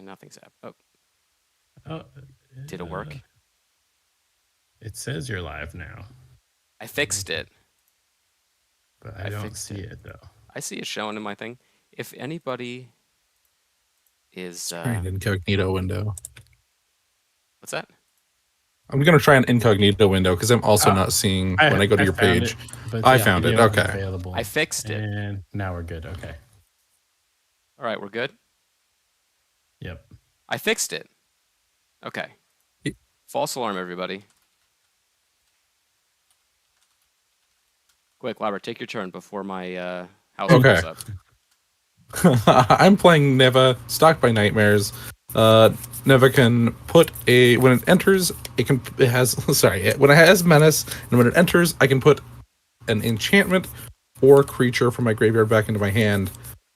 nothing's happened. Oh, Oh, did it work? It says you're live now. I fixed it. But I don't see it though. I see it showing in my thing. If anybody is Try an incognito window. what's that? I'm gonna try an incognito window because I'm also not seeing when I go to your page. I found it. Okay. Available. I fixed it. And now we're good. Okay. All right, we're good. Yep. I fixed it. Okay. False alarm, everybody. Quick, Lobbert, take your turn before my house goes up. I'm playing Neva, Stalked by Nightmares. Neva can put when it enters, when it has Menace, and when it enters, I can put an enchantment or creature from my graveyard back into my hand.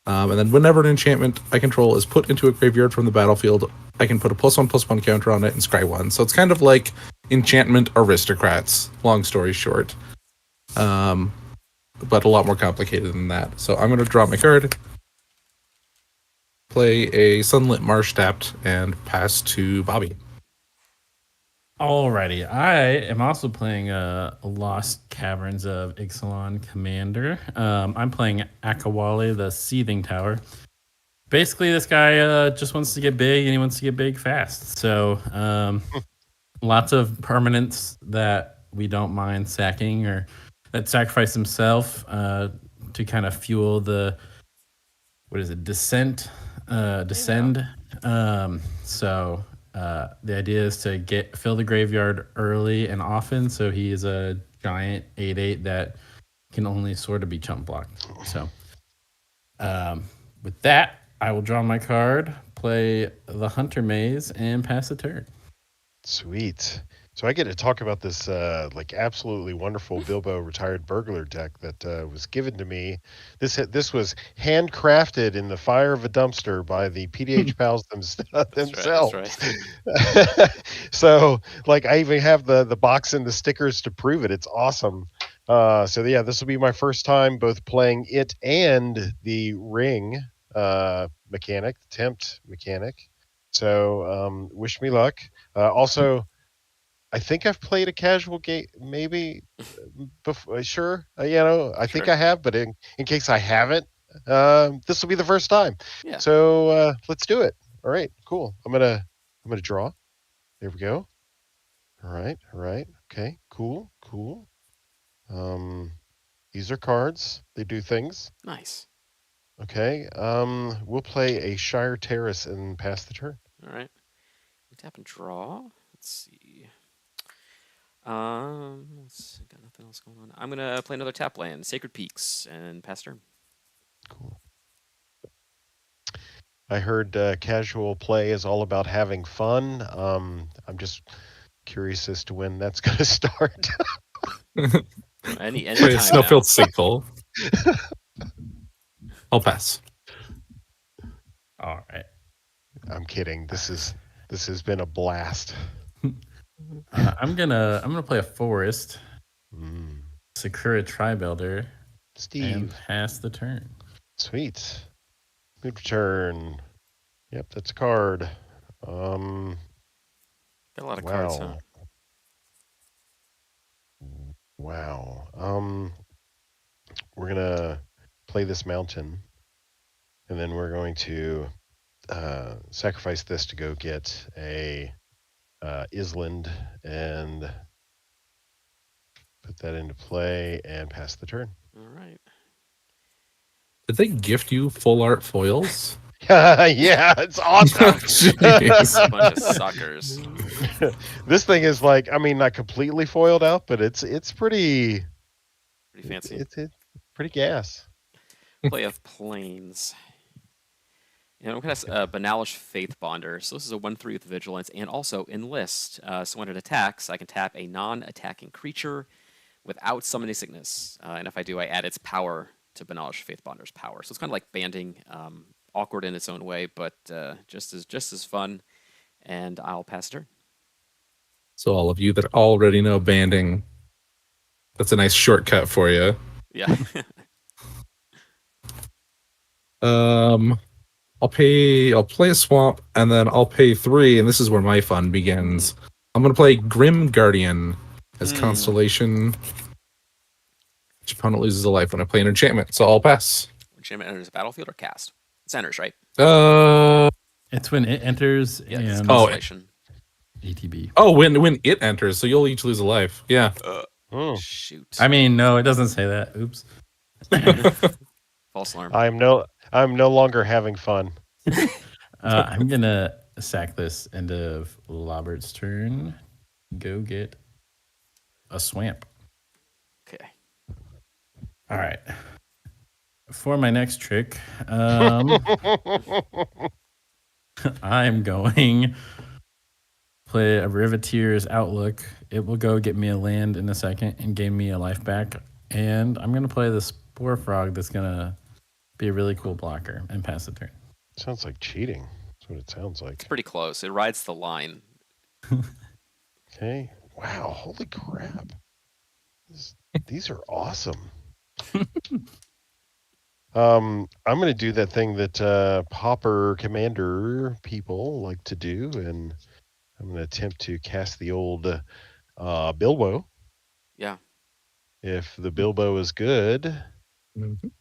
And then whenever an enchantment I control is put into a graveyard from the battlefield, I can put a +1/+1 counter on it and scry 1. So it's kind of like enchantment aristocrats, long story short. But a lot more complicated than that. So I'm going to draw my card, play a Sunlit Marsh tapped, and pass to Bobby. Alrighty, I am also playing Lost Caverns of Ixalan Commander. I'm playing Akawali, the Seething Tower. Basically, this guy just wants to get big, and he wants to get big fast. So lots of permanents that we don't mind sacking, or that sacrifice himself to kind of fuel the, descend. So the idea is to fill the graveyard early and often, so he is a giant 8/8 that can only sort of be chump blocked. So with that, I will draw my card, play the Hunter Maze, and pass the turn. Sweet. So I get to talk about this absolutely wonderful Bilbo Retired Burglar deck that was given to me. This was handcrafted in the fire of a dumpster by the PDH pals themselves. That's right. So I even have the box and the stickers to prove it. It's awesome. So yeah, this will be my first time both playing it and the ring mechanic, the tempt mechanic. So wish me luck. Also, I think I've played a casual game, maybe before. Sure, I think I have, but in case I haven't, this will be the first time. Yeah. So let's do it. All right, cool. I'm gonna draw. There we go. All right. Okay, cool. These are cards. They do things. Nice. Okay. We'll play a Shire Terrace and pass the turn. All right. We tap and draw. Let's see. Got nothing else going on. I'm gonna play another tap land, Sacred Peaks, and pass turn. Cool. I heard casual play is all about having fun. I'm just curious as to when that's gonna start. Any Snowfield sinkhole. I'll pass. All right. I'm kidding. This has been a blast. I'm gonna play a forest, Sakura Tribuilder, Steve, and pass the turn. Sweet. Good turn. Yep, that's a card. Got a lot of cards, huh? Wow. We're gonna play this mountain, and then we're going to sacrifice this to go get a Island and put that into play and pass the turn. All right. Did they gift you full art foils? Yeah, it's awesome. A bunch of suckers. This thing is not completely foiled out, but it's pretty fancy. It's pretty gas. Play of Plains. And I'm going to Banalish Faith Bonder. So this is a 1/3 with Vigilance and also Enlist. So when it attacks, I can tap a non-attacking creature without Summoning Sickness. And if I do, I add its power to Banalish Faith Bonder's power. So it's kind of like banding, awkward in its own way, but just as fun. And I'll pass turn. So all of you that already know banding, that's a nice shortcut for you. Yeah. I'll play a swamp, and then I'll pay 3, and this is where my fun begins. I'm gonna play Grim Guardian as Constellation. Each opponent loses a life when I play an enchantment, so I'll pass. Enchantment enters the battlefield or cast? It's enters, right? It's when it enters Yeah, it's and Constellation. ATB. Oh, when it enters, so you'll each lose a life. Yeah. Shoot. I mean, no, it doesn't say that. Oops. False alarm. I'm no longer having fun. I'm gonna sack this end of Lobbert's turn. Go get a swamp. Okay. All right. For my next trick, I'm going play a Riveteer's Outlook. It will go get me a land in a second and gain me a life back. And I'm going to play the Spore Frog that's going to be a really cool blocker and pass the turn. Sounds like cheating. That's what it sounds like. It's pretty close. It rides the line. Okay. Wow. Holy crap. These are awesome. I'm going to do that thing that Pauper Commander people like to do, and I'm going to attempt to cast the old Bilbo. Yeah. If the Bilbo is good, Mhm.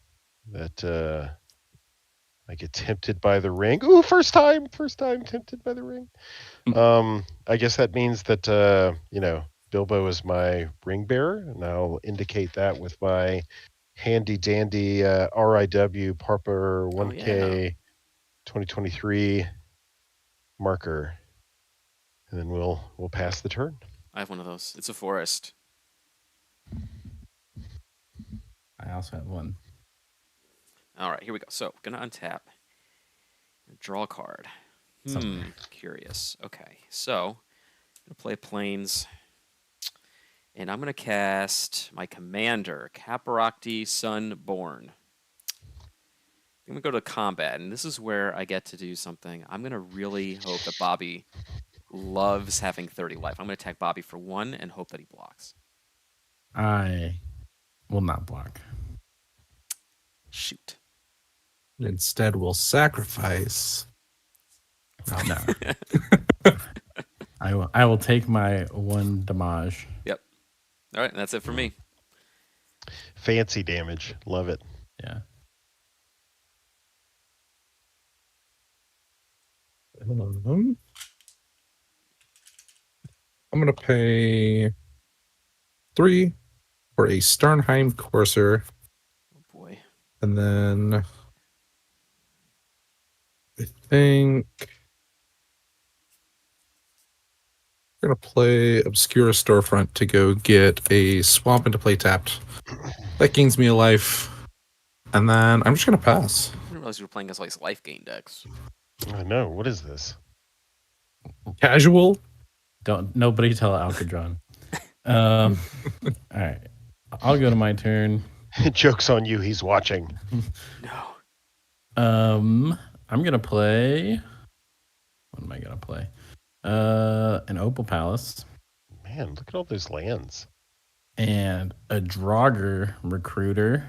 I get tempted by the ring. Ooh, first time tempted by the ring. I guess that means that Bilbo is my ring bearer, and I'll indicate that with my handy dandy RIW Pauper 1K 2023 marker, and then we'll pass the turn. I have one of those. It's a forest. I also have one. All right, here we go. So, gonna untap. Draw a card. Curious. Okay, so gonna play Plains, and I'm gonna cast my commander, Caparocti Sunborn. I'm gonna go to combat, and this is where I get to do something. I'm gonna really hope that Bobby loves having 30 life. I'm gonna attack Bobby for 1 and hope that he blocks. I will not block. Shoot. Instead, we'll sacrifice. No. I will take my 1 damage. Yep. All right, and that's it for me. Fancy damage. Love it. Yeah. I'm going to pay 3 for a Starnheim Courser, Oh boy. and then I think we're going to play Obscura Storefront to go get a Swamp into play tapped. That gains me a life, and then I'm just going to pass. I didn't realize you were playing against like life gain decks. I know. What is this? Casual. Nobody tell Alcadron. All right. I'll go to my turn. Joke's on you. He's watching. No. I'm gonna play. What am I gonna play? An Opal Palace Man, look at all those lands. and a Draugr Recruiter.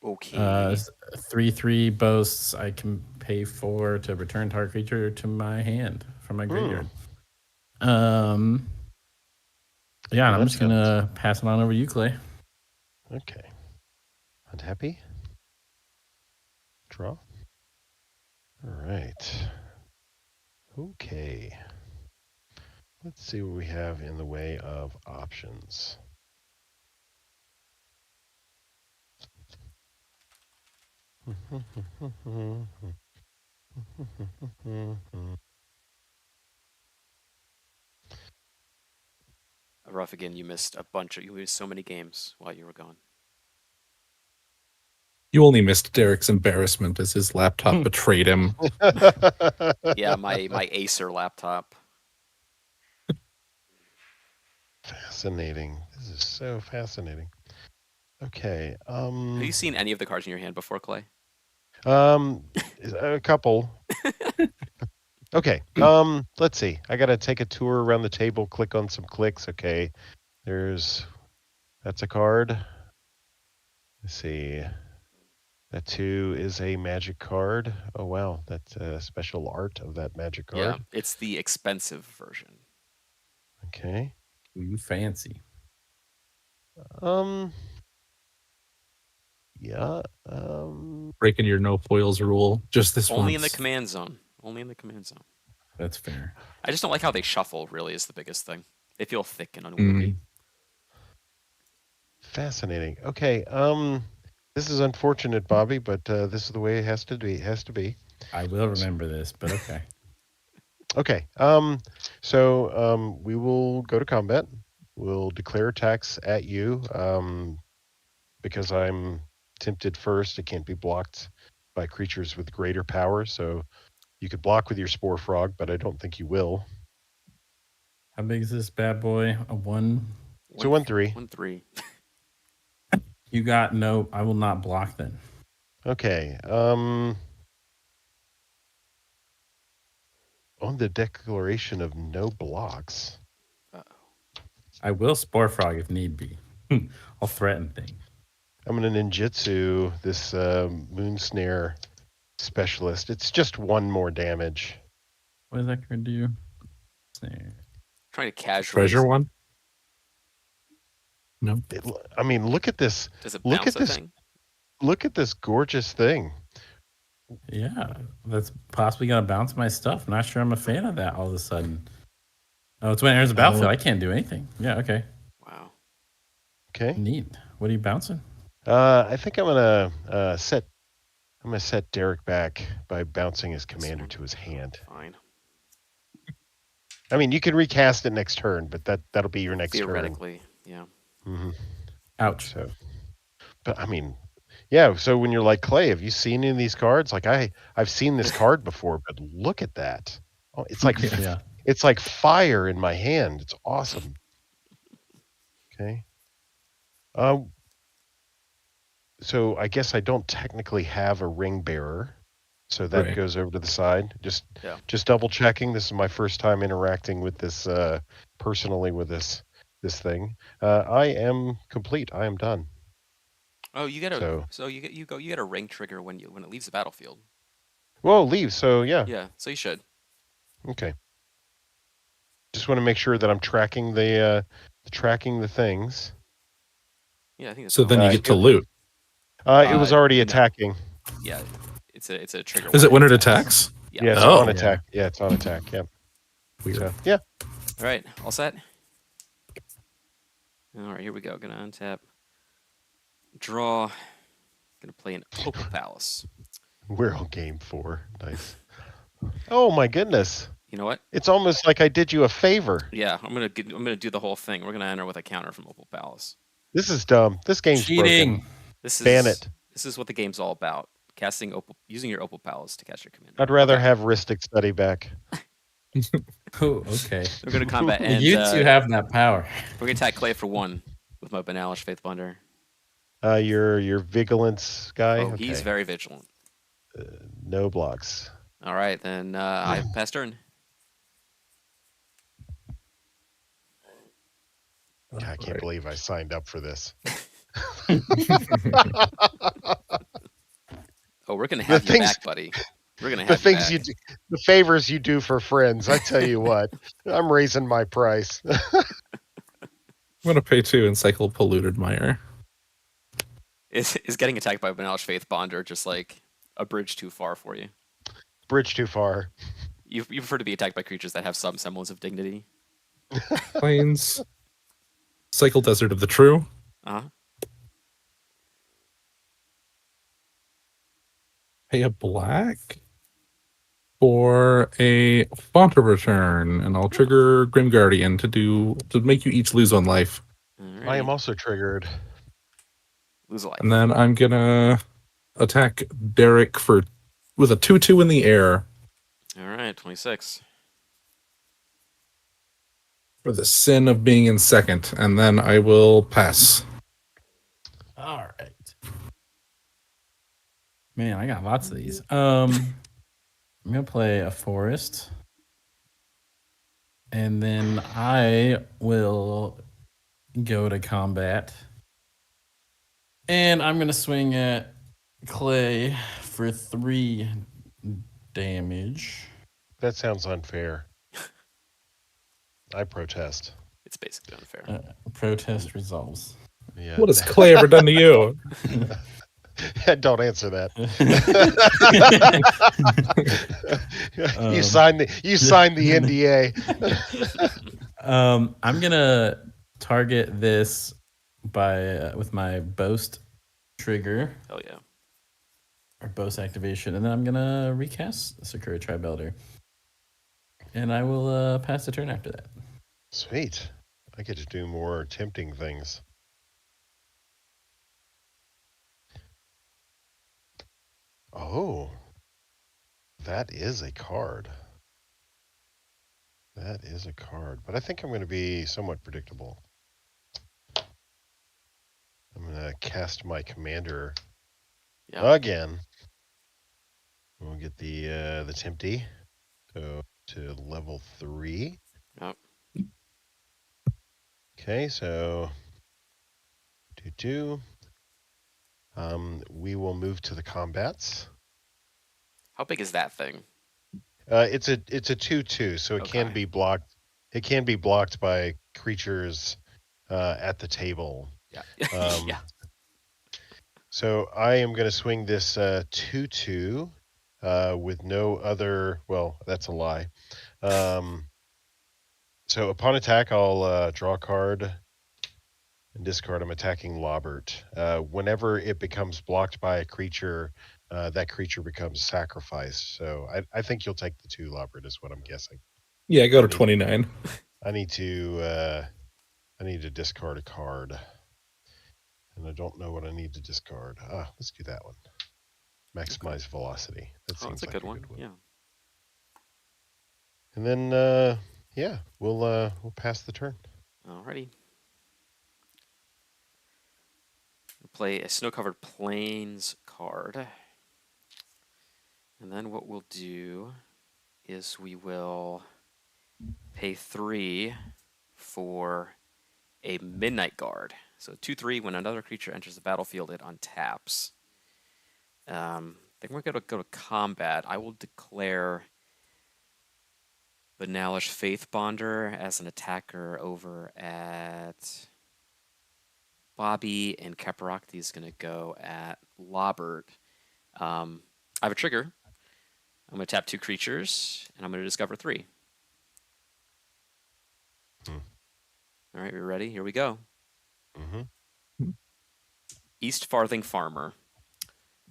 Okay. 3/3 boasts I can pay 4 to return target creature to my hand from my graveyard. Yeah, and I'm just gonna pass it on over to you, Clay. Okay. Unhappy? Draw? All right. Okay. Let's see what we have in the way of options. Rough again, you missed so many games while you were gone. You only missed Derek's embarrassment as his laptop betrayed him. Yeah, my Acer laptop. Fascinating. This is so fascinating. Okay. Have you seen any of the cards in your hand before, Clay? A couple. Okay. Let's see. I gotta take a tour around the table, click on some clicks. Okay. That's a card. Let's see. That 2 is a magic card. Oh wow, that's a special art of that magic Yeah, card. it's the expensive version. Okay. You fancy. Yeah. Breaking your no foils rule just this Only once. in the command zone. Only in the command zone. That's fair. I just don't like how they shuffle, really, is the biggest thing. They feel thick and unwieldy. Fascinating. Okay. This is unfortunate, Bobby, but this is the way it has to be. It has to be. I will remember this, but okay. Okay. So we will go to combat. We'll declare attacks at you. Because I'm tempted first, it can't be blocked by creatures with greater power. So you could block with your Spore Frog, but I don't think you will. How big is this bad boy? A 1? So 1/3. 1/3. You got no. I will not block then. Okay. On the declaration of no blocks. I will Spore Frog if need be. I'll threaten things. I'm going to ninjutsu this Moon Snare specialist. It's just 1 more damage. What is that going to do? Snare. Trying to casually. Treasure one? No. I mean, look at this. Does it Look bounce at this. thing? Look at this gorgeous thing. Yeah, that's possibly going to bounce my stuff. Not sure I'm a fan of that all of a sudden. Oh, it's when it enters the battlefield. I can't do anything. Yeah, okay. Wow. Okay. Neat. What are you bouncing? I think I'm gonna set Derek back by bouncing his commander to his hand. Fine. I mean, you can recast it next turn, but that'll be your next turn. Theoretically, yeah. Mm-hmm. Ouch. So, but I mean, yeah. So when you're like, Clay, have you seen any of these cards? Like I've seen this card before, but look at that. Oh, it's like Yeah. it's like fire in my hand. It's awesome. Okay. So I guess I don't technically have a ring bearer, so that Right. goes over to the side. Yeah. Just double checking. This is my first time interacting with this personally with this thing. I am complete. I am done. Oh, you get a So- you get a ring trigger when it leaves the battlefield. Whoa, leave. So yeah. Yeah, so you should. Okay. Just want to make sure that I'm tracking the things. Yeah, I think that's So then you get to loot. It was already no. attacking. Yeah, it's a trigger. Is it when it attacks. attacks? Yeah, it's Oh. on attack. Yeah, it's on attack. Yeah. Weird. So, yeah. All right, all set. All right, here we go. Gonna untap. Draw. Gonna play an Opal Palace. We're on game 4. Nice. Oh my goodness. You know what? It's almost like I did you a favor. Yeah, I'm gonna do the whole thing. We're gonna enter with a counter from Opal Palace. This is dumb. This game's Cheating. broken. This is Ban it. This is what the game's all about. Using your Opal Palace to cast your commander. I'd rather have Ristic Study back. Oh, okay. We're gonna combat and You two have that power. we're gonna attack Clay for 1 with my Banalish Faithbonder. Your vigilance guy. Oh, Okay. he's very vigilant. No blocks. All right, then I pass turn. God, I can't Right. believe I signed up for this. Oh, we're gonna have you things- back, buddy. We're gonna The have things you you back. do, the favors you do for friends. I tell you what, I'm raising my price. I'm going to pay 2 and cycle Polluted Mire. Is getting attacked by a Banalish Faithbonder just like a bridge too far for you? Bridge too far. You prefer to be attacked by creatures that have some semblance of dignity. Plains. Cycle Desert of the True. Uh-huh. Pay a black for a Fonta return, and I'll trigger Grim Guardian to make you each lose 1 life. I am also triggered. Lose a life. And then I'm gonna attack Derek with a 2/2 in the air All right, 26. for the sin of being in second, and then I will pass. All right. Man, I got lots of these. I'm gonna play a forest, and then I will go to combat, and I'm gonna swing at clay for 3 damage. That sounds unfair. I protest. It's basically unfair. Protest resolves. Yeah. What has Clay ever done to you? Don't answer that. You signed the NDA. I'm gonna target this by with my boast trigger Hell yeah. or boast activation, and then I'm gonna recast Sakura Tribe Elder, and I will pass the turn after that. Sweet. I get to do more tempting things. Oh, that is a card. That is a card, but I think I'm going to be somewhat predictable. I'm going to cast my commander again. We'll get the Tempty to level 3. Yep. Okay, so we will move to the combats. How big is that thing? It's a 2/2, so it can be blocked. It can be blocked by creatures at the table. Yeah. Yeah. So I am going to swing this 2/2 with no other. Well, that's a lie. So upon attack, I'll draw a card and discard. I'm attacking Lobbert. Whenever it becomes blocked by a creature, that creature becomes sacrificed. So I think you'll take the 2, Lobbert, is what I'm guessing. Yeah, go to 29. I need to discard a card. And I don't know what I need to discard. Let's do that one. Maximize velocity. That seems that's a like good a one. good one. Yeah. And then we'll pass the turn. Alrighty. Play a snow-covered plains card. And then what we'll do is we will pay 3 for a Midnight Guard. So 2/3, when another creature enters the battlefield, it untaps. Then we're going to go to combat. I will declare Banalish Faithbonder as an attacker over at Bobby, and Caparakti is going to go at Lobbert. I have a trigger. I'm going to tap 2 creatures, and I'm going to discover 3. All right, we're ready? Here we go. Mm-hmm. East Farthing Farmer.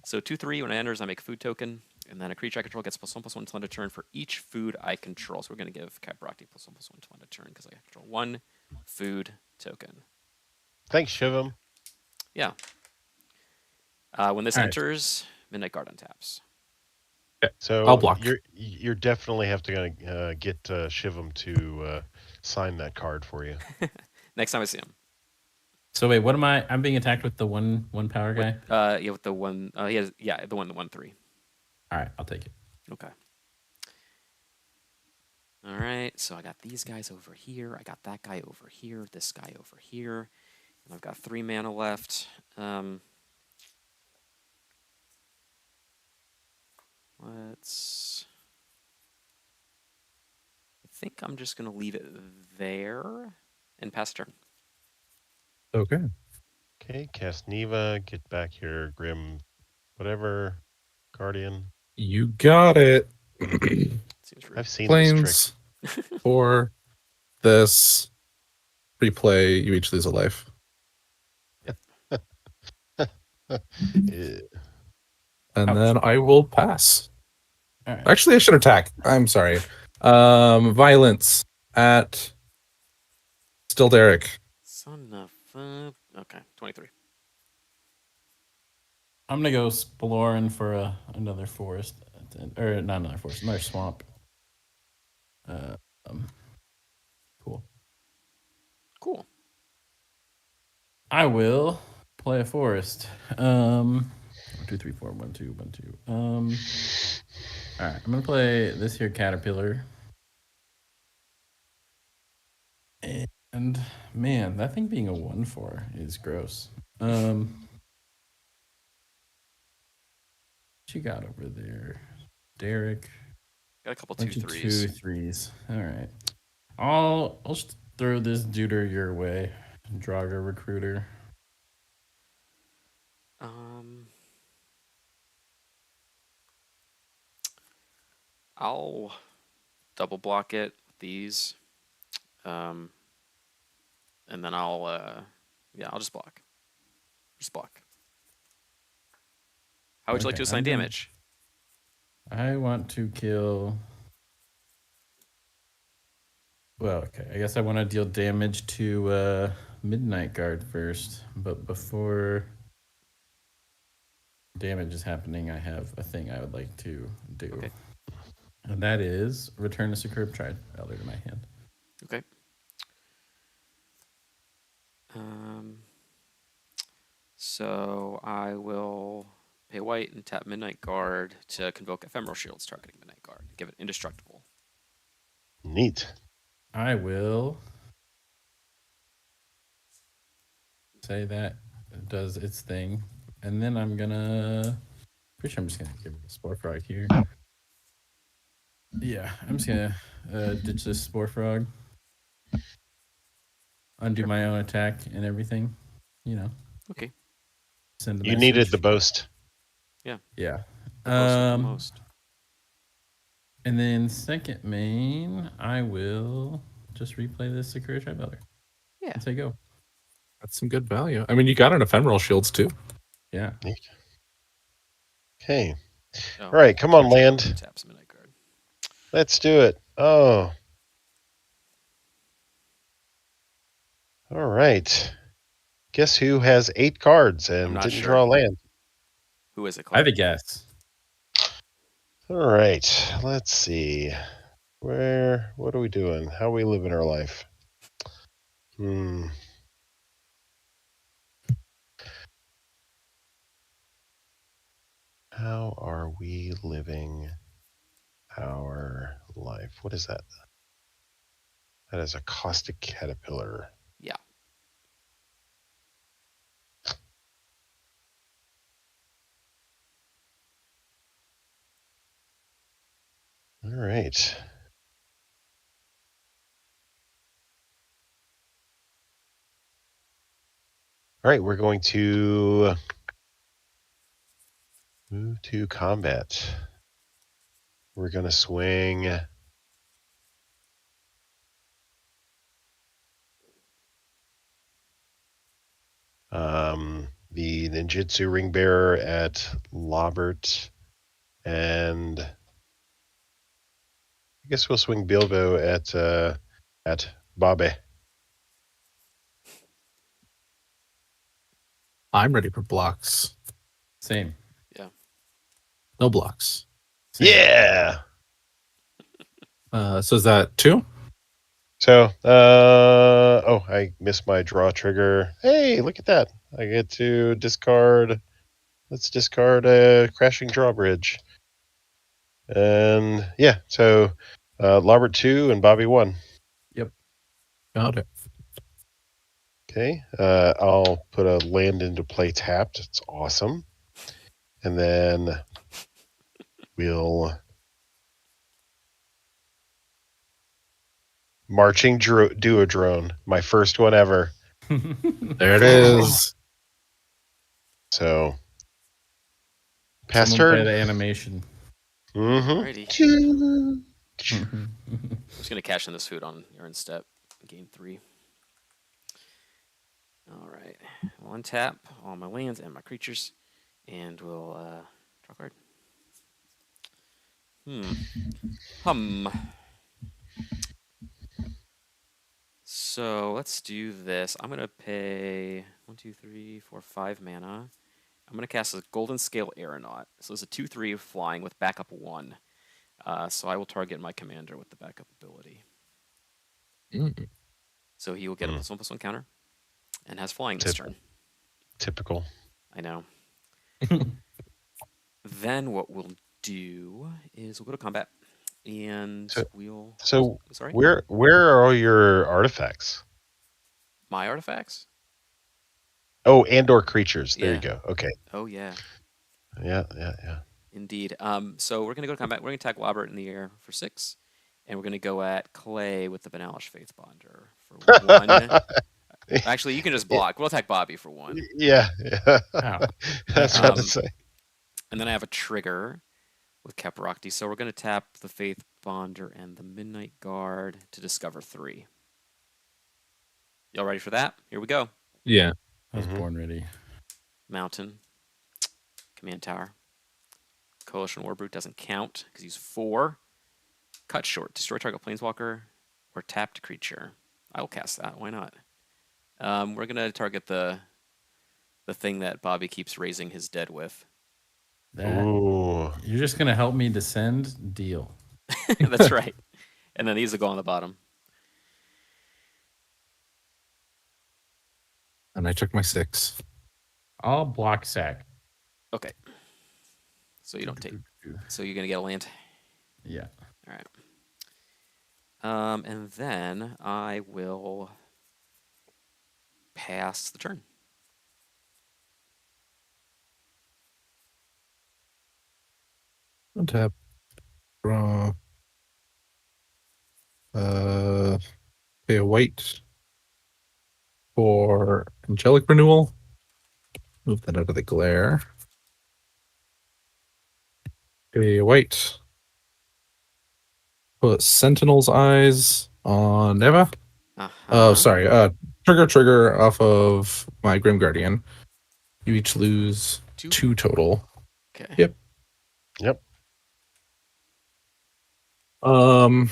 So 2/3, when it enters, I make a food token, and then a creature I control gets +1/+1 until end of turn for each food I control. So we're going to give Caparakti +1/+1 until end of turn because I control 1 food token. Thanks, Shivam. Yeah. When this enters, Midnight Guard untaps. So I'll block. You're definitely have to get Shivam to sign that card for you. Next time I see him. So wait, what am I? I'm being attacked with the one power guy. Yeah, with the one. He has the 1/3. All right, I'll take it. Okay. All right. So I got these guys over here. I got that guy over here. This guy over here, and I've got 3 mana left. I think I'm just gonna leave it there and pass turn. Okay. Okay, cast Neva. Get back here, Grim. Whatever, Guardian. You got it. Seems rude. I've seen Planes this trick. for this replay. You each lose a life. And then I will pass. All right. Actually, I should attack. I'm sorry. Violence at Still Derek. Son of okay, 23. I'm gonna go exploring for another forest, or not another forest, another swamp. Cool. I will play a forest. 1, 2, 3, 4, 1, 2, 1, 2. All right, I'm gonna play this here caterpillar. And man, that thing being a 1/4 is gross. you got over there, Derek? Got a couple Bunch of 2/3s. 2/3s. All right. I'll just throw this duder your way, Draga Recruiter. I'll double block it with these, and then I'll just block. Just block. How would you like to assign damage? I want to kill. Well, okay. I guess I want to deal damage to Midnight Guard first, but before damage is happening, I have a thing I would like to do. Okay. And that is return a superb tried elder to my hand. Okay. So I will pay white and tap Midnight Guard to convoke ephemeral shields targeting Midnight Guard. Give it indestructible. Neat. I will say that it does its thing, and then I'm gonna. Pretty sure I'm just gonna give it a Spore Frog here. Yeah, I'm just gonna ditch this Spore Frog, undo my own attack and everything. You know. Okay. Send a You message. needed the boast. Yeah. The most of the most. And then second main, I will just replay this Sakura Tribe Elder. Yeah. And say go. That's some good value. I mean, you got an ephemeral shields too. Yeah. Neat. Okay. Oh, All right, come on, land. Tap some Midnight Guard. Let's do it. Oh. All right. Guess who has 8 cards and not didn't sure. draw a land? Who is it I called? have a guess. All right. Let's see. What are we doing? How are we living our life? How are we living our life? What is that? That is a caustic caterpillar. Yeah. All right. All right, we're going to move to combat. We're going to swing the ninjutsu ring bearer at Lobbert, and I guess we'll swing Bilbo at Bobby. I'm ready for blocks. Same. Yeah. No blocks. Same. Yeah. So is that 2? So, I missed my draw trigger. Hey, look at that. I get to discard. Let's discard a crashing drawbridge. And yeah, so Lobbert 2 and Bobby 1. Yep. Got it. Okay. I'll put a land into play tapped. It's awesome. And then we'll marching duodrone, my first one ever. There it is. So pass Someone play turn. the animation. Alrighty. I'm just gonna cash in this food on your end step. Game 3. All right. I'll untap all my lands and my creatures, and we'll draw a card. So let's do this. I'm gonna pay 1, 2, 3, 4, 5 mana. I'm gonna cast a Golden Scale Aeronaut. So it's a 2/3 flying with backup 1. So I will target my commander with the backup ability. So he will get a +1/+1 counter, and has flying this turn. Typical. I know. Then what we'll do is we'll go to combat, and we'll. So sorry. Where are all your artifacts? My artifacts? Oh, and/or creatures. There Yeah. you go. Okay. Oh yeah. Yeah. Indeed. So we're gonna go to combat. We're gonna attack Lobbert in the air for 6, and we're gonna go at Clay with the Banalish Faith Bonder for 1. Actually, you can just block. We'll attack Bobby for 1. Yeah. Ow. That's what to say. And then I have a trigger with Caparocti. So we're gonna tap the Faith Bonder and the Midnight Guard to discover 3. Y'all ready for that? Here we go. Yeah. I was born ready. Mountain. Command Tower. Coalition Warbrute doesn't count because he's 4. Cut short. Destroy target planeswalker or tapped creature. I will cast that. Why not? We're gonna target the thing that Bobby keeps raising his dead with. Ooh. You're just gonna help me descend? Deal. That's right. And then these will go on the bottom. And I took my 6. I'll block sack. Okay. So you don't take. So you're gonna get a land. Yeah. All right. And then I will pass the turn. Untap. Draw. Pay a white for Angelic Renewal. Move that out of the glare. Pay a white. Put Sentinel's Eyes on Neva. Oh, sorry. Trigger off of my Grim Guardian. You each lose 2 total. Okay. Yep. I'm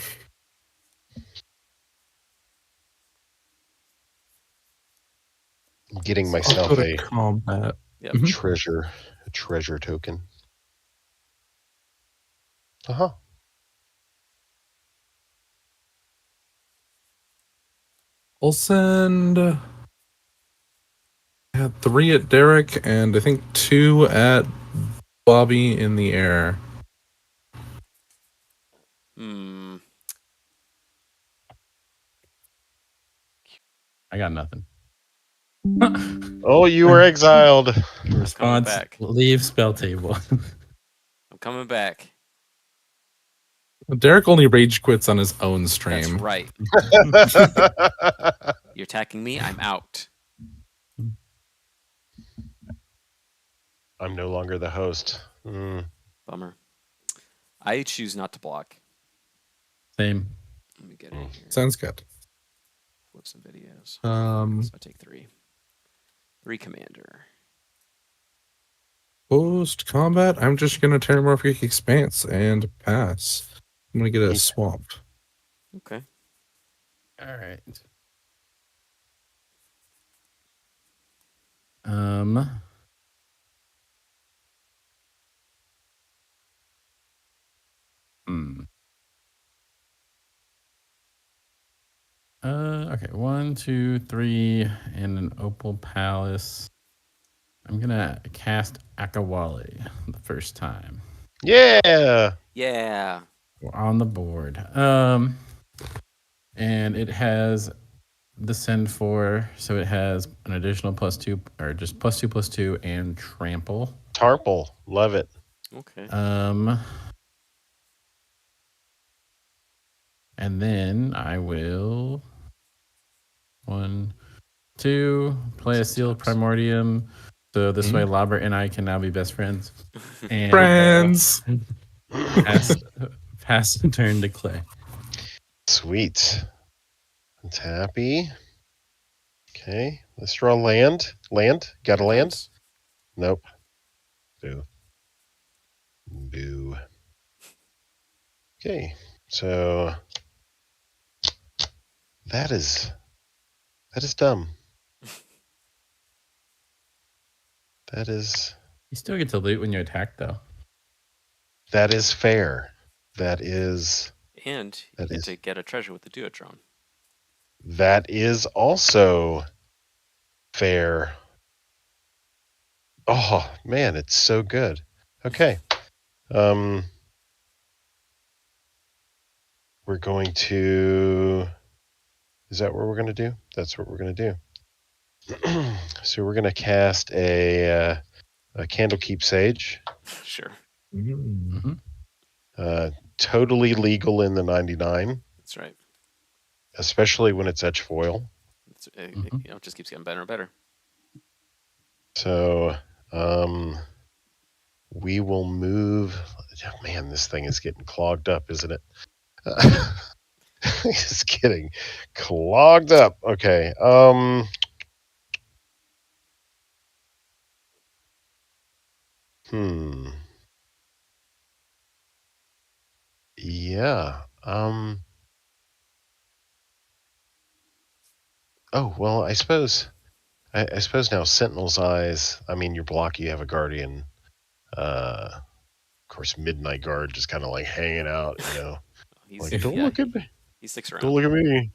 getting I'll myself go to a combat. Yep. Mhm. treasure token. Uh-huh. I'll send. I had 3 at Derek and I think 2 at Bobby in the air. I got nothing. Oh, you were exiled. Response: back. leave spell table. I'm coming back. Derek only rage quits on his own stream. That's right. You're attacking me. I'm out. I'm no longer the host. Bummer. I choose not to block. Same. Let me get in here. Sounds good. Flip some videos. Um, So I take 3. 3 commander. Post combat, I'm just gonna Terramorphic Expanse and pass. I'm gonna get a swamp. Okay. All right. Okay. 1, 2, 3, and an Opal Palace. I'm gonna cast Akawali the first time. Yeah. Yeah. We're on the board. And it has the send 4, so it has an additional +2, or just +2/+2, and trample. Tarple. Love it. Okay. And then I will 1, 2 play a sealed primordium. So this way, Lobbert and I can now be best friends. And Friends. pass the turn to Clay. Sweet. It's happy. Okay. Let's draw land. Land. Got a land? Nope. Boo. Boo. Okay. So that is dumb. That is You still get to loot when you attack, though. that is fair. That is And you get to get a treasure with the Duotron. that is also fair. Oh man, it's so good. Okay. We're going to. Is that what we're going to do? That's what we're going to do. So we're going to cast a Candlekeep Sage. Sure. Mm. Totally legal in the 99, That's right. especially when it's etch foil. It just keeps getting better and better. So we will move. Man, this thing is getting clogged up, isn't it? It's getting clogged up. Okay. Yeah. Oh well, I suppose now Sentinel's Eyes. I mean, you're blocky. You have a Guardian. Of course, Midnight Guard just kind of like hanging out. You know, like don't look at me. He sticks Don't around. look at me.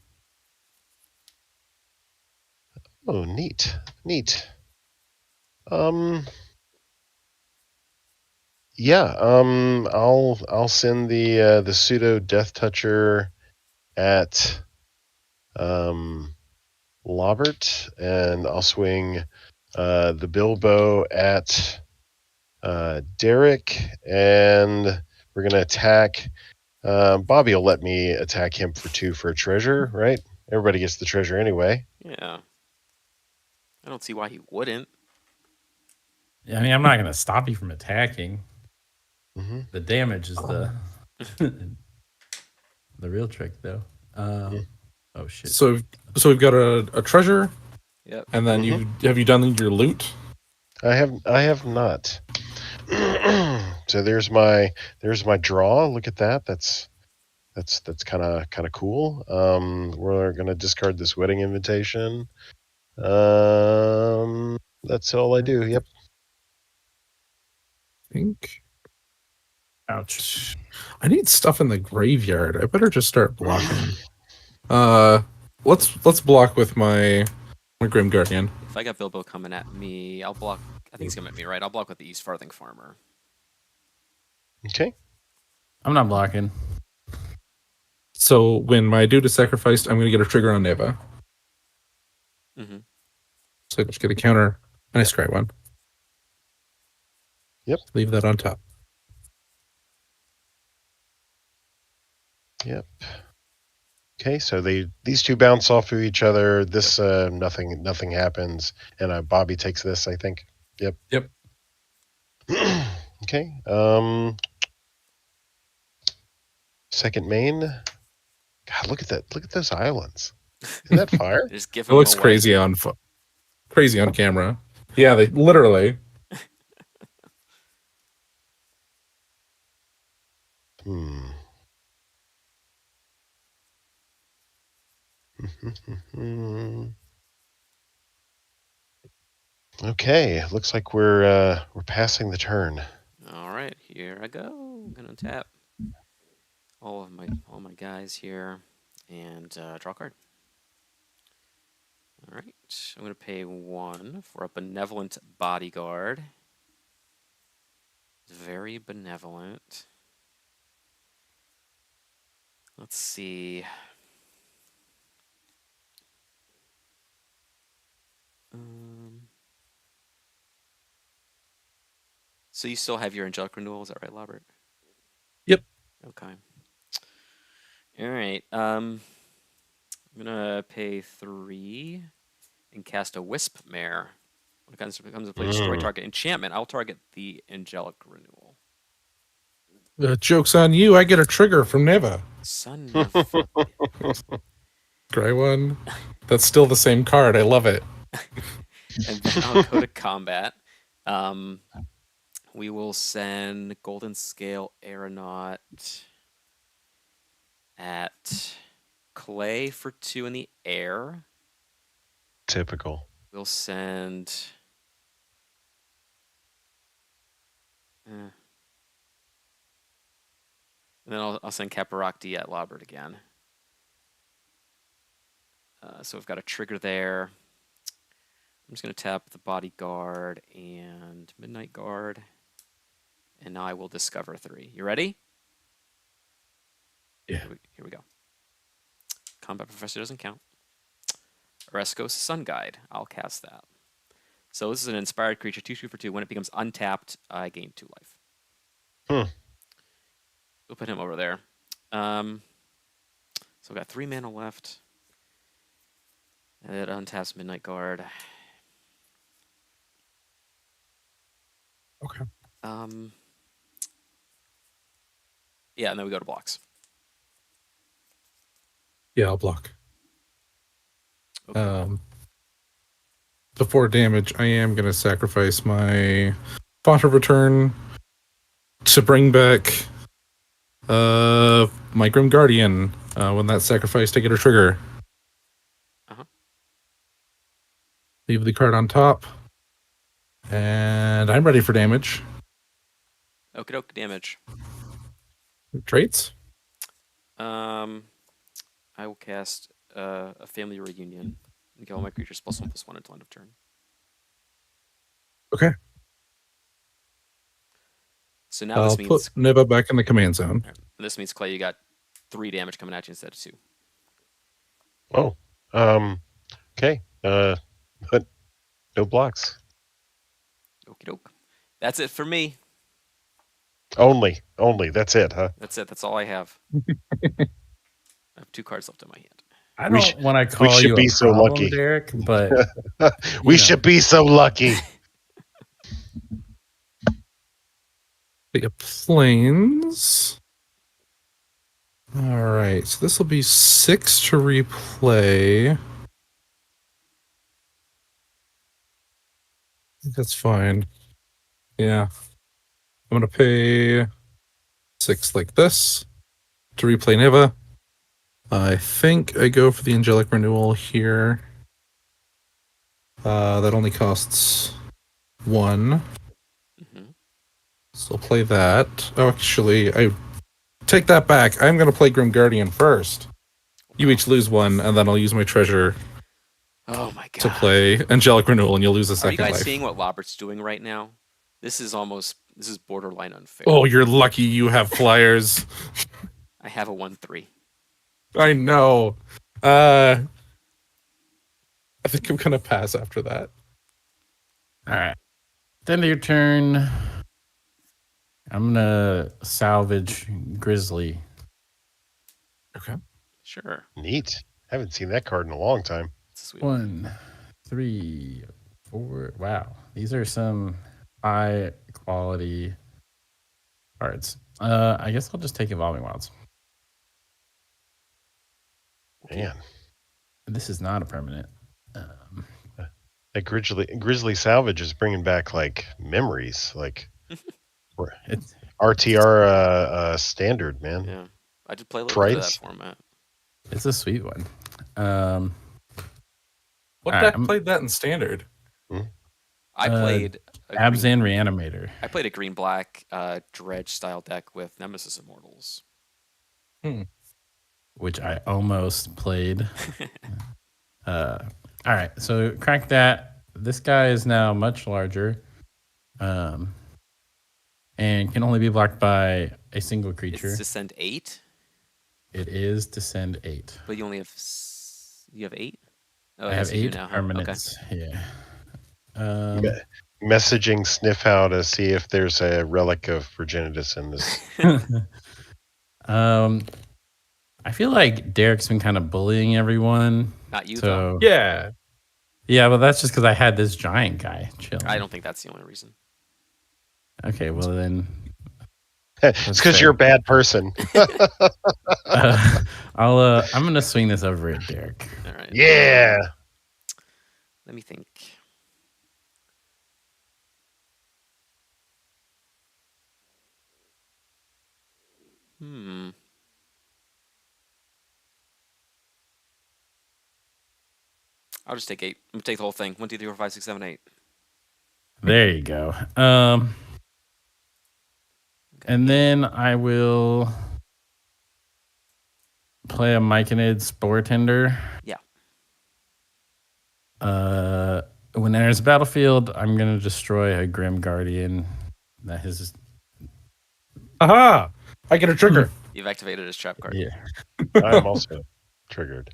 Oh, neat. Yeah. I'll send the pseudo Death Toucher at Lobbert, and I'll swing the Bilbo at Derek, and we're gonna attack. Bobby will let me attack him for 2 for a treasure, right? Everybody gets the treasure anyway. Yeah. I don't see why he wouldn't. Yeah, I mean, I'm not gonna stop you from attacking. Mm-hmm. The damage is the the real trick, though. Oh shit! So we've got a treasure, Yep. and then have you done your loot? I have not. So there's my draw. Look at that. That's kind of cool. We're gonna discard this wedding invitation. That's all I do. Yep. I think. Ouch. I need stuff in the graveyard. I better just start blocking. Let's block with my Grim Guardian. If I got Bilbo coming at me, I'll block. I think he's coming at me, right? I'll block with the East Farthing Farmer. Okay. I'm not blocking. So when my dude is sacrificed, I'm going to get a trigger on Neva. Mm-hmm. So I just get a counter, and I scry one. Yep. Leave that on top. Yep. Okay, so these two bounce off of each other. This nothing happens, and Bobby takes this. I think. Yep. Yep. Okay. Second main. God, look at that! Look at those islands. Isn't that fire? Just give It him looks away. crazy on camera. Yeah, they literally. Okay, looks like we're passing the turn. All right, here I go. I'm gonna tap all my guys here and draw a card. All right, I'm gonna pay 1 for a benevolent bodyguard. Very benevolent. Let's see. So you still have your angelic renewal, is that right, Lobbert? Yep. Okay. All right. I'm gonna pay 3 and cast a Wisp Mare. When it comes to play destroy target enchantment, I'll target the angelic renewal. The joke's on you. I get a trigger from Neva. Son of a... Scry one. That's still the same card. I love it. And then I'll go to combat. We will send Golden Scale Aeronaut at Clay for 2 in the air. Typical. We'll send... And then I'll send Caparakti at Lobbert again. So we've got a trigger there. I'm just going to tap the Bodyguard and Midnight Guard. And now I will discover 3. You ready? Yeah. Here we go. Combat Professor doesn't count. Oreskos Sun Guide. I'll cast that. So this is an inspired creature, 2/2 for 2. When it becomes untapped, I gain 2 life. We'll put him over there. So we've got 3 mana left. And it untaps Midnight Guard. Okay. Yeah, and then we go to blocks. Yeah, I'll block. Okay. Before damage, I am going to sacrifice my Font of Return to bring back my Grim Guardian. When that's sacrificed, I get a trigger. Uh-huh. Leave the card on top. And I'm ready for damage. Okie doke, damage. Traits? I will cast a Family Reunion and get all my creatures +1/+1 until end of turn. Okay. So now I'll this means put Neva back in the command zone. this means Clay, you got 3 damage coming at you instead of 2. Oh. Okay. But no blocks. Okie doke. That's it for me. Only. That's it, huh? That's it. That's all I have. I have 2 cards left in my hand. I We don't want to we call should you be a so problem, lucky. Derek, but We know. should be so lucky. Take a planes. All right, so this will be 6 to replay. I think that's fine. Yeah. I'm going to pay 6 like this to replay Neva. I think I go for the Angelic Renewal here. That only costs 1. So I'll play that. Oh, actually, I take that back. I'm going to play Grim Guardian first. You each lose 1, and then I'll use my treasure Oh my god. to play Angelic Renewal, and you'll lose a Are you second guys life. seeing what Lobbert's doing right now? This is borderline unfair. Oh, you're lucky you have flyers. I have a 1/3. I know. I think I'm going to pass after that. all right. Then your turn. I'm gonna salvage Grizzly. Okay. Sure. Neat. Haven't seen that card in a long time. It's a sweet one. 1, 3, 4. Wow, these are some high quality cards. I guess I'll just take Evolving Wilds. Man, This is not a permanent. that Grizzly Salvage is bringing back like memories, like It's RTR standard, man. Yeah. I did play a little bit of that Trites. format. it's a sweet one. What All right, deck I'm- played that in Standard? I played Abzan Reanimator. I played a green-black dredge style deck with Nemesis Immortals. Which I almost played. All right, so crack that. This guy is now much larger, and can only be blocked by a single creature. It's Descend 8, It is Descend 8. but you only have you have 8. Oh, I have yes, you do 8 now, huh? Okay. permanents. Yeah. Messaging Sniffhow to see if there's a relic of Virginitas in this. I feel like Derek's been kind of bullying everyone. Not you though. So Yeah. yeah, well, that's just because I had this giant guy chilling. I don't think that's the only reason. Okay, well then, It's because you're a bad person. I'm gonna swing this over at Derek. All right. Yeah. Let me think. I'll just take 8. I'm gonna take the whole thing. 1, 2, 3, 4, 5, 6, 7, 8. There you go. And then I will play a Myconid Spore Tender. Yeah. When it enters the battlefield, I'm gonna destroy a Grim Guardian. That is, Aha! I get a trigger. You've activated his trap card. yeah. I'm also triggered.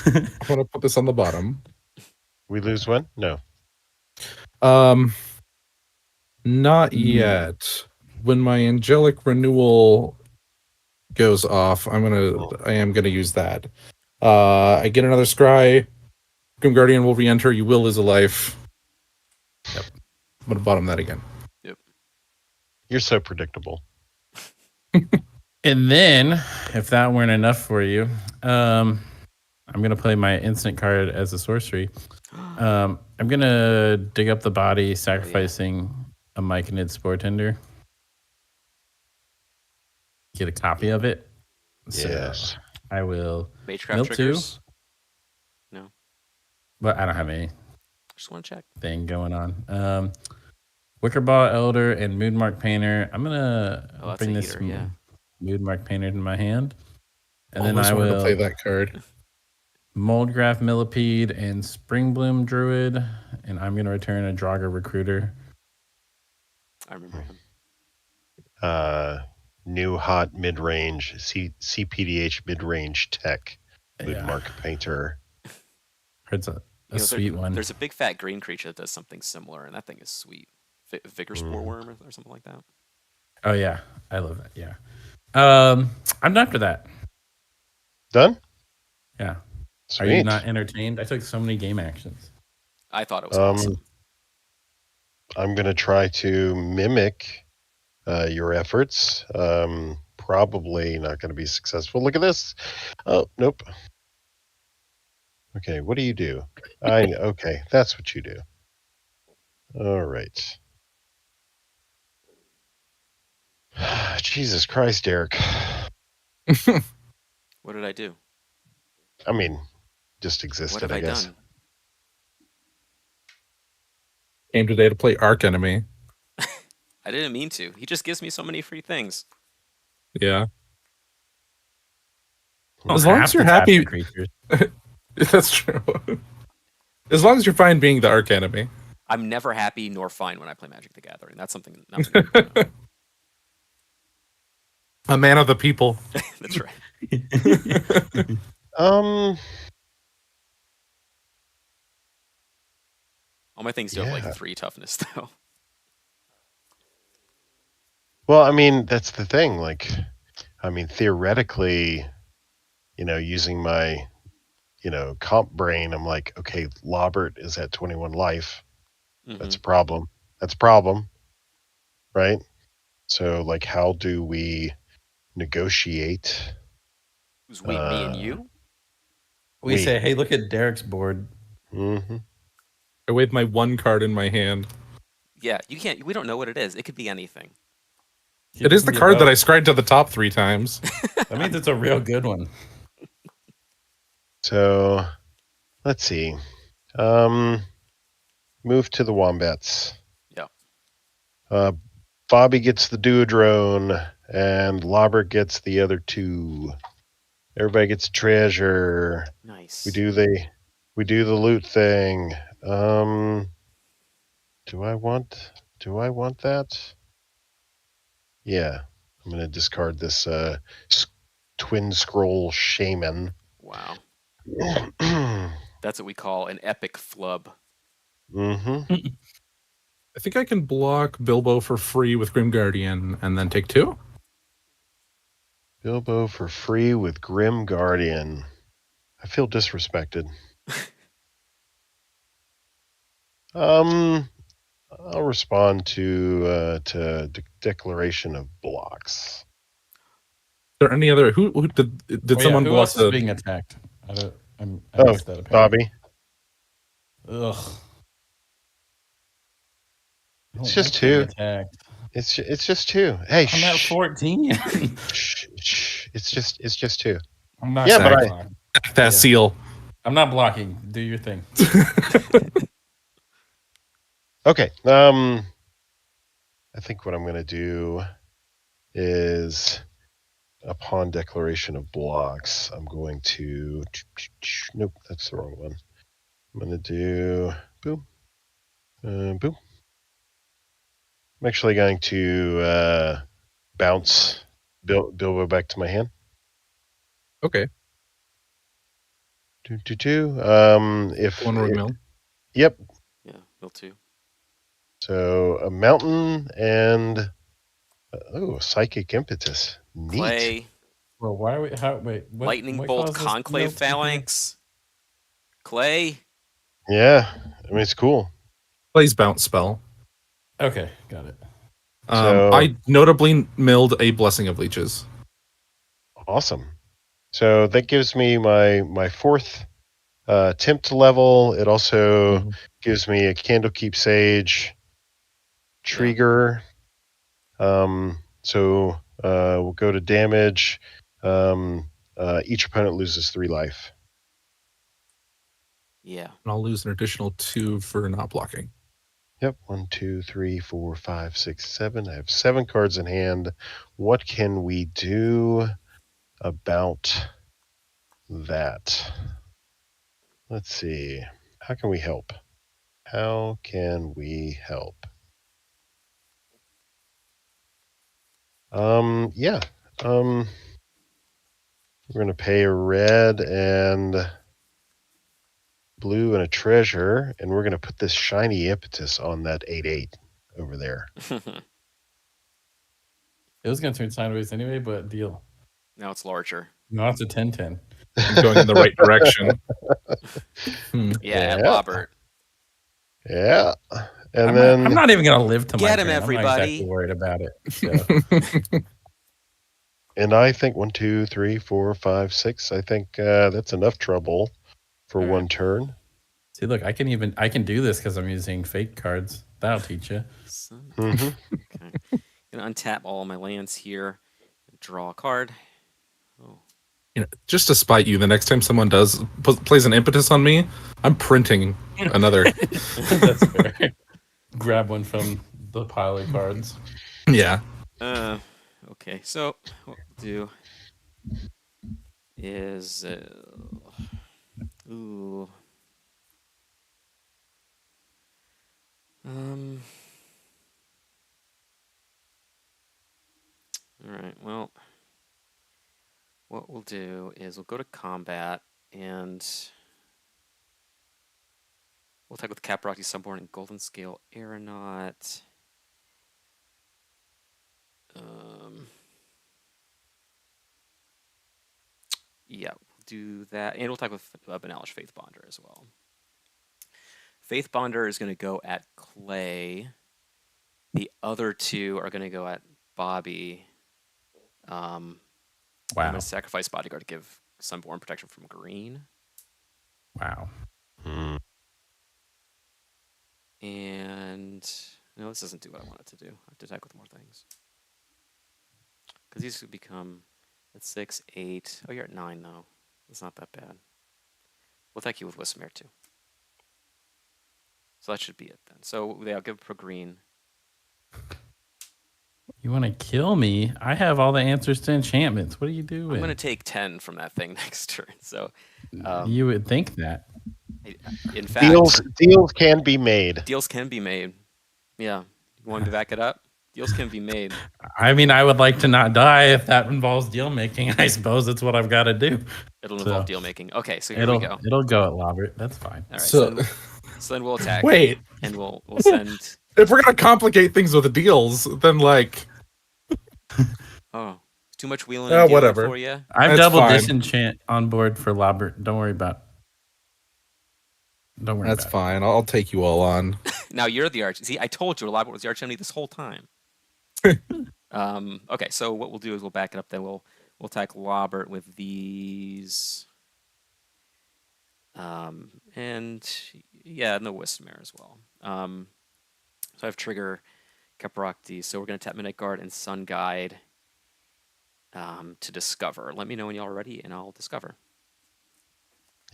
I'm going to put this on the bottom. We lose one? No. Not yet. when my angelic renewal goes off, I am gonna use that. I get another scry. Grim Guardian will re-enter. You will lose a life. Yep. I'm gonna bottom that again. Yep. You're so predictable. And then, if that weren't enough for you, I'm gonna play my instant card as a sorcery. I'm gonna dig up the body, sacrificing a Myconid Spore Tender. Get a copy of it. So Yes. I will Magecraft mill 2. triggers? No. But I don't have any Just want to check. thing going on. Wickerbaw Elder and Moonmark Painter. I'm gonna that's bring a this heater, yeah. Moonmark Painter in my hand. And Always then I wanted to will play that card. Moldgraph Millipede and Springbloom Druid. And I'm gonna return a Draugr Recruiter. I remember him. New hot mid-range CPDH mid-range tech. Moonmark Painter. It's a sweet one. There's a big fat green creature that does something similar, and that thing is sweet. Vigor Spore Worm or something like that. Oh yeah, I love that. Yeah, I'm done for that. Done? Yeah. Sweet. Are you not entertained? I took so many game actions. I thought it was awesome. I'm gonna try to mimic your efforts. Probably not going to be successful. Look at this. Oh, nope. Okay, what do you do? Okay, that's what you do. All right. Jesus Christ, Derek. What did I do? I mean, just What existed, have I I guess. done? Came today to play Arc Enemy. I didn't mean to. He just gives me so many free things. Yeah. Well, As long as you're happy. Creatures. That's true. As long as you're fine being the Arc Enemy. I'm never happy nor fine when I play Magic the Gathering. That's something. A man of the people. That's right. Um. All my things do have Yeah. like 3 toughness though. Well, I mean, that's the thing. Like, I mean, theoretically, using my, comp brain, I'm like, okay, Lobbert is at 21 life. Mhm. That's a problem. That's a problem. Right? So, like, how do we negotiate? Who's we, me, and you? We say, hey, look at Derek's board. Mm-hmm. I wave my one card in my hand. Yeah, you can't. We don't know what it is. It could be anything. It is the card that I scried to the top 3 times. That means it's a real good one. So, let's see. Move to the Wombats. Yeah. Bobby gets the Duodrone, and Lobbert gets the other 2. Everybody gets a treasure. Nice. We do the loot thing. Do I want that? Yeah, I'm gonna discard this twin scroll shaman. Wow. That's what we call an epic flub. Mm-hmm. I think I can block Bilbo for free with Grim Guardian and then take 2. Bilbo for free with Grim Guardian. I feel disrespected. I'll respond to declaration of blocks. Is there any other who did someone who block else is being attacked? I missed that apparently. Bobby. Ugh. It's just 2. Attacked. It's just 2. Hey, I'm at 14. shh. It's just 2. I'm not. Yeah, but that seal. I'm not blocking. Do your thing. Okay. I think what I'm going to do is, upon declaration of blocks, I'm going to. Nope, that's the wrong one. I'm going to do boom, boom. I'm actually going to bounce Bilbo back to my hand. Okay. If One more mill. Oh, psychic impetus. Neat. Clay, Well, why are we? Wait, lightning what bolt, caused this conclave note to appear? phalanx. Clay. Yeah, I mean it's cool. Plays bounce spell. Okay, got it. So I notably milled a Blessing of Leeches. awesome. So that gives me my fourth tempt level. It also gives me a Candlekeep Sage trigger. So we'll go to damage. Each opponent loses 3 life. Yeah. And I'll lose an additional 2 for not blocking. Yep. 1, 2, 3, 4, 5, 6, 7. I have 7 cards in hand. What can we do about that? Let's see. How can we help? How can we help? Yeah. We're gonna pay a red and blue and a treasure, and we're gonna put this shiny impetus on that 8/8 over there. It was gonna turn sideways anyway, but deal. Now it's larger. No, it's a 10-10. I'm going in the right direction. Yeah, at Yeah. Lobbert. Yeah. And I'm not even gonna live to my Get him, turn. I'm not everybody. exactly worried about it. So. and I think 1, 2, 3, 4, 5, 6. I think that's enough trouble for All right. one turn. See, look, I can do this because I'm using fake cards. That'll teach you. Okay. Gonna untap all my lands here. Draw a card. Oh. Just to spite you, the next time someone plays an impetus on me, I'm printing another. That's fair. Grab one from the pile of cards. Yeah. Okay, so what we'll do is ooh. All right, well, what we'll do is we'll go to combat and we'll attack with Caprocky, Sunborn, and Golden Scale Aeronaut. Yeah, we'll do that. And we'll attack with Banalish Faith Bonder as well. Faith Bonder is going to go at Clay. The other 2 are going to go at Bobby. I'm going to sacrifice Bodyguard to give Sunborn protection from green. Wow. And no, this doesn't do what I want it to do. I have to attack with more things. Because these could become at 6, 8. Oh, you're at 9 though. It's not that bad. We'll attack you with Wismere too. So that should be it then. So yeah, I'll give pro green. You want to kill me? I have all the answers to enchantments. What are you doing? I'm going to take 10 from that thing next turn. So you would think that. In fact, deals can be made. Deals can be made. Yeah. You want me to back it up? Deals can be made. I mean, I would like to not die if that involves deal making. I suppose that's what I've got to do. It'll involve deal making. Okay, so here we go. It'll go at Lobbert. That's fine. All right. So then we'll attack. Wait. And we'll send. If we're gonna complicate things with the deals, then like. Oh, too much wheeling and dealing whatever. for you. I've That's double fine. disenchant on board for Lobbert. Don't worry about. Don't worry. That's about fine. I'll take you all on. Now you're the arch. See, I told you Lobbert was the arch enemy this whole time. Okay, so what we'll do is we'll back it up. Then we'll attack Lobbert with these. And yeah, no Wismere as well. So I have Trigger, Caparocti. So we're going to tap Midnight Guard and Sun Guide to discover. Let me know when y'all are ready, and I'll discover.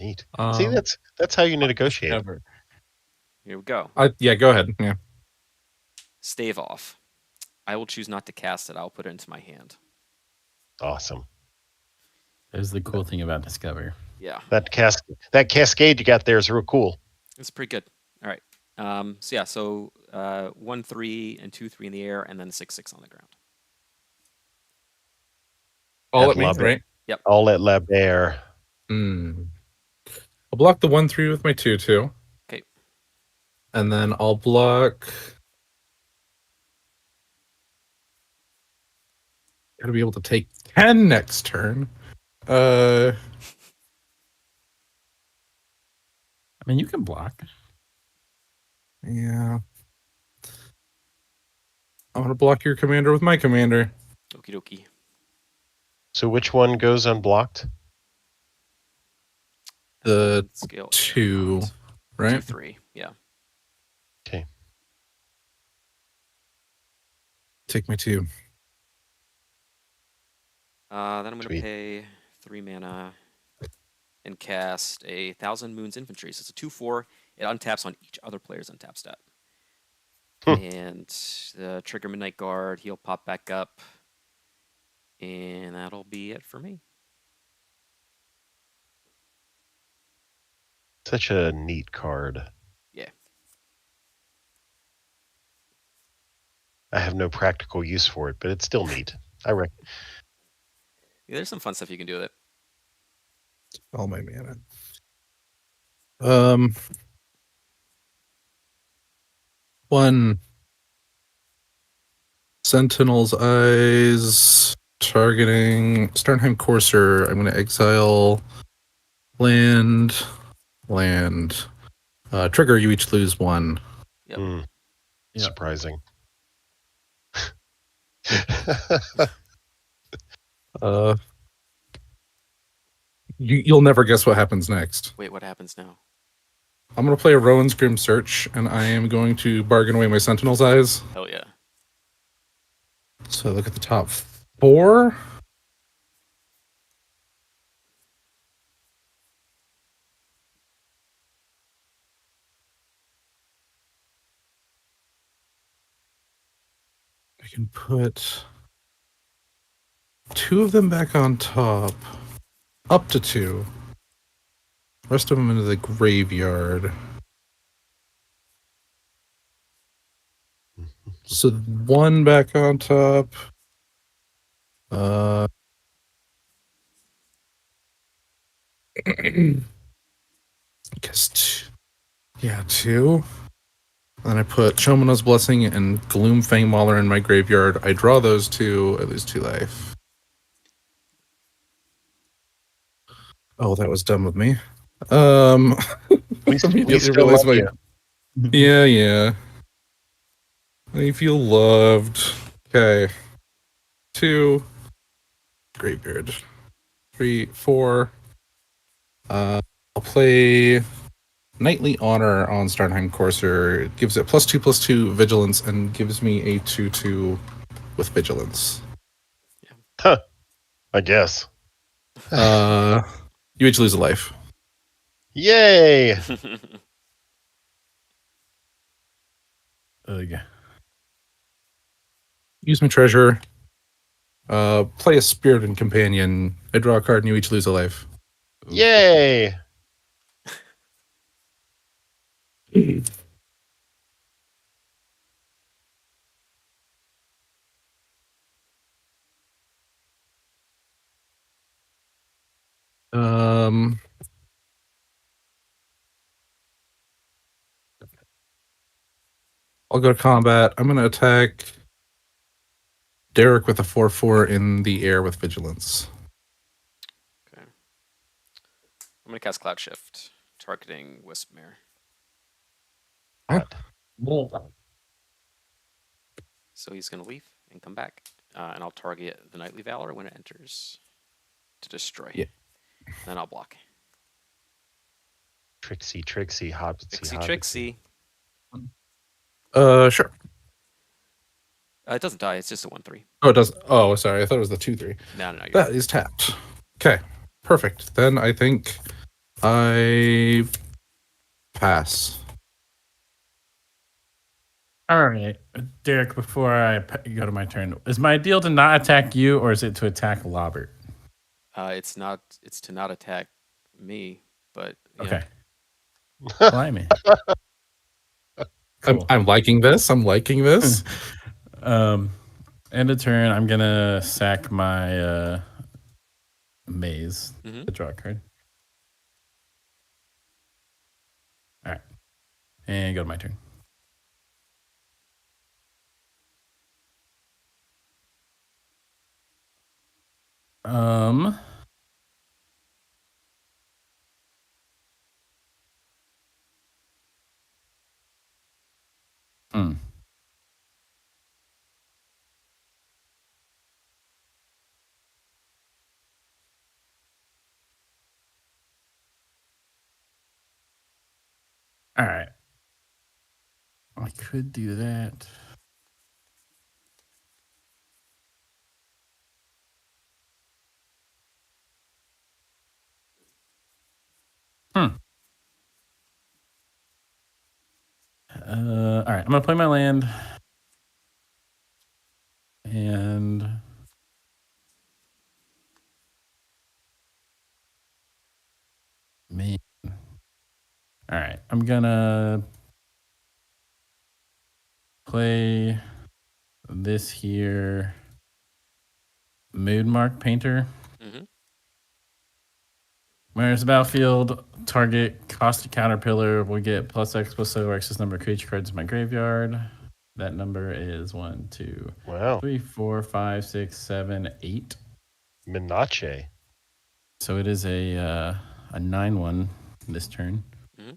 Neat. See, that's how you negotiate. Discover. Here we go. Yeah, go ahead. Yeah. Stave off. I will choose not to cast it. I'll put it into my hand. Awesome. There's the cool thing about discover. Yeah. That cascade you got there is real cool. It's pretty good. All right. So yeah. So 1, 3, and 2, 3 in the air, and then 6, 6 on the ground. All At at me, Lobbert. right? Yep. All at Lobbert. I'll block the 1/3 with my 2/2. Okay. And then I'll block Gotta be able to take 10 next turn. I mean, you can block. Yeah. I'm gonna block your commander with my commander. Okie dokie. So which one goes unblocked? The Scale 2, right? 2-3. Yeah. Okay. Take my 2. Then I'm going to Sweet. pay 3 mana and cast a 1,000 Moons Infantry. So it's a 2/4. It untaps on each other player's untap step. And the trigger Midnight Guard, he'll pop back up. And that'll be it for me. Such a neat card. Yeah. I have no practical use for it, but it's still neat. I reckon. Yeah, there's some fun stuff you can do with it. All my mana. One Sentinel's Eyes targeting Starnheim Courser. I'm going to exile land. Trigger, you each lose 1. Yep. Yep. Surprising. You'll never guess what happens next. Wait, what happens now? I'm going to play a Rowan's Grim Search, and I am going to bargain away my Sentinel's Eyes. Hell yeah. So look at the top 4. I can put 2 of them back on top. Up to 2. Rest of them into the graveyard. So 1 back on top. I guess 2. Then I put Shomuna's Blessing and Gloomfang Mauler in my graveyard. I draw those 2. I lose 2 life. Oh, that was dumb of me. At least Immediately still realized love my. Yeah. I feel loved. Okay. 2. Graveyard. 3, 4. I'll play Knightly Honor on Starnheim Courser. It gives it +2/+2 Vigilance and gives me a 2/2 with Vigilance. Huh. I guess. You each lose a life. Yay! Yeah. Use my treasure. Play a Spirit and Companion. I draw a card and you each lose a life. Yay! I'll go to combat. I'm going to attack Derek with a 4/4 in the air with Vigilance. Okay. I'm going to cast Cloud Shift, targeting Wispmare. So he's going to leave and come back. And I'll target the Knightly Valor when it enters to destroy. Yeah. Then I'll block. Trixie, Hobbitsy, Trixie. Sure. It doesn't die. It's just a 1/3. Oh, it does. Oh, sorry. I thought it was the 2/3. No. You're That is tapped. Okay. Perfect. Then I think I pass. All right, Derek. Before I go to my turn, is my deal to not attack you, or is it to attack Lobbert? It's not. It's to not attack me, but yeah. Okay. Blimey. Cool. I'm liking this. I'm liking this. End of turn. I'm gonna sack my maze Mhm. to draw a card. All right, and go to my turn. Um. Hmm. All right. I could do that. Hmm. All right. I'm gonna play my land, and me. All right. I'm gonna play this here. Moonmark Painter. Mm-hmm. When it's a battlefield, target cost a caterpillar will get +X+O or excess number of creature cards in my graveyard. That number is 1, 2, Wow. 3, 4, 5, 6, 7, 8. Minache. So it is a 9/1 this turn Mm-hmm.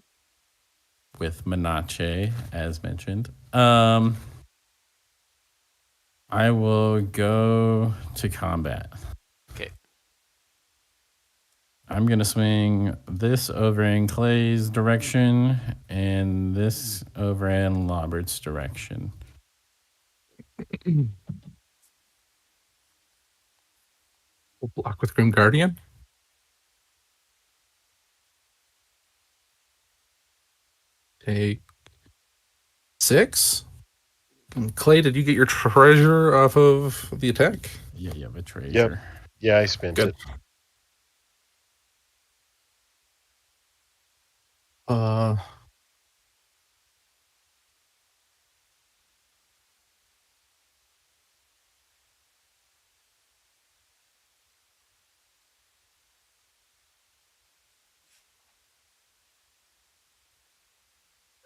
with Minache, as mentioned. I will go to combat. Okay. I'm going to swing this over in Clay's direction and this over in Lobbert's direction. We'll block with Grim Guardian. Take 6. And Clay, did you get your treasure off of the attack? Yeah, you have a treasure. Yep. Yeah, I spent Good. it. Uh,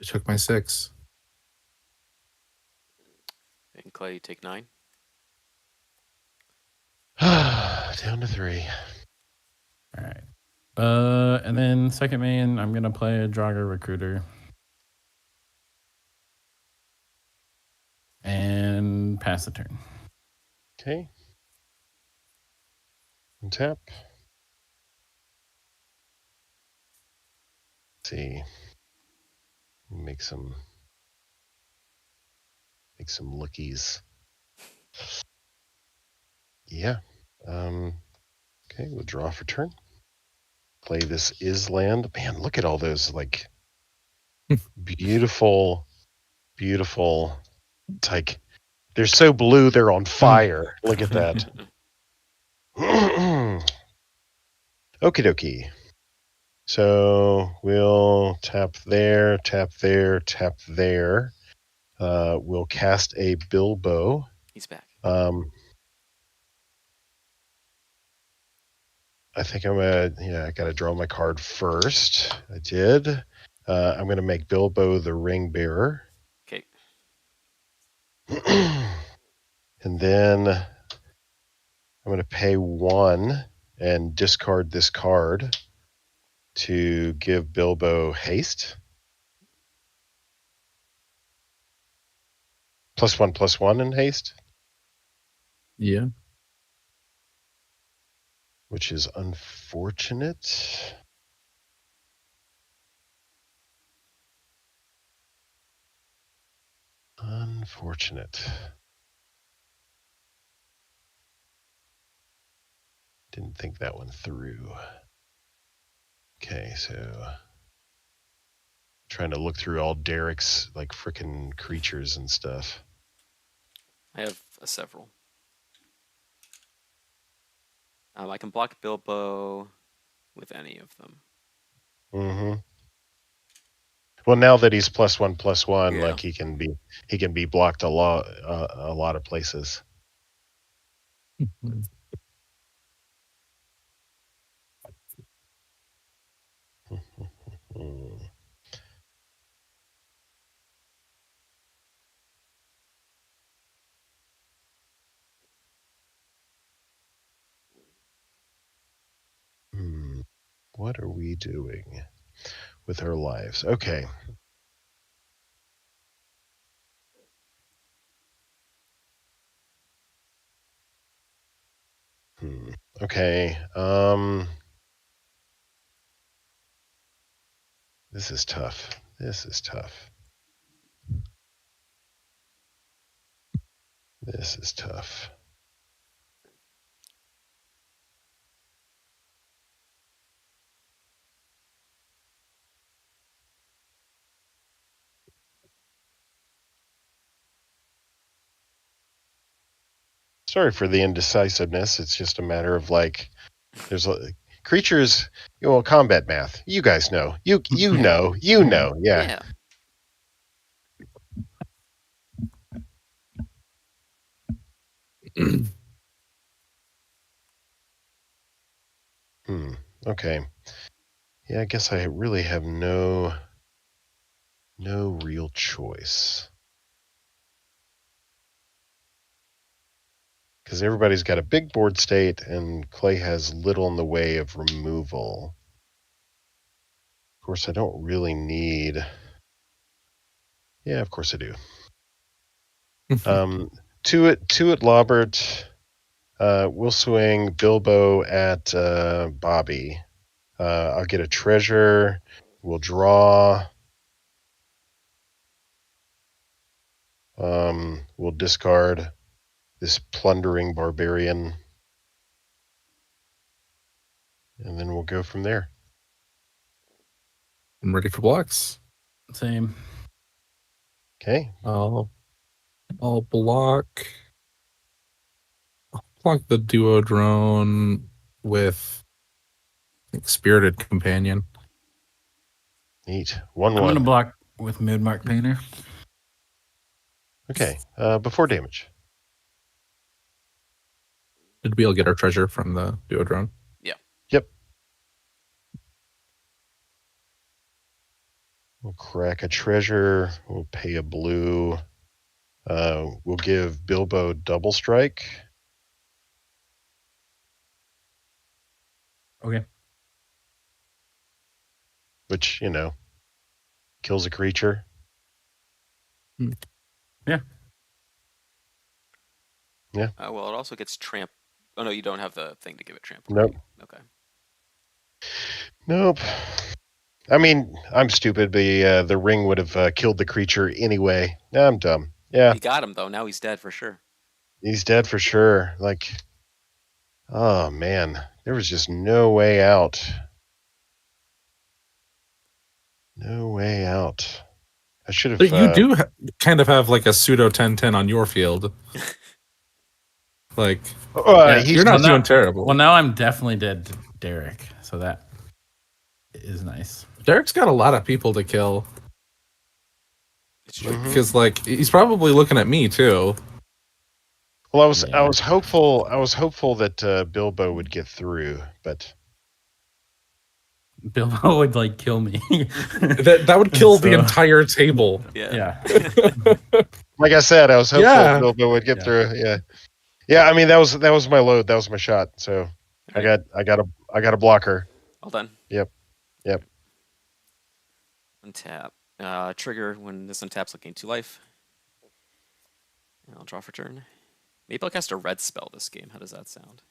I took my 6. And Clay, you take 9. Down to 3. All right. And then second main, I'm going to play a Draugr Recruiter. And pass the turn. Okay. And tap. Let's see. Make some lookies. Yeah. Okay, we'll draw for turn. Play this is land. Man, look at all those like beautiful. It's like they're so blue they're on fire. Look at that. Okie dokie. So we'll tap there, tap there, tap there. We'll cast a Bilbo. He's back. I think I'm gonna. Yeah, I gotta draw my card first. I did. I'm gonna make Bilbo the ring bearer. Okay. And then I'm gonna pay 1 and discard this card to give Bilbo haste. +1/+1 in haste, Yeah. which is unfortunate. Unfortunate. Didn't think that one through. Okay, so trying to look through all Derek's like freaking creatures and stuff. I have several. I can block Bilbo with any of them. Mm-hmm. Well, now that he's +1/+1, Yeah. like he can be blocked a lot of places. Mm. What are we doing with our lives? Okay. Okay. This is tough. This is tough. This is tough. Sorry for the indecisiveness. It's just a matter of like, there's creatures. Well, combat math. You guys know. You know. You know. Yeah. Okay. Yeah, I guess I really have no real choice. Because everybody's got a big board state, and Clay has little in the way of removal. Of course, I don't really need. Yeah, of course I do. Two at Lobbert. We'll swing Bilbo at Bobby. I'll get a treasure. We'll draw. We'll discard this plundering barbarian. And then we'll go from there. I'm ready for blocks. Same. Okay. I'll block the duo drone with Spirited Companion. Neat. I'm going to block with Moonmark Painter. Okay. Before damage. Did we all get our treasure from the duo drone? Yeah. Yep. We'll crack a treasure. We'll pay a blue. We'll give Bilbo double strike. Okay. Which, kills a creature. Yeah. Yeah. Well, it also gets tramp. Oh, no, you don't have the thing to give it trample. Nope. Right? Okay. Nope. I mean, I'm stupid. The ring would have killed the creature anyway. Nah, I'm dumb. Yeah. You got him, though. Now he's dead for sure. He's dead for sure. Like, oh, man. There was just no way out. No way out. I should have. But you do kind of have like a pseudo 10-10 on your field. Like, you're not doing terrible. Well, now I'm definitely dead to Derek, so that is nice. Derek's got a lot of people to kill. Mm-hmm. Because he's probably looking at me too. Well, I was hopeful that Bilbo would get through, but Bilbo would kill me. that would kill the entire table. Yeah. Like I said, I was hopeful Bilbo would get through. Yeah. Yeah, I mean that was my load. That was my shot. So right. I got a blocker. Well done. Yep. Untap. Trigger when this untaps, looking 2 life. And I'll draw for turn. Maybe I'll cast a red spell this game. How does that sound?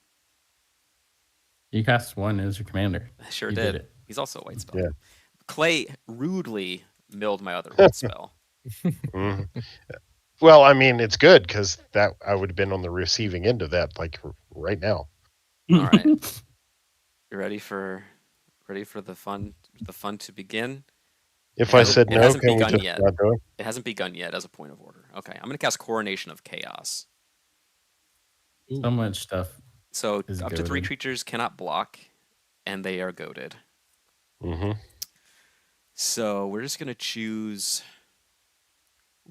You cast 1 as your commander. I sure you did. it. He's also a white spell. Yeah. Clay rudely milled my other red spell. Mm-hmm. Well, I mean, it's good because that I would have been on the receiving end of that, right now. All right. You ready for the fun to begin? If I said no, hasn't can we begun just yet. not do it? It hasn't begun yet as a point of order. Okay, I'm going to cast Coronation of Chaos. So much stuff. So is up to 3 creatures cannot block, and they are goaded. Mm-hmm. So we're just going to choose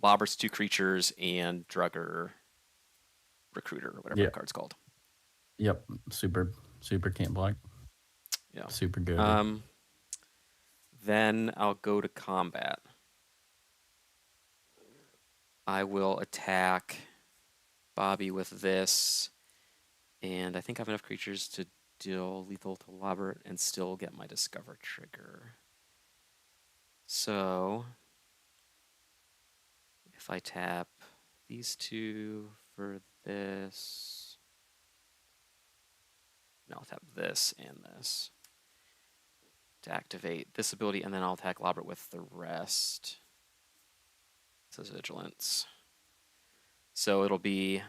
Lobbert's 2 creatures and Drugger Recruiter, or whatever the card's called. Yep, super can't block. Yeah, super good. Then I'll go to combat. I will attack Bobby with this, and I think I have enough creatures to deal lethal to Lobbert and still get my Discover trigger. So if I tap these two for this, no, I'll tap this and this to activate this ability, and then I'll attack Lobbert with the rest. It says Vigilance. So it'll be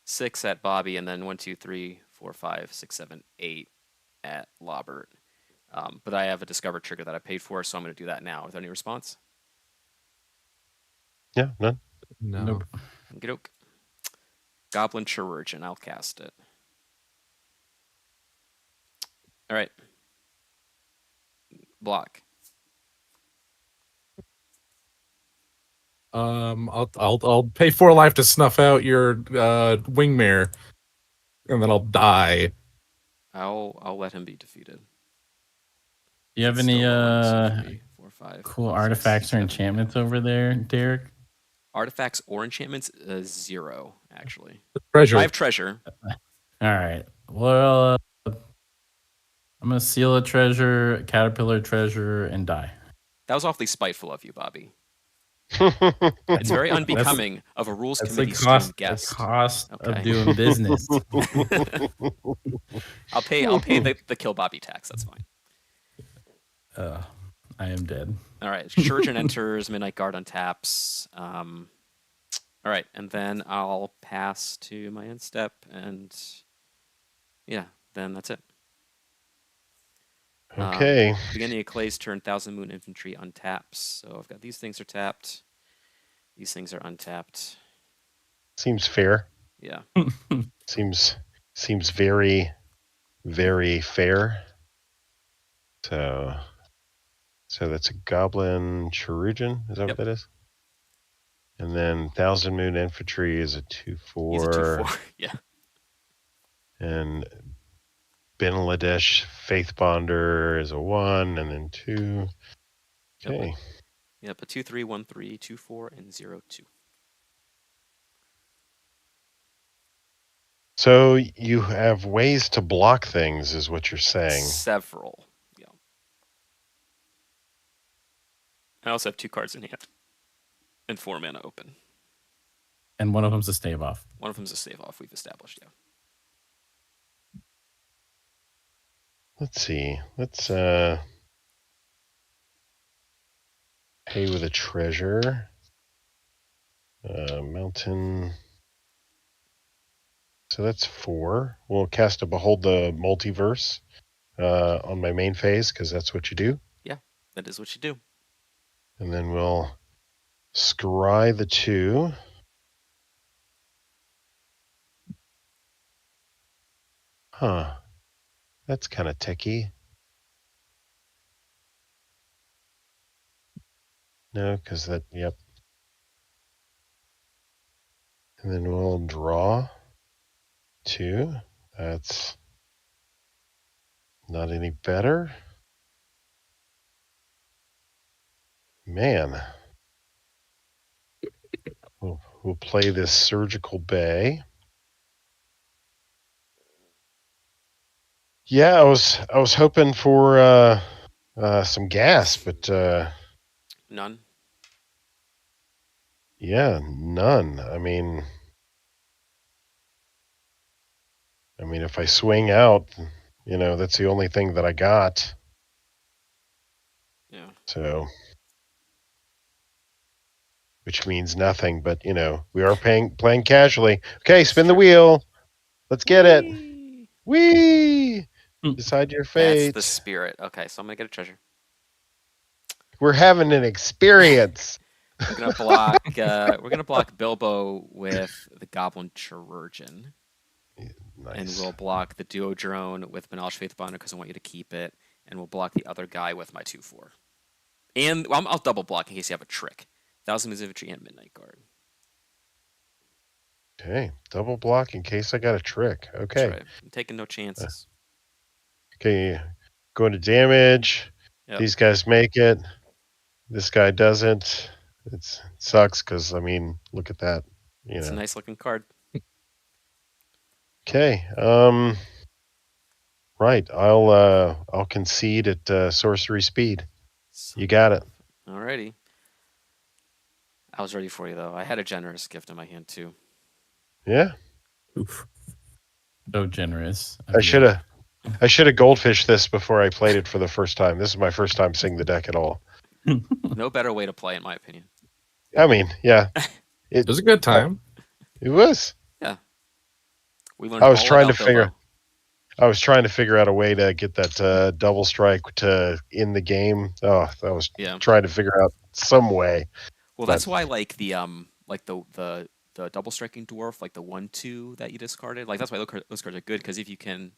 6 at Bobby, and then 1, 2, 3, 4, 5, 6, 7, 8 at Lobbert. But I have a Discover trigger that I paid for, so I'm going to do that now. Is there any response? Yeah, none. No. Nope. Okey-doke. Goblin Chirurgeon. I'll cast it. All right. Block. I'll pay 4 life to snuff out your wingmare, and then I'll die. I'll let him be defeated. Do you have It's any still 1, 2, 3, 4, 5, cool 6, artifacts or 7, enchantments over there, Derek? Artifacts or enchantments? 0, actually. Treasure. I have treasure. All right. Well, I'm gonna seal a treasure, caterpillar treasure, and die. That was awfully spiteful of you, Bobby. It's very unbecoming of a rules That's the committee stream cost. guest. The cost Okay. of doing business. I'll pay the kill Bobby tax. That's fine. I am dead. All right. Chirurgeon enters. Midnight Guard untaps. All right, and then I'll pass to my end step, and yeah, then that's it. Okay. Beginning of Clay's turn, Thousand Moon Infantry untaps. So I've got these things are tapped. These things are untapped. Seems fair. Yeah. Seems very, very fair. So that's a Goblin Chirurgeon. Is that Yep. what that is? And then Thousand Moon Infantry is a 2/4. He's a 2/4. Yeah. And Bangladesh Faith Bonder is a 1, and then 2. Okay. Yep, a 2/3, 1/3, 2/4, and 0/2. So you have ways to block things, is what you're saying. Several. Yeah. I also have 2 cards in hand. And 4 mana open. And one of them's a stave off. One of them's a save off, we've established, yeah. Let's see. Let's pay with a treasure. Mountain. So that's 4. We'll cast a Behold the Multiverse on my main phase, because that's what you do. Yeah, that is what you do. And then we'll scry the 2. Huh. That's kind of techie. No, because that, yep. And then we'll draw 2. That's not any better. Man. We'll play this Surgical Bay. Yeah, I was hoping for some gas, but None. yeah, none. I mean, if I swing out, that's the only thing that I got. Yeah. So, which means nothing, but we are playing casually. Okay, spin the wheel. Let's get it. Whee! Decide your fate. That's the spirit. Okay, so I'm gonna get a treasure. We're having an experience. We're gonna block. We're gonna block Bilbo with the Goblin Chirurgeon, Nice. and we'll block the Duo Drone with Banalish Faith Bonder because I want you to keep it, and we'll block the other guy with my 2/4. And I'll double block in case you have a trick. Thousand Moons Infantry and Midnight Guard. Okay, double block in case I got a trick. Okay. That's right. I'm taking no chances. Okay, going to damage. Yep. These guys make it. This guy doesn't. It sucks because, look at that. It's a nice looking card. Okay. Right. I'll concede at sorcery speed. You got it. Alrighty. I was ready for you though. I had a generous gift in my hand too. Yeah. Oof. So generous. I should have goldfished this before I played it for the first time. This is my first time seeing the deck at all. No better way to play, in my opinion. I mean, yeah, It was a good time. it was. Yeah. We learned I was all trying to about Bilbo. figure out a way to get that double strike to in the game. Oh, I was Yeah. trying to figure out some way. Well, But- that's why like the double striking dwarf, like the 1/2 that you discarded, like that's why those cards are good because if you can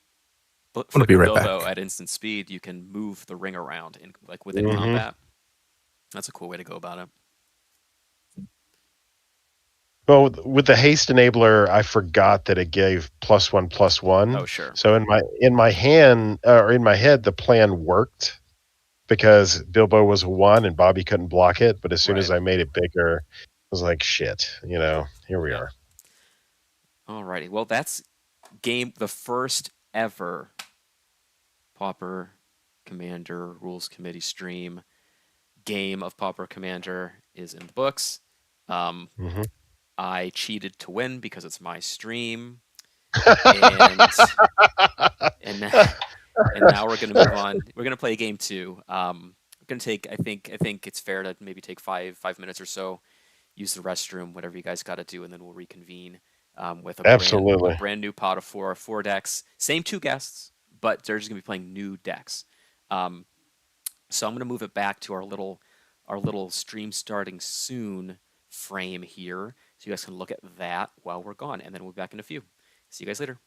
flip be your right Bilbo back. at instant speed, you can move the ring around in like within Mhm. combat. That's a cool way to go about it. Well, with the haste enabler, I forgot that it gave +1/+1. Oh, sure. So in my hand or in my head, the plan worked because Bilbo was a 1 and Bobby couldn't block it. But as soon as Right. I made it bigger, I was like, shit. Here we Yeah. are. Alrighty. Well, that's the first ever Pauper Commander Rules Committee stream. Game of Pauper Commander is in the books. Mhm. I cheated to win because it's my stream, and and and now we're gonna move on. We're gonna play game 2. We're gonna take. I think it's fair to maybe take 5 minutes or so, use the restroom, whatever you guys got to do, and then we'll reconvene with a Absolutely. brand new pot of four decks. Same 2 guests, but they're just gonna be playing new decks. So I'm gonna move it back to our little stream starting soon frame here, so you guys can look at that while we're gone, and then we'll be back in a few. See you guys later.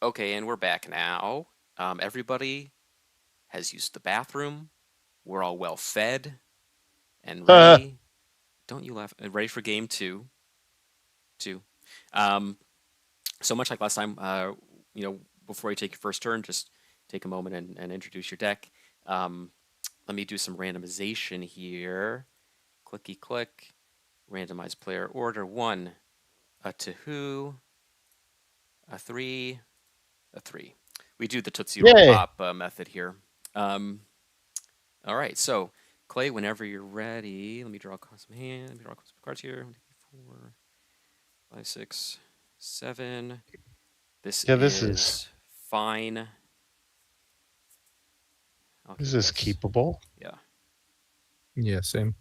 Okay, and we're back now. Everybody has used the bathroom. We're all well fed and ready. Don't you laugh? Ready for game two. Um, so much like last time, before you take your first turn, just take a moment and introduce your deck. Let me do some randomization here. Clicky click. Randomize player order. 1, a to who, a 3, a 3. We do the Tootsie Roll Yay. Pop method here. All right, so Clay, whenever you're ready, let me draw some hand. Let me draw some cards here. 1, 2, 3, 4, 5, 6, 7. This This is is fine. this is keepable. Yeah. Yeah, same.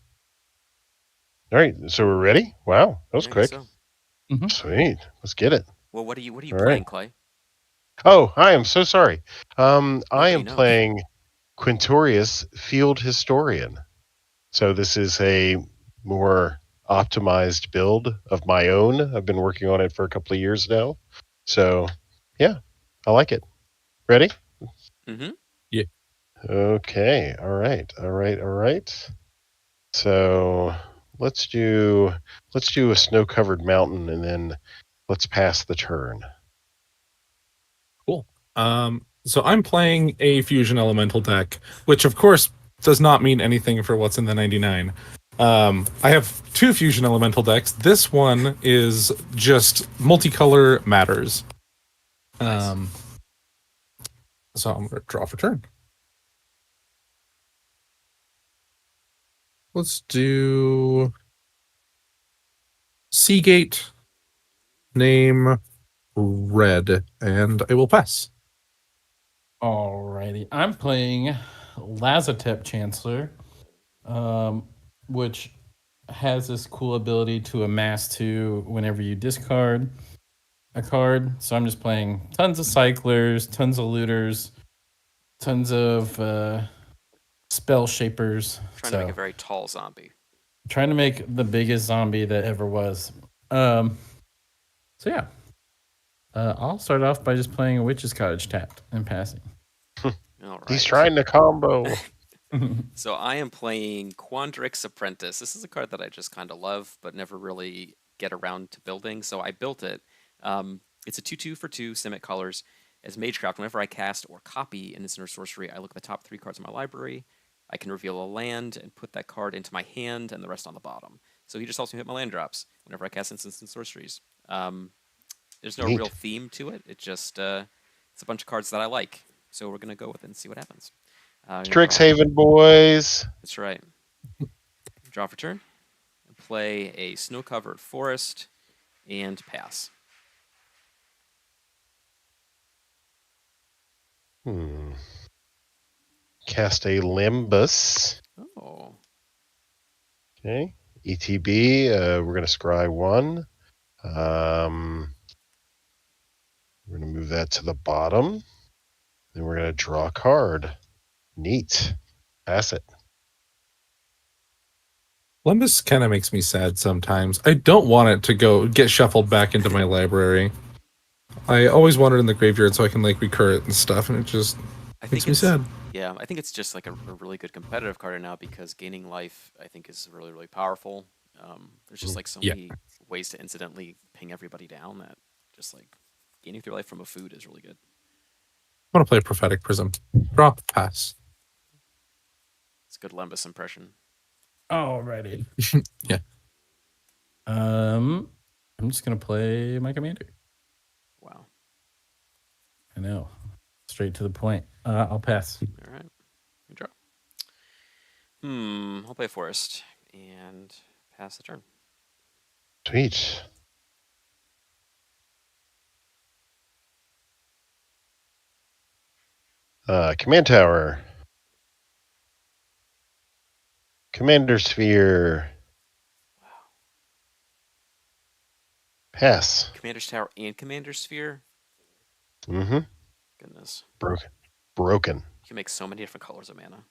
All right, so we're ready. Wow, that was I quick. guess so. Sweet, let's get it. Well, what are you All playing, right. Clay? Oh, I am so sorry. I Nobody am knows. playing Quintorius Field Historian. So this is a more optimized build of my own. I've been working on it for a couple of years now. So, yeah, I like it. Ready? Mm-hmm. Yeah. Okay. All right. So let's do a snow-covered mountain, and then let's pass the turn. Cool. So I'm playing a fusion elemental deck, which of course does not mean anything for what's in the 99. I have 2 fusion elemental decks. This one is just multicolor matters. So I'm going to draw for turn. Let's do Seagate, name red, and I will pass. Alrighty, I'm playing Lazotep Chancellor, which has this cool ability to amass 2 whenever you discard a card. So I'm just playing tons of cyclers, tons of looters, tons of spell shapers. Trying to make a very tall zombie. Trying to make the biggest zombie that ever was. So yeah. I'll start off by just playing a Witch's Cottage tapped and passing. All right. He's trying to combo. So I am playing Quandrix Apprentice. This is a card that I just kind of love, but never really get around to building. So I built it. It's a 2/2 for 2, Simic colors. As Magecraft, whenever I cast or copy an instant or sorcery, I look at the top 3 cards in my library. I can reveal a land and put that card into my hand and the rest on the bottom. So he just helps me hit my land drops whenever I cast instants and sorceries. There's no Neat. real theme to it. It just it's a bunch of cards that I like. So we're gonna go with it and see what happens. Strixhaven boys. That's right. Draw for turn. Play a snow-covered forest and pass. Cast a Limbus. Oh. Okay. ETB. We're gonna scry 1. We're going to move that to the bottom. Then we're going to draw a card. Neat. Pass it. Limbus kind of makes me sad sometimes. I don't want it to get shuffled back into my library. I always want it in the graveyard so I can like recur it and stuff, and it just makes me sad. Yeah, I think it's just like a really good competitive card now because gaining life, I think, is really, really powerful. There's just like so many ways to incidentally ping everybody down that just like gaining through life from a food is really good. I want to play a Prophetic Prism. Draw, pass. It's a good Lembus impression. Alrighty. Yeah. I'm just gonna play my commander. Wow. I know. Straight to the point. I'll pass. All right. You draw. I'll play Forest and pass the turn. Sweet. Command Tower. Commander Sphere. Wow. Pass. Commander's Tower and Commander Sphere? Mm-hmm. Goodness. Broken. You can make so many different colors of mana.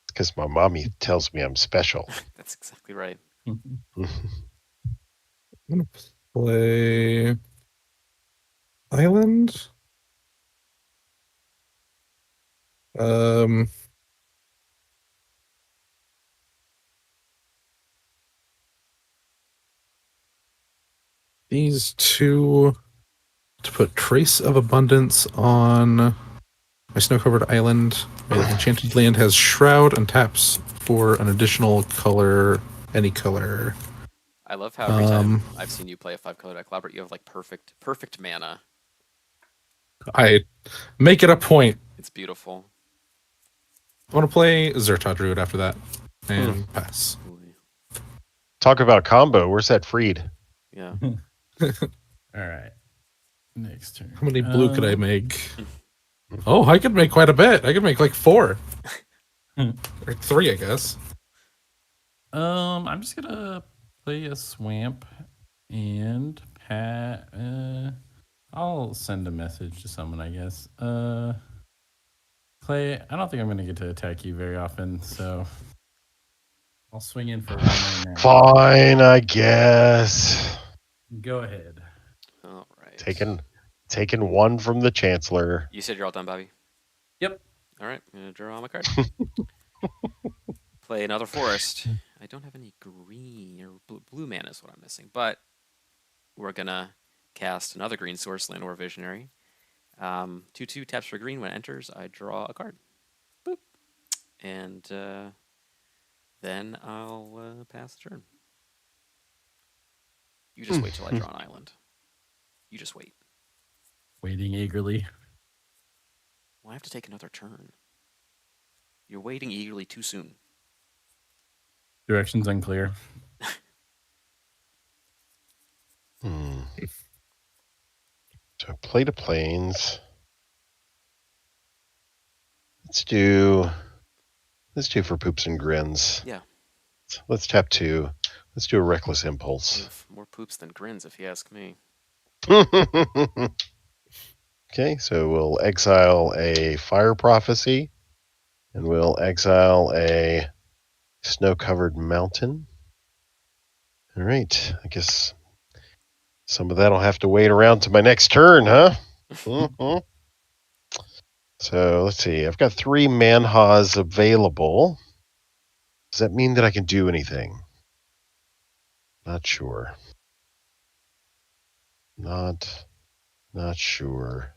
Because my mommy tells me I'm special. That's exactly right. I'm gonna play Island. These two to put Trace of Abundance on my snow-covered island. My enchanted land has Shroud and taps for an additional color, any color. I love how every time I've seen you play a 5-color deck, Lobbert, you have like perfect mana. I make it a point. It's beautiful. I want to play Zerta Druid after that and pass. Talk about combo. Where's that freed? Yeah. All right. Next turn. How many blue could I make? Oh, I could make quite a bit. I could make like 4. Or 3, I guess. I'm just gonna play a swamp and I'll send a message to someone, I guess. Clay, I don't think I'm gonna get to attack you very often, so I'll swing in for 1 right now. Fine, I guess. Go ahead. All right. Taking 1 from the Chancellor. You said you're all done, Bobby? Yep. All right. I'm going to draw my card. Play another forest. I don't have any green or blue mana is what I'm missing, but we're going to cast another green source, Land or Visionary. 2/2 taps for green. When it enters, I draw a card. Boop. And then I'll pass the turn. You just wait till I draw an island. You just wait. Waiting eagerly. Well, I have to take another turn. You're waiting eagerly too soon. Directions unclear. So play to plains. Let's do for poops and grins. Yeah. Let's tap 2. Let's do a reckless impulse. More poops than grins, if you ask me. Okay, so we'll exile a Fire Prophecy, and we'll exile a Snow-Covered Mountain. All right, I guess some of that'll have to wait around to my next turn, huh? Mm-hmm. So let's see. I've got 3 Manhas available. Does that mean that I can do anything? Not sure. Not sure.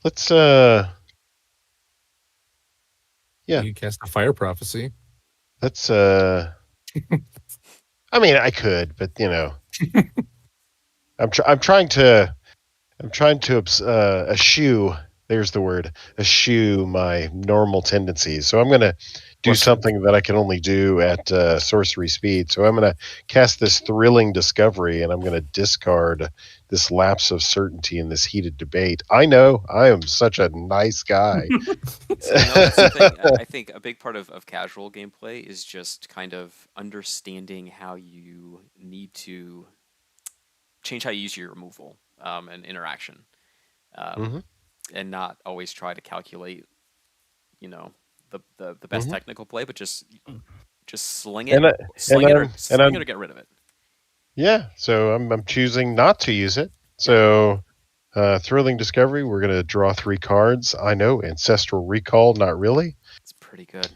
Let's yeah. You cast a Fire Prophecy. Let's I mean, I could, but you know, I'm trying to eschew. There's the word, eschew my normal tendencies. So I'm going to do something that I can only do at sorcery speed. So I'm going to cast this Thrilling Discovery, and I'm going to discard this Lapse of Certainty in this heated debate. I know I am such a nice guy. So, that's the thing. I think a big part of casual gameplay is just kind of understanding how you need to change how you use your removal and interaction. And not always try to calculate, you know, the best technical play, but just sling it, or get rid of it. Yeah, so I'm choosing not to use it. So, Thrilling Discovery, we're going to draw 3 cards. I know, Ancestral Recall, not really. It's pretty good.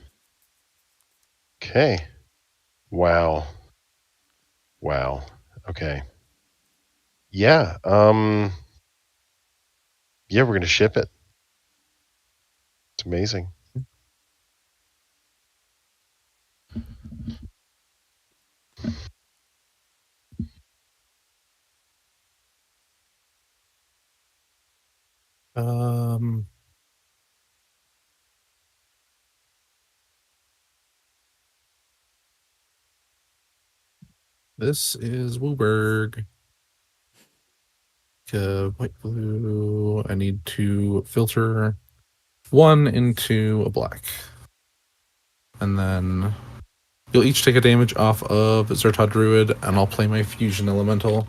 Okay. Wow. Okay. Yeah. Yeah, we're going to ship it. It's amazing. This is Wooburg. White, blue. I need to filter 1 into a black. And then you'll each take a damage off of Zerta Druid, and I'll play my Fusion Elemental.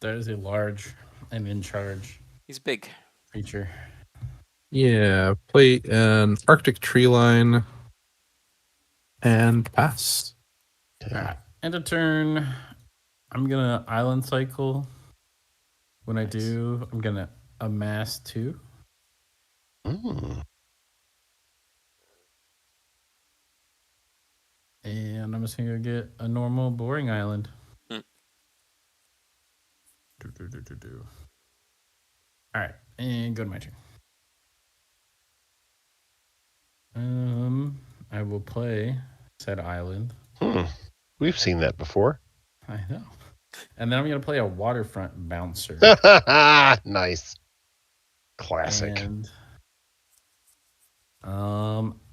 That is a large and in charge. He's big. Creature. Yeah, play an Arctic Tree Line and pass. Okay. All right. End of turn. I'm gonna island cycle. When I Nice. do, I'm gonna amass 2. Mm. And I'm just gonna go get a normal boring island. Hmm. All right, and go to my turn. I will play said island. We've seen that before. I know. And then I'm gonna play a waterfront bouncer. Nice. Classic. And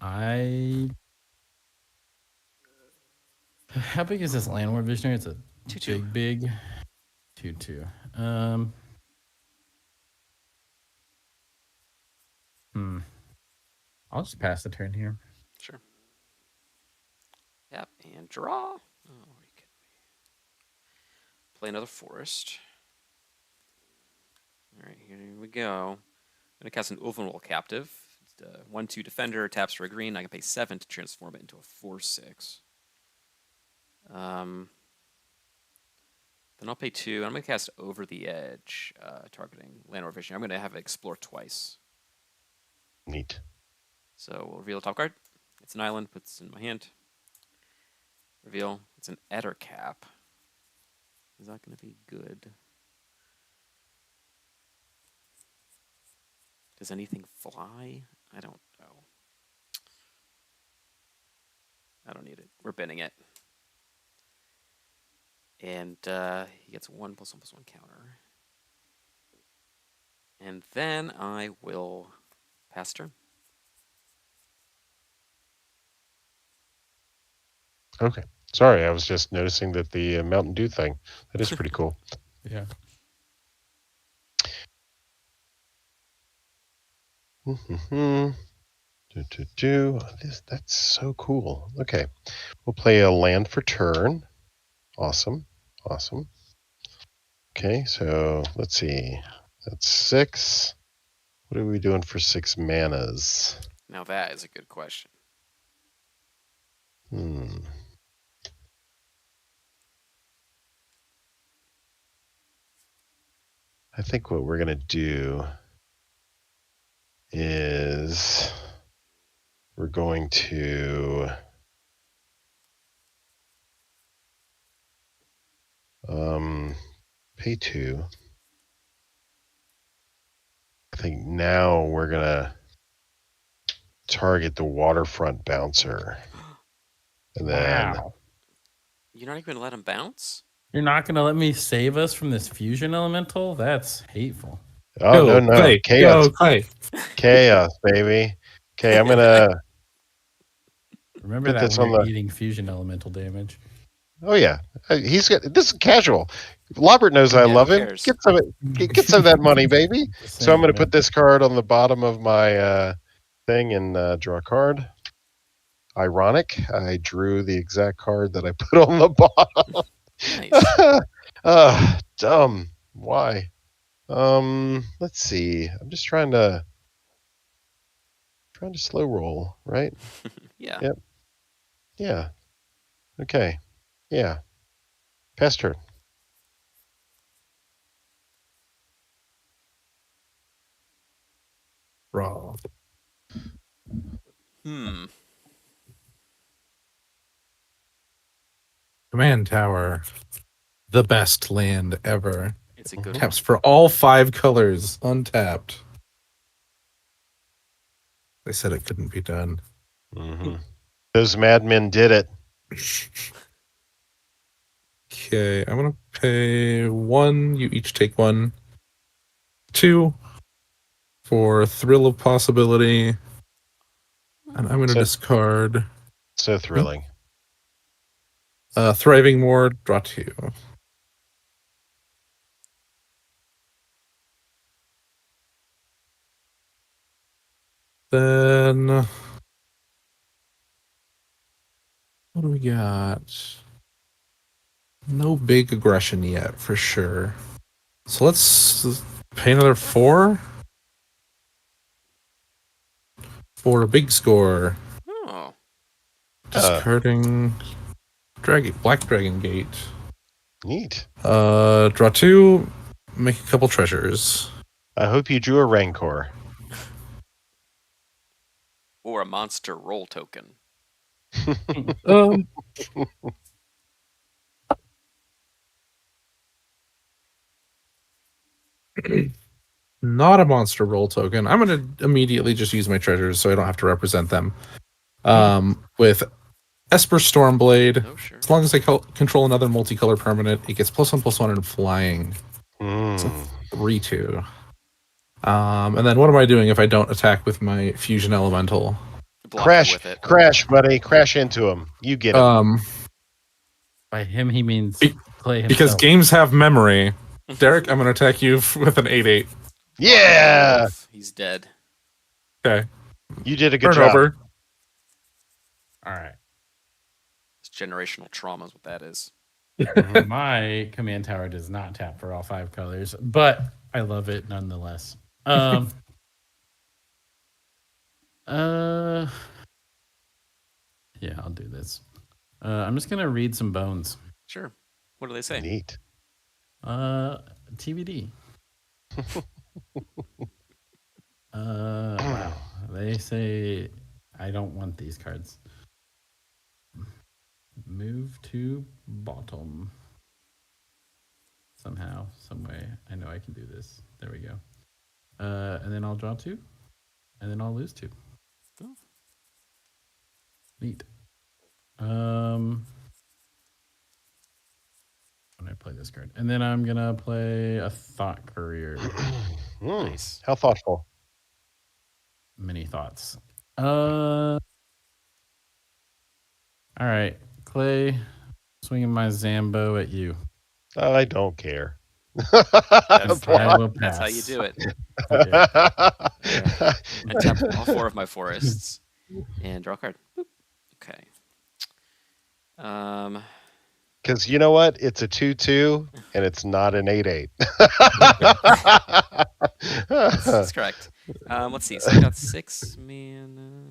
I how big is this landlord visionary? It's a 2/2. big 2/2. I'll just pass the turn here. Sure. Yep, and draw. Oh, are you kidding me? Play another forest. All right, here we go. I'm gonna cast an Ulvenwall Captive. It's a 1/2 defender, taps for a green. I can pay 7 to transform it into a 4/6. Then I'll pay 2. And I'm gonna cast Over the Edge, targeting Landlord Vision. I'm gonna have it explore twice. Neat. So we'll reveal the top card. It's an island. Puts it in my hand. Reveal. It's an Ettercap. Is that gonna be good? Does anything fly? I don't know. I don't need it. We're binning it. And he gets 1+1/+1 counter. And then I will pass turn. Okay. Sorry, I was just noticing that the Mountain Dew thing. That is pretty cool. Yeah. That's so cool. Okay. We'll play a land for turn. Awesome. Awesome. Okay, so let's see. That's 6. What are we doing for 6 manas? Now that is a good question. I think what we're going to do is we're going to pay 2. I think now we're going to target the waterfront bouncer. And then Wow. You're not even gonna let him bounce? You're not gonna let me save us from this fusion elemental? That's hateful. oh no, Clay, chaos. Go, Clay. Chaos, baby. Okay, I'm gonna Remember put that this when on you're the eating fusion elemental damage. Oh yeah, he's got this is casual. Lobbert knows I Yeah, love who him. cares? Get some of that money, baby. Just So I'm saying, going to man. put this card on the bottom of my thing and draw a card. Ironic, I drew the exact card that I put on the bottom. Nice. Dumb. Why? Let's see. I'm just trying to slow roll, right? Yeah. Yep. Yeah. Okay. Yeah. Pass turn. Raw. Command Tower. The best land ever. It's a good Taps one. for all 5 colors. Untapped. They said it couldn't be done. Mm-hmm. Those madmen did it. Okay, I'm gonna pay 1. You each take 1. 2 for Thrill of Possibility. And I'm gonna discard So thrilling. Thriving Ward, draw 2. Then what do we got? No big aggression yet, for sure. So let's pay another 4 for a big score. Oh. Discarding Black Dragon Gate. Neat. Draw 2, make a couple treasures. I hope you drew a Rancor. Or a monster roll token. Um, not a monster roll token. I'm gonna immediately just use my treasures so I don't have to represent them. With Esper Stormblade, Oh, sure. as long as I control another multicolor permanent, it gets +1/+1 and flying. So 3/2. And then what am I doing if I don't attack with my fusion elemental? Block Crash, with it. crash, buddy, crash into him. You get him. By him, he means play himself. Because games have memory. Derek, I'm going to attack you with an 8/8. Yeah, He's dead. Okay. you did a good Turn job. over. All right. It's generational trauma is what that is. My command tower does not tap for all 5 colors, but I love it nonetheless. Yeah, I'll do this. I'm just gonna read some bones. Sure. What do they say? Neat. TBD. Wow. They say I don't want these cards. Move to bottom. Somehow, some way. I know I can do this. There we go. And then I'll draw 2. And then I'll lose 2. Oh. Neat. When I play this card. And then I'm gonna play a Thought Courier. Nice. How thoughtful. Many thoughts. All right, Clay, swinging my Zambo at you. I don't care. I will That's how pass. you do it. Okay. I tap all 4 of my forests and draw a card. Boop. Okay. Because you know what? It's a 2/2 and it's not an 8/8. That's correct. Let's see. So I got 6 mana.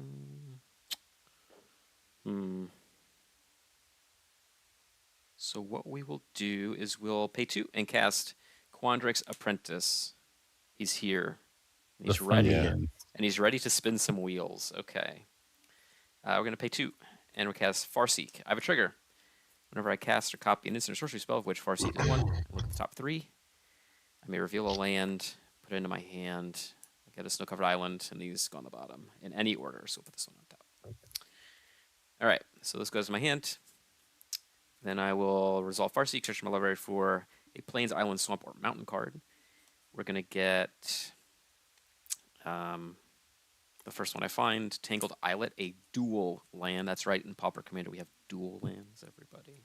So what we will do is we'll pay 2 and cast Quandrix Apprentice. He's here. He's The ready. fun begins. And he's ready to spin some wheels. Okay. We're going to pay 2 and we'll cast Farseek. I have a trigger. Whenever I cast or copy an instant or sorcery spell of which Farseek is 1, I look at the top 3. I may reveal a land, put it into my hand, look at a snow-covered island, and these go on the bottom in any order. So we'll put this one on top. All right, so this goes to my hand. Then I will resolve Farseek, search my library for a Plains, Island, Swamp, or Mountain card. We're going to get the first one I find, Tangled Islet, a dual land. That's right, in Pauper Commander we have dual lands, everybody.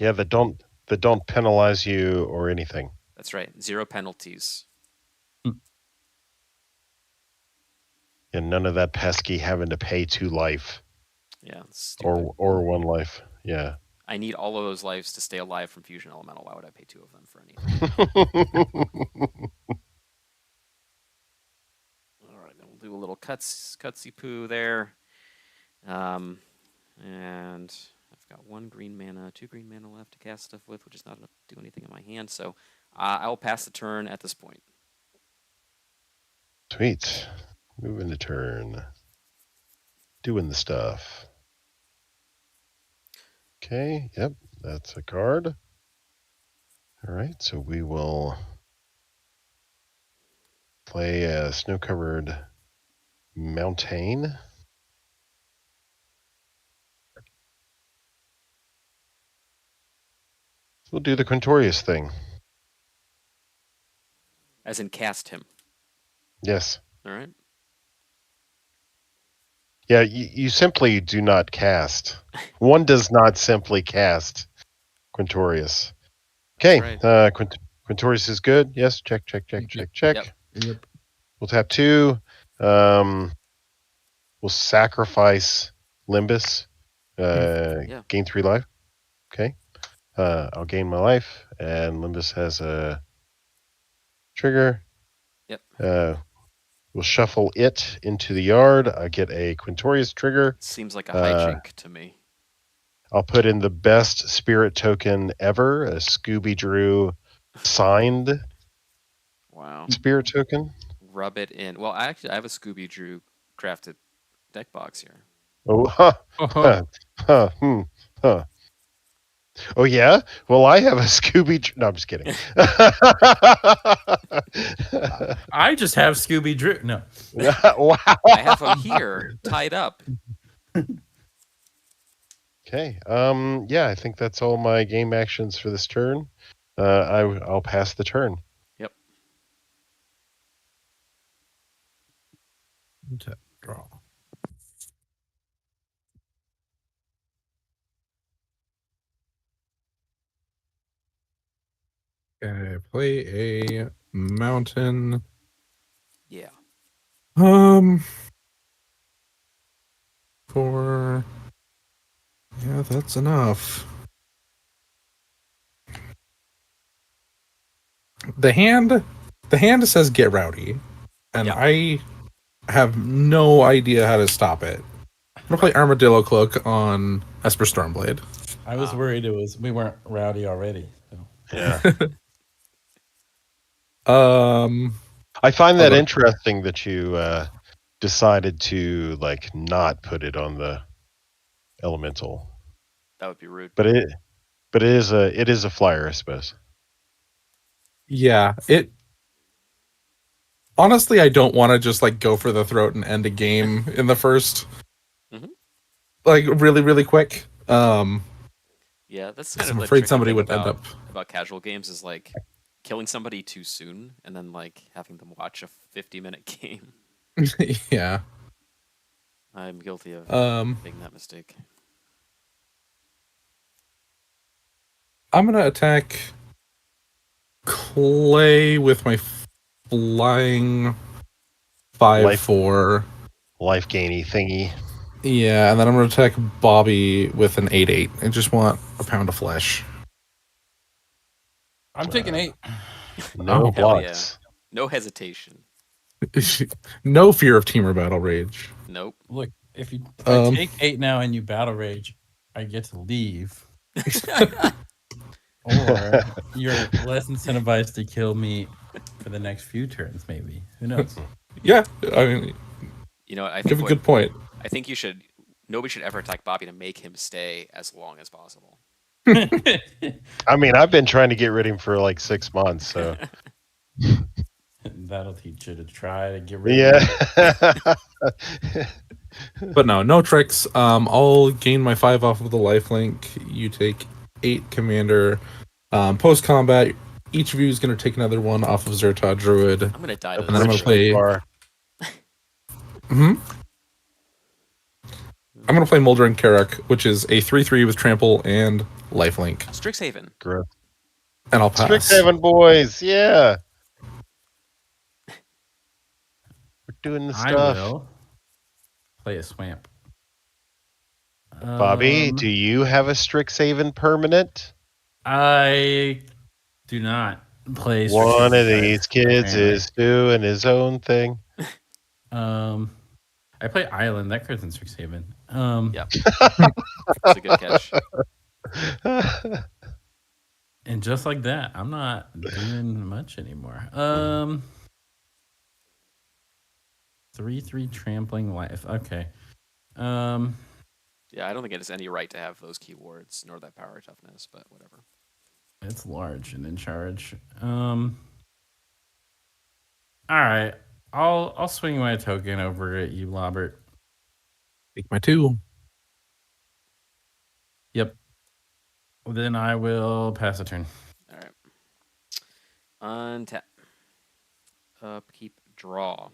Yeah, that don't penalize you or anything. That's right, 0 penalties. And none of that pesky having to pay 2 life. Yeah, stupid. Or 1 life. Yeah. I need all of those lives to stay alive from Fusion Elemental. Why would I pay 2 of them for anything? All right, then we'll do a little cutsy poo there. And I've got 1 green mana, 2 green mana left to cast stuff with, which is not enough to do anything in my hand. So I will pass the turn at this point. Sweet. Moving to turn. Doing the stuff. Okay, yep, that's a card. All right, so we will play a snow-covered mountain. We'll do the Quintorius thing. As in cast him. Yes. All right. Yeah, you simply do not cast. One does not simply cast Quintorius. Okay, Right. Quintorius is good. Yes, check. Yep. We'll tap 2. We'll sacrifice Limbus. Yeah. Gain 3 life. Okay. I'll gain my life, and Limbus has a trigger. Yep. We'll shuffle it into the yard. I get a Quintorius trigger. Seems like a hijink to me. I'll put in the best spirit token ever, a Scooby Drew signed Wow. spirit token. Rub it in. Well, I have a Scooby Drew crafted deck box here. Oh, huh, Oh, huh, huh. Oh yeah. Well, I have a Scooby. No, I'm just kidding. I just have Scooby Drew. No. Wow. I have him here tied up. Okay. Yeah, I think that's all my game actions for this turn. I'll pass the turn. Yep. Draw. Okay, play a mountain. Yeah. For yeah, that's enough. The hand says get rowdy, and Yeah. I have no idea how to stop it. I'm gonna play Armadillo Cloak on Esper Stormblade. I was worried we weren't rowdy already. So. Yeah. I I find I'll that go to- interesting that you decided to like not put it on the elemental, That would be rude. but it is a flyer, I suppose. Yeah, it. Honestly, I don't want to just like go for the throat and end a game in the first, Mhm. like really, really quick. Yeah, that's 'Cause kind of I'm the afraid tricky somebody thing would end about casual games is like killing somebody too soon and then like having them watch a 50-minute game. Yeah. I'm guilty of Um, making that mistake. I'm gonna attack Clay with my flying 5/4. Life gainy thingy. Yeah, and then I'm gonna attack Bobby with an 8/8. I just want a pound of flesh. I'm taking 8. No Oh, hell yeah. blocks. No hesitation. No fear of teamer battle rage. Nope. Look, if I Um, take 8 now and you battle rage, I get to leave. Or you're less incentivized to kill me for the next few turns, maybe. Who knows? Yeah, I mean, You know, I you think have a good point. I think nobody should ever attack Bobby to make him stay as long as possible. I mean, I've been trying to get rid of him for like 6 months, so That'll teach you to try to get rid of yeah. But no tricks. I'll gain my 5 off of the lifelink. You take 8 commander. Post combat, each of you is gonna take another one off of Zertod Druid. I'm gonna die to And then I'm this. gonna shit. play. I'm gonna play Moldering Karak, which is a 3/3 with trample and lifelink, Strixhaven. Gross. and I'll pass. Strixhaven boys, yeah. We're doing the I stuff. will play a swamp. Bobby, do you have a Strixhaven permanent? I do not play One of Strixhaven these cards, kids apparently. is doing his own thing. I play Island. That card's in Strixhaven. Yep. That's a good catch. And just like that, I'm not doing much anymore. 3/3 trampling life. Okay. Yeah, I don't think it has any right to have those keywords nor that power toughness, but whatever. It's large and in charge. All right. I'll swing my token over at you, Lobbert. Take my 2. Yep. Then I will pass a turn. All right. Untap. Upkeep. Draw.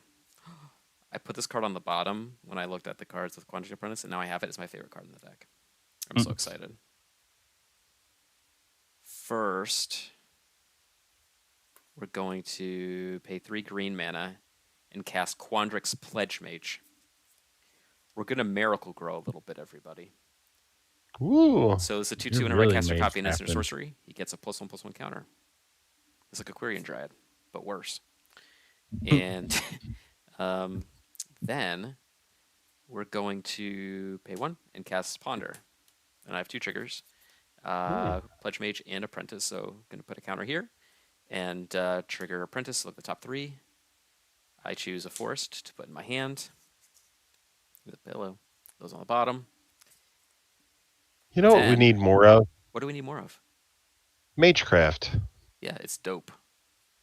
I put this card on the bottom when I looked at the cards with Quandary Apprentice, and now I have it as my favorite card in the deck. I'm so excited. First, we're going to pay 3 green mana and cast Quandrix Pledge Mage. We're going to Miracle Grow a little bit, everybody. Ooh. So it's a 2/2 You're whenever really I cast a mage copy in instant captain. sorcery. He gets a +1/+1 counter. It's like Aquarian Dryad, but worse. And then we're going to pay 1 and cast Ponder. and I have 2 triggers. Ooh. Pledge Mage and Apprentice, so I'm going to put a counter here. And trigger Apprentice, look at the top 3. I choose a Forest to put in my hand. The pillow. Those on the bottom. You know what we Then, need more of? what do we need more of? Magecraft. Yeah, it's dope.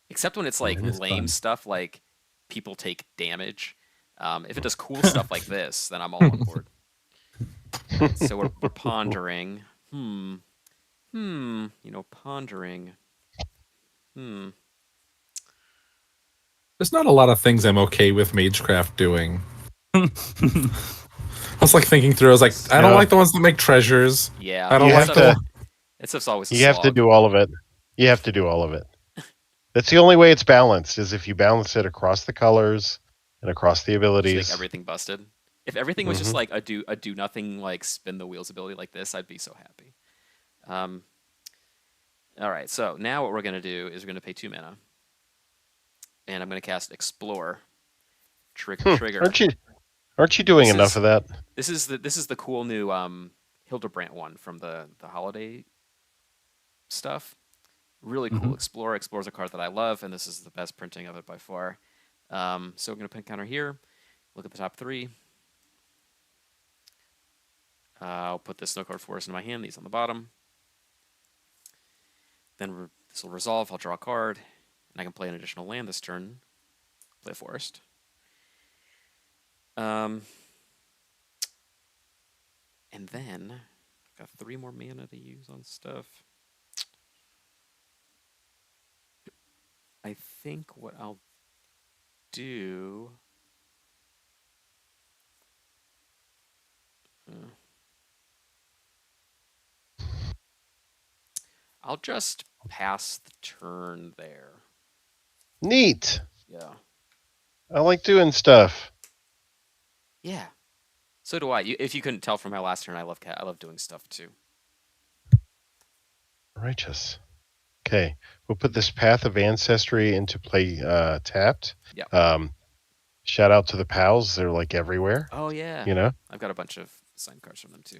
Except when it's like It is lame fun. stuff like people take damage. If it does cool stuff like this, then I'm all on board. Alright, so we're pondering. Pondering. There's not a lot of things I'm okay with Magecraft doing. I was like thinking through. I was like, I don't No. like the ones that make treasures. Yeah, I don't You like have the. to. that stuff's always a You have to slog. do all of it. You have to do all of it. That's the only way it's balanced. Is if you balance it across the colors and across the Just abilities. make everything busted. If everything was just like a do nothing like spin the wheels ability like this, I'd be so happy. All right, so now what we're gonna do is we're gonna pay 2 mana, and I'm gonna cast Explore. Trigger. Aren't you doing This enough is- of that? This is the cool new Hildebrandt one from the holiday stuff. Really cool. Mhm. Explore. Explore's a card that I love, and this is the best printing of it by far. So we're gonna put counter here. Look at the top 3. I'll put this Snow Card Forest in my hand. These on the bottom. Then this will resolve. I'll draw a card, and I can play an additional land this turn. Play a Forest. And then I've got 3 more mana to use on stuff. I think what I'll do. I'll just pass the turn there. Neat. Yeah. I like doing stuff. Yeah. So do I. If you couldn't tell from my last turn, I love doing stuff too. Righteous. Okay, we'll put this Path of Ancestry into play tapped. Yeah. Shout out to the pals. They're like everywhere. Oh yeah. You know? I've got a bunch of signed cards from them too.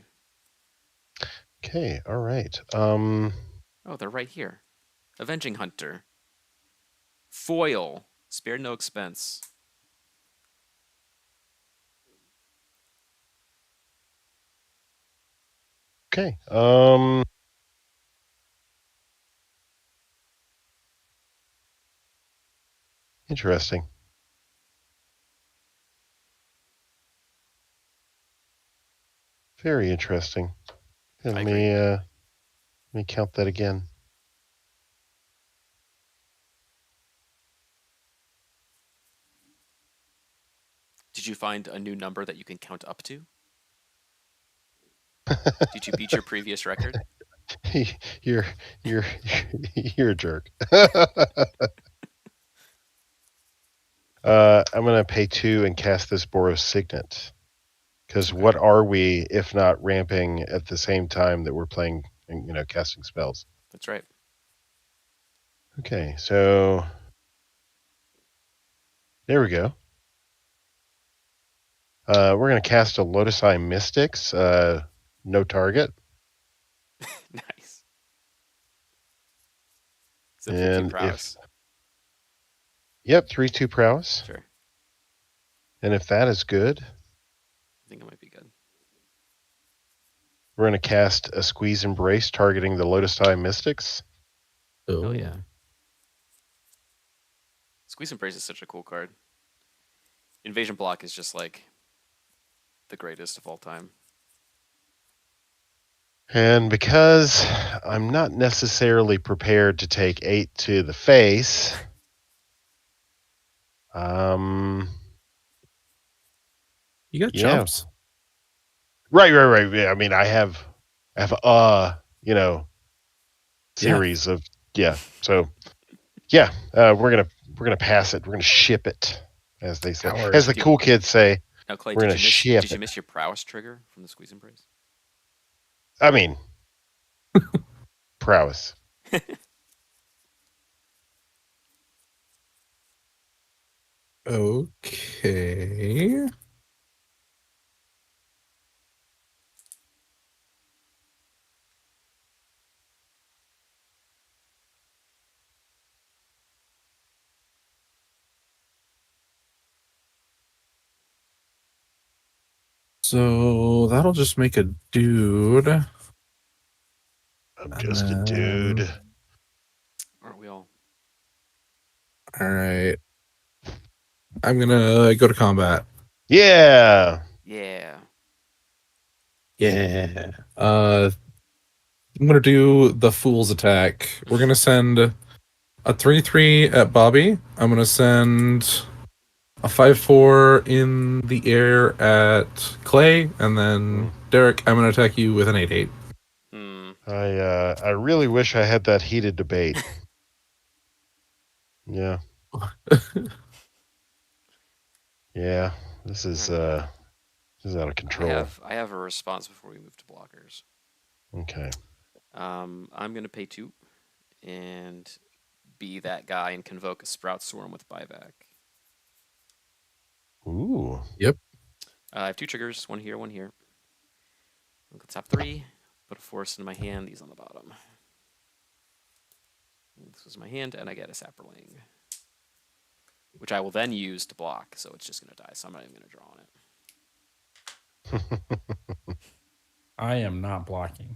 Okay, all right. Oh, they're right here. Avenging Hunter. Foil. Spared no expense. Okay. Interesting. Very interesting. Let me count that again. Did you find a new number that you can count up to? Did you beat your previous record? you're you're a jerk. I'm gonna pay 2 and cast this Boros Signet. Because Okay. what are we if not ramping at the same time that we're playing, casting spells? That's right. Okay, so there we go. We're gonna cast a Lotus Eye Mystics. No target. Nice. Is it 3/2 And prowess? Yep, 3/2 prowess. Sure. And if that is good, I think it might be good. we're gonna cast a Squeeze Embrace targeting the Lotus Eye Mystics. Oh yeah. Squeeze Embrace is such a cool card. Invasion Block is just like the greatest of all time. And because I'm not necessarily prepared to take 8 to the face, You got Yeah. jumps. right. Yeah, I mean, I have series of So we're gonna pass it. We're gonna ship it, as they say, Coward. as the cool kids say. Now, Clay, We're did gonna you miss, ship did you it. miss your prowess trigger from the Squeeze Embrace? I mean, prowess. Okay. So that'll just make a dude. I'm And just a then- dude. Aren't we all? All right. I'm gonna go to combat. Yeah. Yeah. Yeah. I'm gonna do the fool's attack. We're gonna send a 3/3 at Bobby. I'm gonna send a 5/4 in the air at Clay, and then Derek, I'm gonna attack you with an 8/8. Hmm. I really wish I had that heated debate. Yeah. Yeah. This is out of control. I have a response before we move to blockers. Okay. I'm gonna pay 2 and be that guy and convoke a Sprout Swarm with buyback. Ooh. I have 2 triggers, one here, one here. Look at the top 3. Put a force into my hand. These on the bottom. And this was my hand, and I get a Sapperling, which I will then use to block. So it's just gonna die. So I'm not even gonna draw on it. I am not blocking.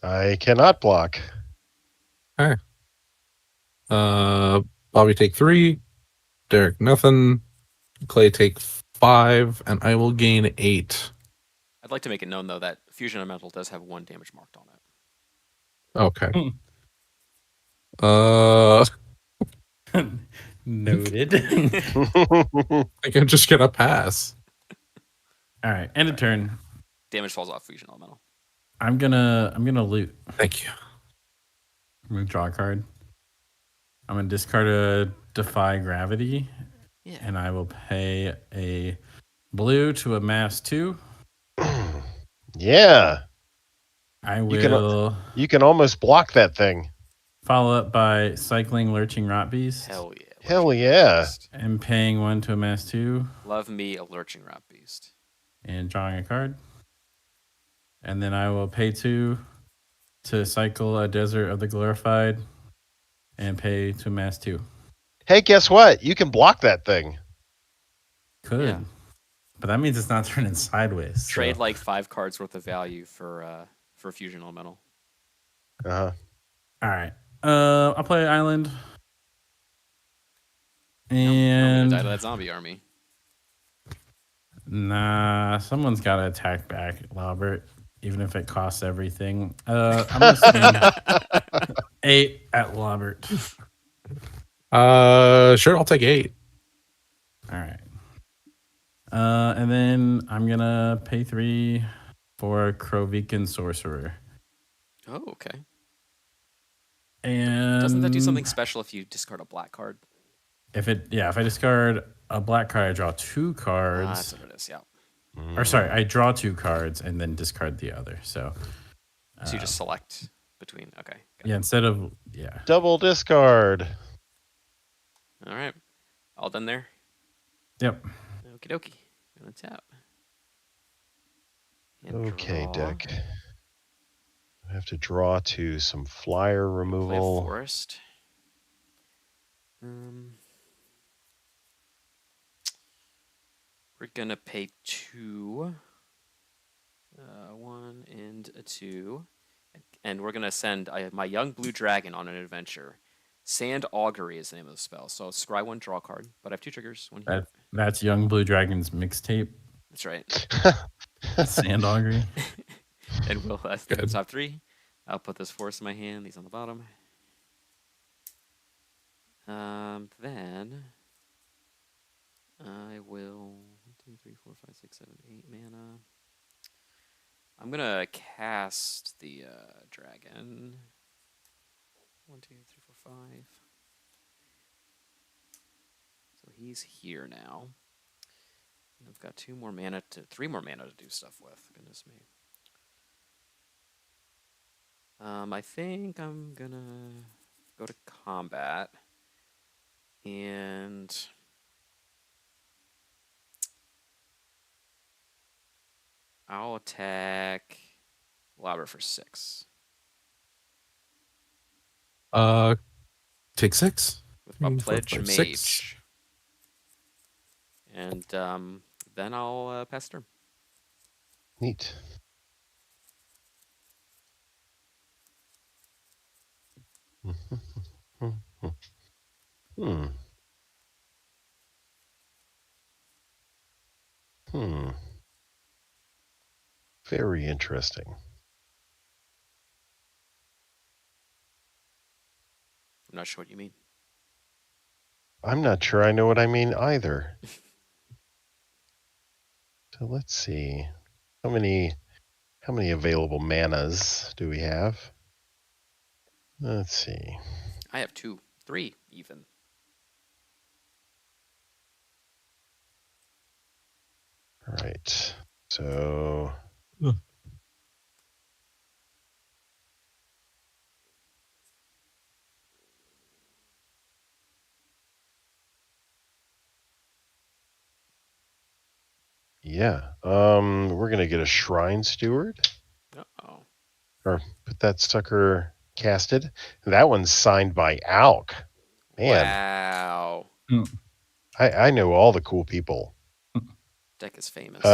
I cannot block. Bobby take 3, Derek nothing, Clay take 5, and I will gain 8. I'd like to make it known though that Fusion Elemental does have 1 damage marked on it. Okay. Noted. I can just get a pass. All right, end of turn. Damage falls off Fusion Elemental. I'm gonna loot. Thank you. I'm gonna draw a card. I'm gonna discard a Defy Gravity, Yeah. and I will pay a blue to amass 2. Yeah. I You can- will You can almost block that thing. follow up by cycling Lurching Rotbeast Hell yeah. Hell Lurching yeah. Rot Beast. and paying 1 to amass 2 Love me a Lurching Rot Beast. and drawing a card. And then I will pay 2 to cycle a Desert of the Glorified and pay to amass 2. Hey, guess what? You can block that thing. Could. Yeah. But that means it's not turning sideways. so- Trade like 5 cards worth of value for Fusion Elemental. Uh-huh. All right. I'll play Island. I'm And gonna die to that zombie army. nah, someone's got to attack back at Lobbert, even if it costs everything. I'm gonna spend 8 at Lobbert. Sure, I'll take 8. All right. And then I'm gonna pay 3 for Krovikan Sorcerer. Oh, okay. And Doesn't that do something special if you discard a black card? if I discard a black card, I draw 2 cards. That's what it is. Yeah. Or sorry, I draw 2 cards and then discard the other. So So you just select between. Okay. Got yeah, it. instead of Double discard. All right. All done there. Yep. Okie dokie. Gonna tap. And Okay, draw. deck. I have to draw to some flyer Play a removal. forest. We're gonna pay 2. 1 and a 2. And we're gonna send my young blue dragon on an adventure. Sand Augury is the name of the spell. So scry 1, draw a card. But I have 2 triggers. 1 here. That's Young Blue Dragon's mixtape. That's right. Sand Augury. And we'll the top 3. I'll put this force in my hand. These on the bottom. Then I will 1, 2, 3, 4, 5, 6, 7, 8 mana. I'm gonna cast the dragon. 1, 2, 3, 4, 5. So he's here now. And I've got 3 more mana to do stuff with. Goodness me. I think I'm gonna go to combat and I'll attack Lobbert for 6 Take 6. with my 3, 4, Pledge 5, Mage. 6. And then I'll pass turn. Neat. Hmm. Hmm. Very interesting. I'm not sure what you mean. I'm not sure I know what I mean either. So let's see. How many available manas do we have? Let's see. I have 2, 3 even. All right. So yeah. We're gonna get a shrine steward. Uh-oh. Or put that sucker casted. That one's signed by Alk. Man, Wow. I know all the cool people. Deck is famous.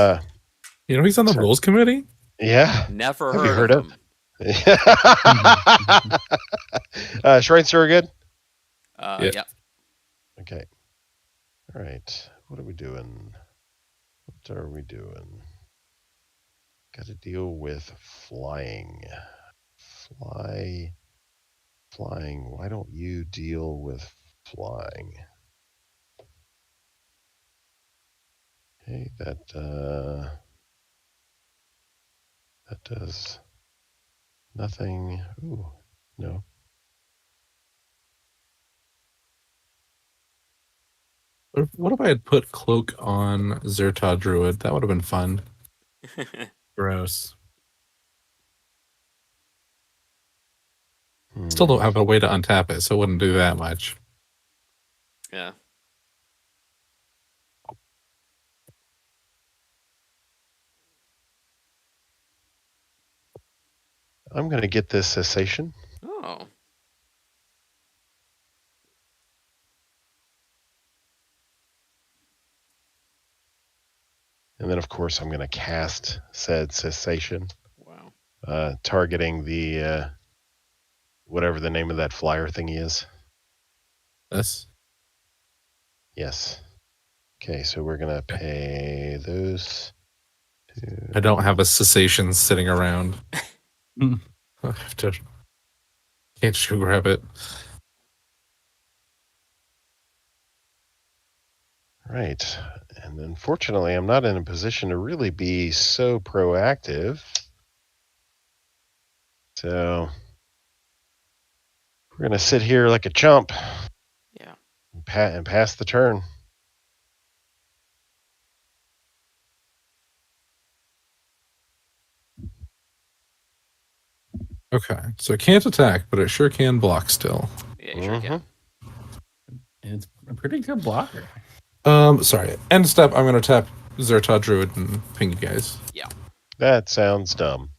You know, he's on the So- rules committee. Yeah. Never Have you heard of him. Shrine Steward good? Yeah. Yeah. Okay. All right. What are we doing? What are we doing? Got to deal with flying. Flying. Why don't you deal with flying? Okay, that does nothing. Ooh, no. What if I had put cloak on Zerta Druid? That would have been fun. Gross. Still don't Hmm. have a way to untap it, so it wouldn't do that much. Yeah. I'm going to get this cessation. Oh. And then, of course, I'm going to cast said cessation, Wow. targeting the whatever the name of that flyer thingy is. This. Yes. Okay, so we're going to pay those I don't have a cessation sitting around. I have to. Can't just go grab it. Right. And unfortunately, I'm not in a position to really be so proactive. So we're going to sit here like a chump Yeah. and pass the turn. Okay, so it can't attack, but it sure can block still. Yeah, you sure can. It's a pretty good blocker. Sorry. End step. I'm gonna tap Zerta Druid and ping you guys. Yeah. That sounds dumb.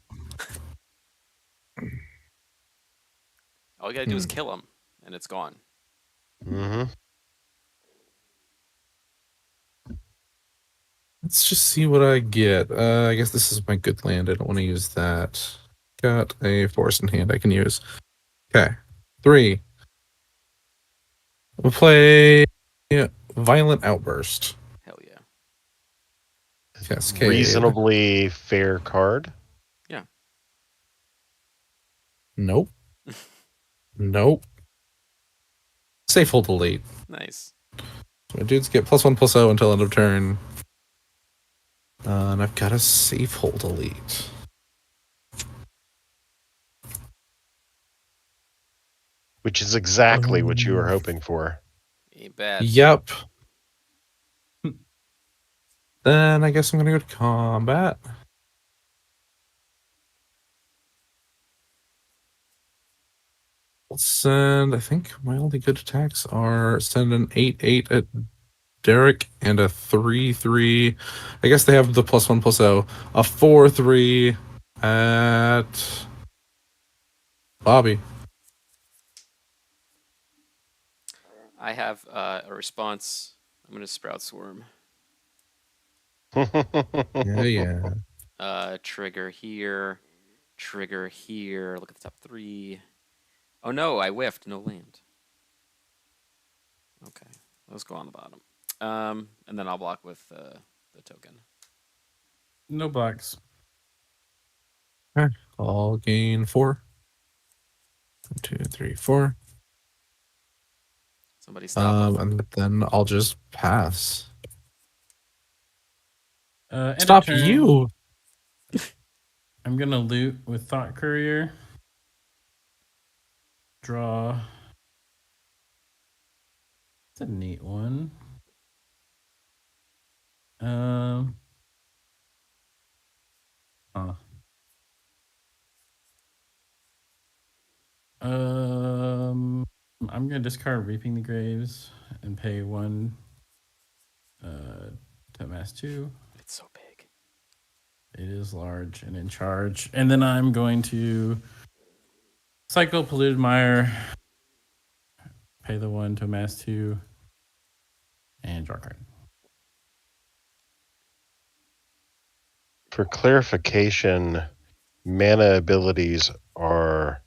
All you gotta do is kill him, and it's gone. Mm-hmm. Let's just see what I get. I guess this is my good land. I don't want to use that. Got a forest in hand I can use. Okay. 3. We'll play Violent Outburst. Hell yeah. Cascade. Reasonably fair card. Nope. Nope. Safe hold delete. Nice. So my dudes get +1/+0 until end of turn. And I've got a safe hold delete. Which is exactly what you were hoping for. Ain't bad. Yep. Then I guess I'm gonna go to combat. Let's send. I think my only good attacks are send an 8/8 at Derek and a 3/3. I guess they have the +1/+0. A 4/3 at Bobby. I have a response. I'm gonna Sprout Swarm. Yeah. Trigger here. Trigger here. Look at the top 3. Oh no, I whiffed. No land. Okay, let's go on the bottom. And then I'll block with the token. No blocks. Okay. I'll gain 4. 1, 2, 3, 4. Somebody stop him. And then I'll just pass. End of Stop turn. you! I'm gonna loot with Thought Courier. Draw. It's a neat one. Huh. I'm gonna discard Reaping the Graves and pay 1 to amass 2. It's so big. It is large and in charge. And then I'm going to cycle Polluted Mire, pay the 1 to amass 2, and draw a card. For clarification, mana abilities are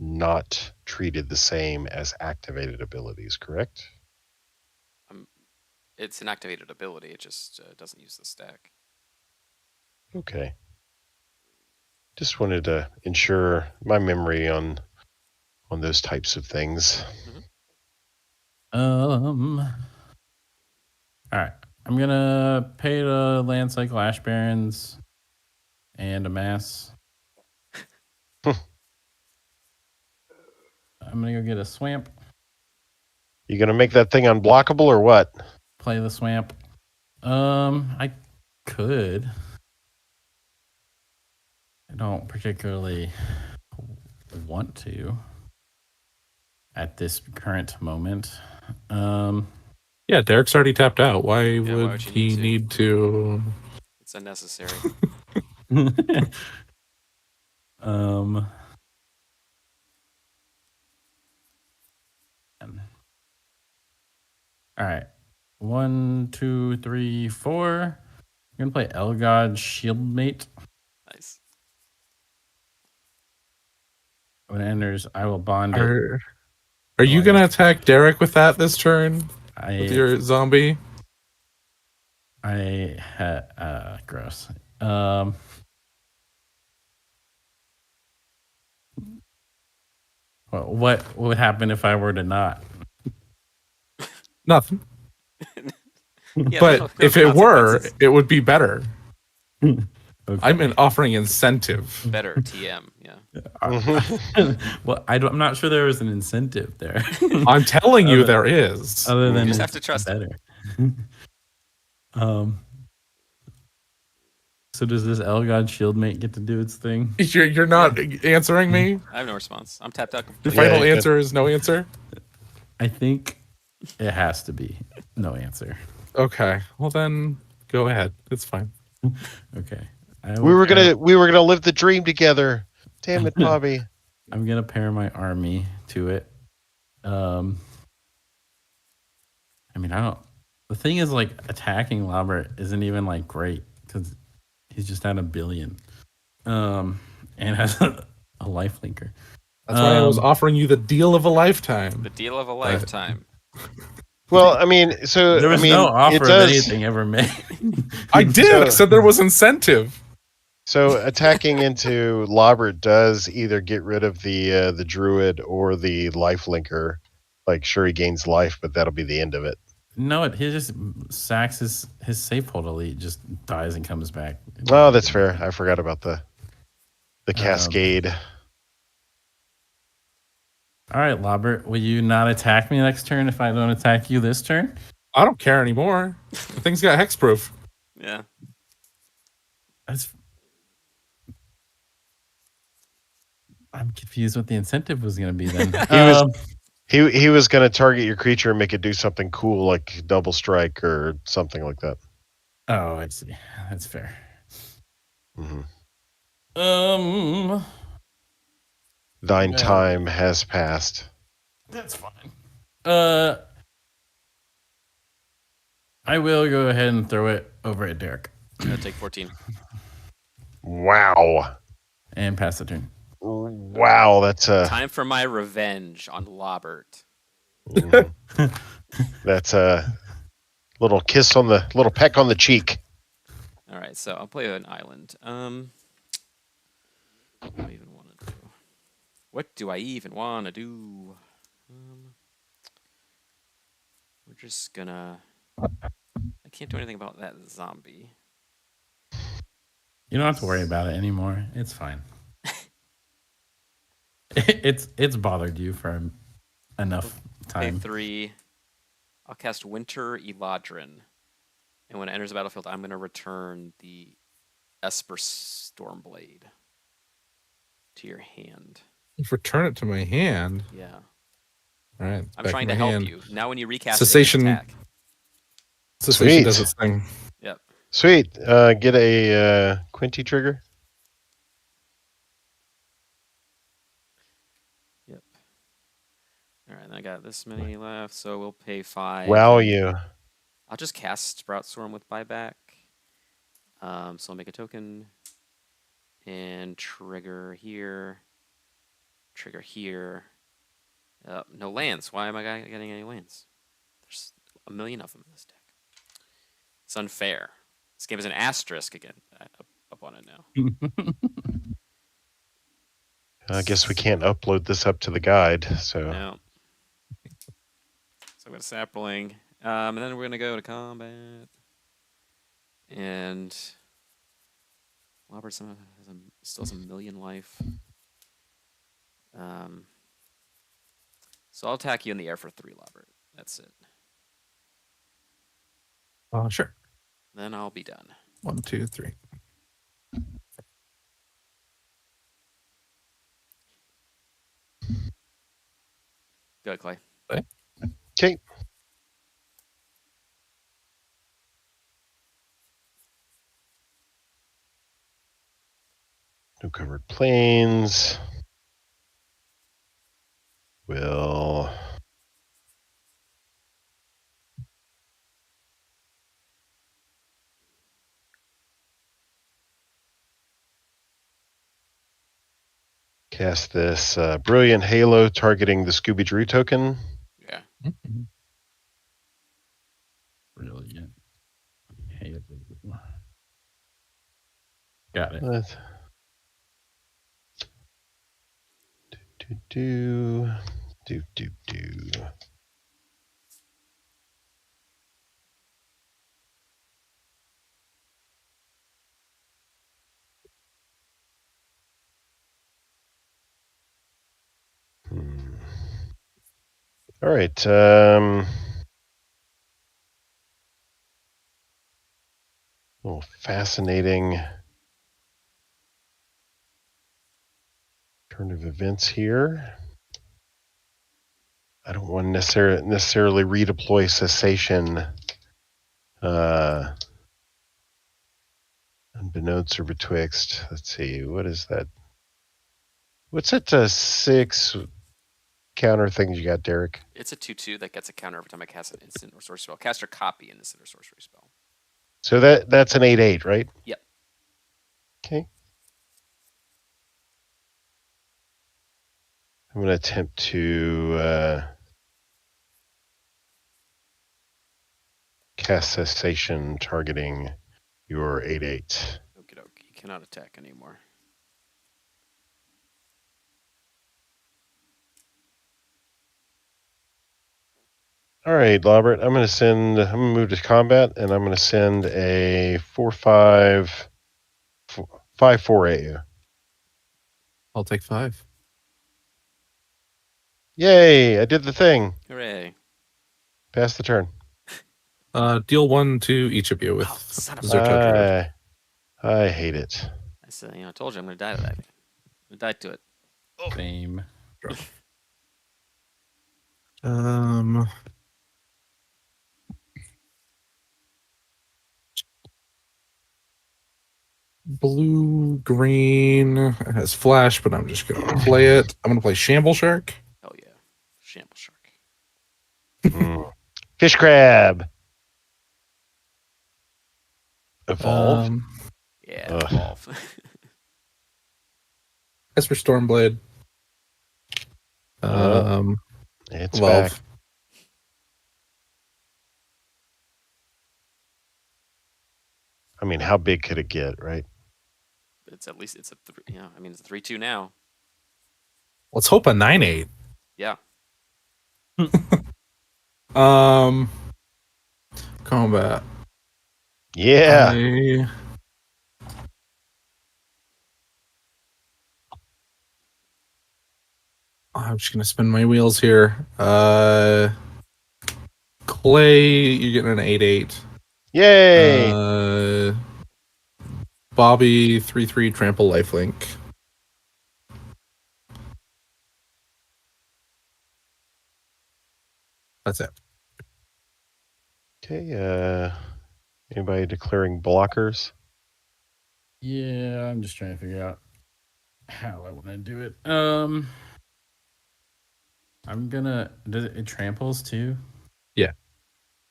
not treated the same as activated abilities, correct? It's an activated ability. It just doesn't use the stack. Okay. Just wanted to ensure my memory on those types of things. All right. I'm gonna pay to land cycle Ash Barrens and amass. I'm gonna go get a Swamp. You gonna make that thing unblockable or what? Play the Swamp. I could. I don't particularly want to at this current moment. Yeah, Derek's already tapped out. Why why would would you he need to? It's unnecessary. All right. 1, 2, 3, 4. I'm gonna play Elgod Shieldmate. Nice. When it enters, I will bond it. Are you gonna attack Derek with that this turn? With your zombie? Gross. What would happen if I were to not? Nothing. Yeah, But no if it were, consequences. it would be better. Okay. I'm offering incentive. Better TM. Yeah. Well, I'm not sure there was an incentive there. I'm telling you there is. Other than You just have to trust better. So does this Elgod Shieldmate get to do its thing? You're not answering me? I have no response. I'm tapped out Your completely. final answer is no answer? I think it has to be no answer. Okay. Well then go ahead. It's fine. Okay. We were gonna live the dream together. Damn it, Bobby. I'm gonna pair my army to it. I mean, I don't. The thing is, like, attacking Lobbert isn't even like great because he's just at 1 billion, and has a lifelinker. That's why I was offering you the deal of a lifetime. The deal of a lifetime. Well, I mean, so There was no offer of anything ever made. I did. I said there was incentive. So attacking into Lobbert does either get rid of the druid or the life linker. Like, sure, he gains life, but that'll be the end of it. No, he just sacks his Safehold Elite, just dies and comes back. Oh, that's fair. I forgot about the cascade. All right, Lobbert, will you not attack me next turn if I don't attack you this turn? I don't care anymore. The thing's got hexproof. Yeah. I'm confused what the incentive was going to be then. He was going to target your creature and make it do something cool like double strike or something like that. Oh, I see. That's fair. Mm-hmm. Thine time has passed. That's fine. I will go ahead and throw it over at Derek. I'm gonna take 14. Wow. And pass the turn. Wow, that's a Time for my revenge on Lobbert. that's a little peck on the cheek. All right, so I'll play an island. What do I even want to do? What do I even want to do? We're just gonna. I can't do anything about that zombie. You don't have to worry about it anymore. It's fine. it's bothered you for enough Pay time. 3. I'll cast Winter Eladrin, and when it enters the battlefield, I'm gonna return the Esper Stormblade to your hand. Return it to my hand. Yeah. All right. I'm back trying in to my help hand. you. Now when you recast Cessation. it, attack. Cessation Sweet. does its thing. Yep. Sweet. Get a Quinty trigger. Yep. All right, I got this many left, so we'll pay 5. Wow, you. I'll just cast Sprout Storm with buyback. So I'll make a token and trigger here. Trigger here. No lands. Why am I getting any lands? There's a million of them in this deck. It's unfair. This game is an asterisk again. Up on it now. I guess we can't upload this up to the guide, so. No. So I've got a sapling. And then we're going to go to combat. And Lobbert still has a million life. So I'll attack you in the air for 3, Lobbert. That's it. Sure. Then I'll be done. 1, 2, 3. Go ahead, Clay. Okay. No covered plains. Will cast this Brilliant Halo targeting the Scooby Drew token. Yeah. Brilliant. Got it. Do. All right. Little fascinating turn of events here. I don't want to necessarily redeploy cessation. Unbeknownst or betwixt. Let's see. What is that? What's that 6 counter things you got, Derek? It's a 2/2 that gets a counter every time I cast an instant or sorcery spell. Cast or copy an instant or sorcery spell. So that's an 8/8, right? Yep. Okay. I'm going to attempt to cast cessation targeting your 8/8. Okie doke. You cannot attack anymore. All right, Lobbert. I'm going to move to combat, and I'm going to send a 4/5, 5/4 at you. I'll take 5. Yay! I did the thing. Hooray. Pass the turn. Deal 1 to each of you with son of a- Zertotra. I hate it. I said, I told you I'm going to die to that. I'm going to die to it. Same. Blue, green. It has flash, but I'm just going to play it. I'm going to play Shamble Shark. Hell yeah. Shamble Shark. Fish crab. Evolve. Yeah, evolve. Esper Stormblade. It's Evolve. back. I mean, how big could it get, right? It's at least it's a I mean it's a 3/2 now. Let's hope a 9/8. Yeah. Combat. Yeah. I'm just gonna spin my wheels here. Clay, you're getting an 8/8. Yay. Bobby 3/3 trample lifelink. That's it. Okay. Anybody declaring blockers? Yeah, I'm just trying to figure out how I want to do it. I'm gonna. Does it tramples too? Yeah.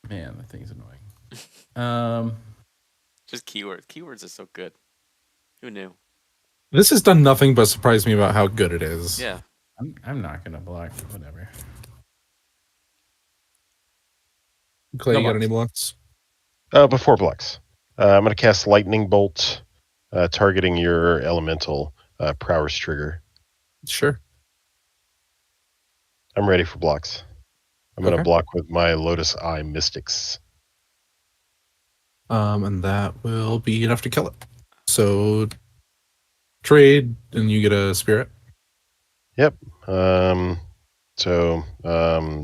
Man, that thing's annoying. Just keywords. Keywords is so good. Who knew? This has done nothing but surprise me about how good it is. Yeah. I'm not gonna block. Whatever. Clay, No you got blocks. any blocks? Before blocks. I'm going to cast Lightning Bolt, targeting your elemental prowess trigger. Sure. I'm ready for blocks. I'm going to Okay. block with my Lotus Eye Mystics. And that will be enough to kill it. So trade, and you get a spirit. Yep. So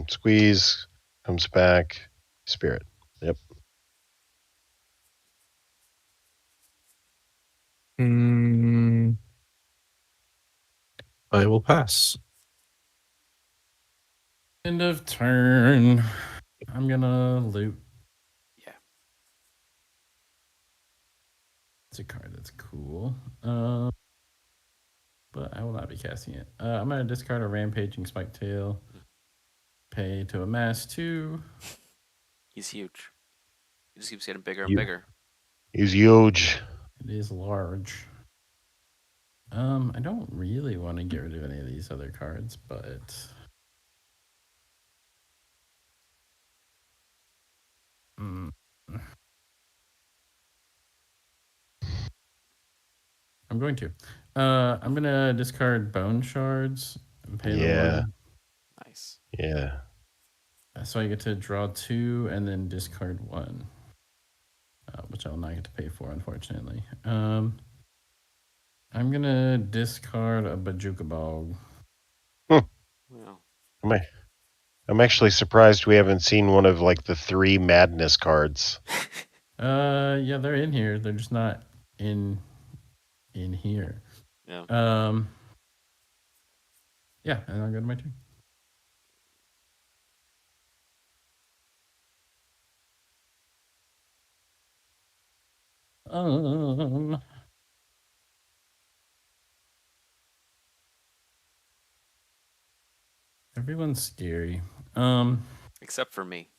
squeeze, comes back, spirit. Yep. I will pass. End of turn. I'm gonna loot. Yeah. It's a card that's cool. But I will not be casting it. I'm gonna discard a rampaging spike tail. Pay to amass 2. He's huge. He just keeps getting bigger and You- bigger. He's huge. It is large. I don't really want to get rid of any of these other cards, but I'm going to. I'm gonna discard bone shards and pay the 1. Nice. Yeah. So I get to draw 2 and then discard 1, which I will not get to pay for, unfortunately. I'm gonna discard a Bajuka Bog. Well, I'm actually surprised we haven't seen one of like the 3 madness cards. Yeah, they're in here. They're just not in here. yeah. Yeah, and I'll go to my turn. Everyone's scary. Except for me.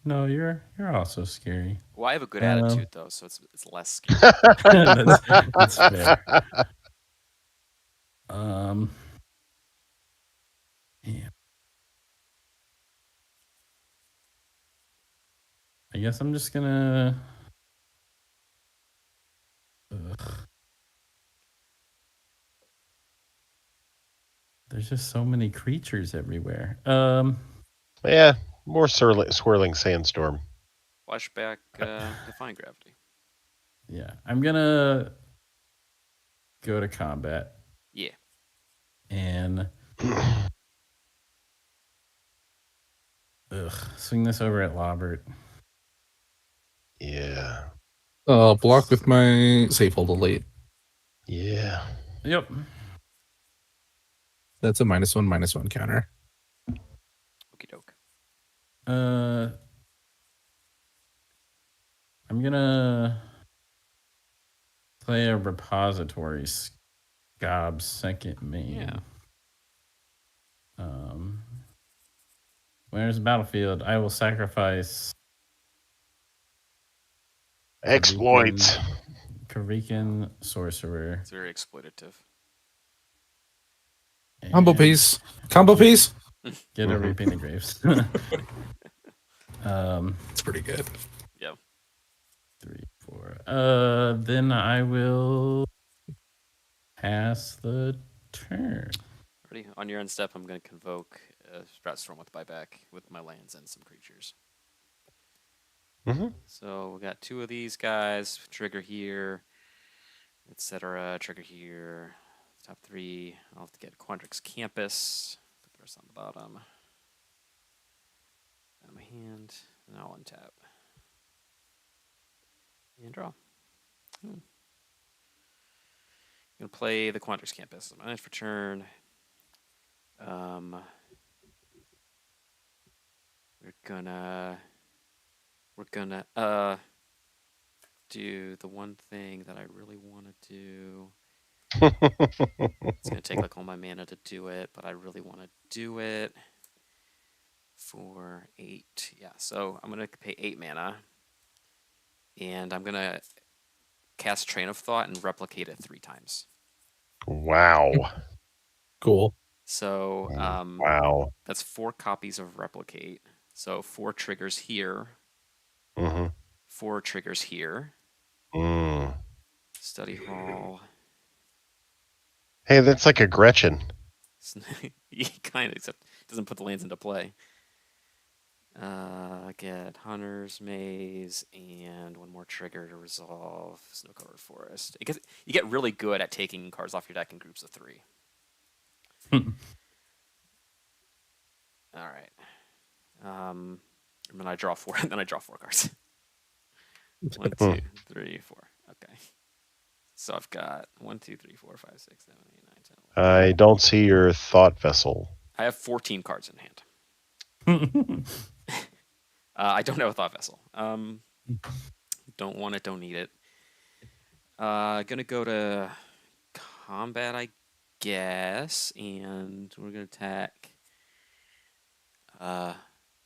No, you're also scary. Well, I have a good attitude though, so it's less scary. That's fair. Yeah. I guess I'm just gonna. There's just so many creatures everywhere. Yeah, more swirling sandstorm. Flashback, Define Gravity. Yeah, I'm gonna go to combat. Yeah. And swing this over at Lobbert. Yeah. Block with my Safehold Elite. Yeah. Yep. That's a -1/-1 counter. Okie doke. I'm gonna play a repository Scob's second main. Yeah. When there's a battlefield, I will sacrifice Exploits. Karikan Sorcerer. It's very exploitative. Combo piece. Combo piece. Get a Mhm. Reaping the Graves. It's pretty good. Yeah. 3, 4. Then I will pass the turn. Ready? On your end step, I'm going to convoke Sprout Storm with buyback with my lands and some creatures. Mhm. So we got 2 of these guys. Trigger here, etc. Trigger here. Top 3. I'll have to get Quandrix Campus. Put the rest on the bottom. Out of my hand. And I'll untap. And draw. I'm going to play the Quandrix Campus. Manage for turn. We're gonna do the one thing that I really want to do. It's gonna take like all my mana to do it, but I really want to do it for 8. Yeah, so I'm gonna pay 8 mana, and I'm gonna cast Train of Thought and replicate it 3 times. Wow. Cool. So Wow. that's 4 copies of replicate. So 4 triggers here, Mhm. 4 triggers here. Mm. Study hall. Hey, that's like a Gretchen. Kind of, except it doesn't put the lands into play. Get Hunter's Maze and 1 more trigger to resolve Snow-Covered Forest. You get really good at taking cards off your deck in groups of 3. All right. And then I draw 4. And then I draw 4 cards. 1, 2, 3, 4. Okay. So I've got 1, 2, 3, 4, 5, 6, 7, 8, 9, 10, 11. I don't see your thought vessel. I have 14 cards in hand. I don't have a thought vessel. Don't want it, don't need it. Gonna go to combat, I guess, and we're gonna attack. We're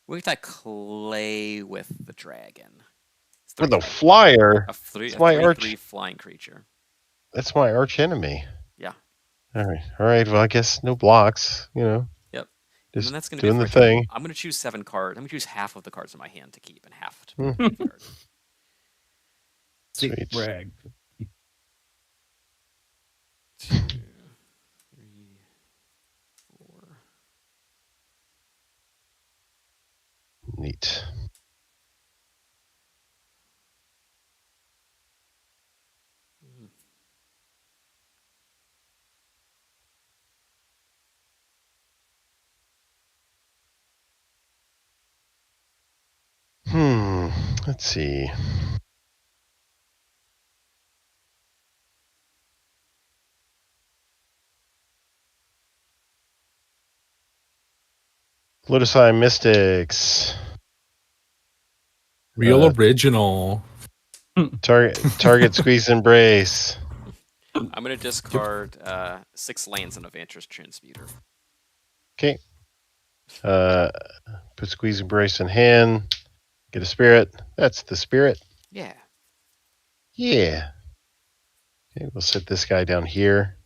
gonna attack Clay with the dragon. For the flyer. A 3/3 flying creature. That's my arch enemy. Yeah. All right. Well, I guess no blocks. Yep. Just and then that's gonna doing be the thing. I'm gonna choose 7 cards. I'm gonna choose half of the cards in my hand to keep and half to Hmm. graveyard. Sweet. Brag. 2, 3, 4. Neat. Let's see. Lotus Eye Mystics. Real original. Target Squeeze Embrace. I'm gonna discard 6 lands and a Vantress Transmuter. Okay. Put Squeeze Embrace in hand. Get a spirit. That's the spirit. Yeah. Yeah. Okay, we'll set this guy down here.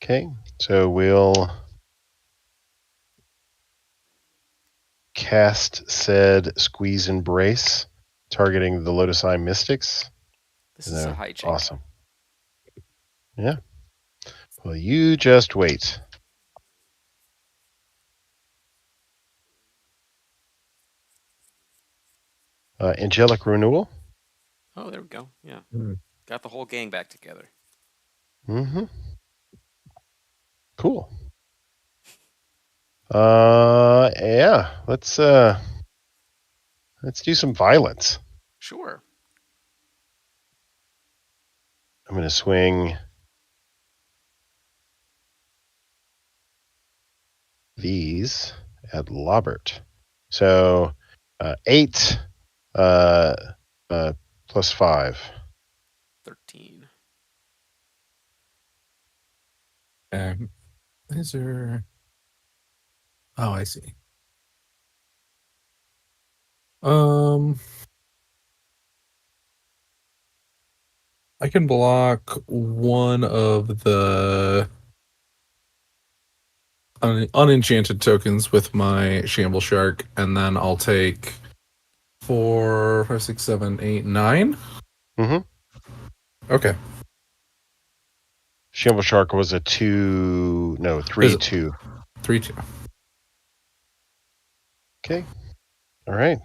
Okay, so we'll cast said Squeeze Embrace, targeting the Lotus Eye Mystics. This is a hijack. Awesome. Yeah. Well, you just wait. Angelic Renewal. Oh, there we go. Yeah. Mm. Got the whole gang back together. Mm-hmm. Cool. Yeah. Let's do some violence. Sure. I'm gonna swing these at Lobbert. So 8 plus 5. 13. Is there? Oh, I see. I can block one of the unenchanted tokens with my Shamble Shark, and then I'll take 4, 5, 6, 7, 8, 9. Mm-hmm. Okay. Shamble Shark was a 3-2. 3, 2. Okay. All right.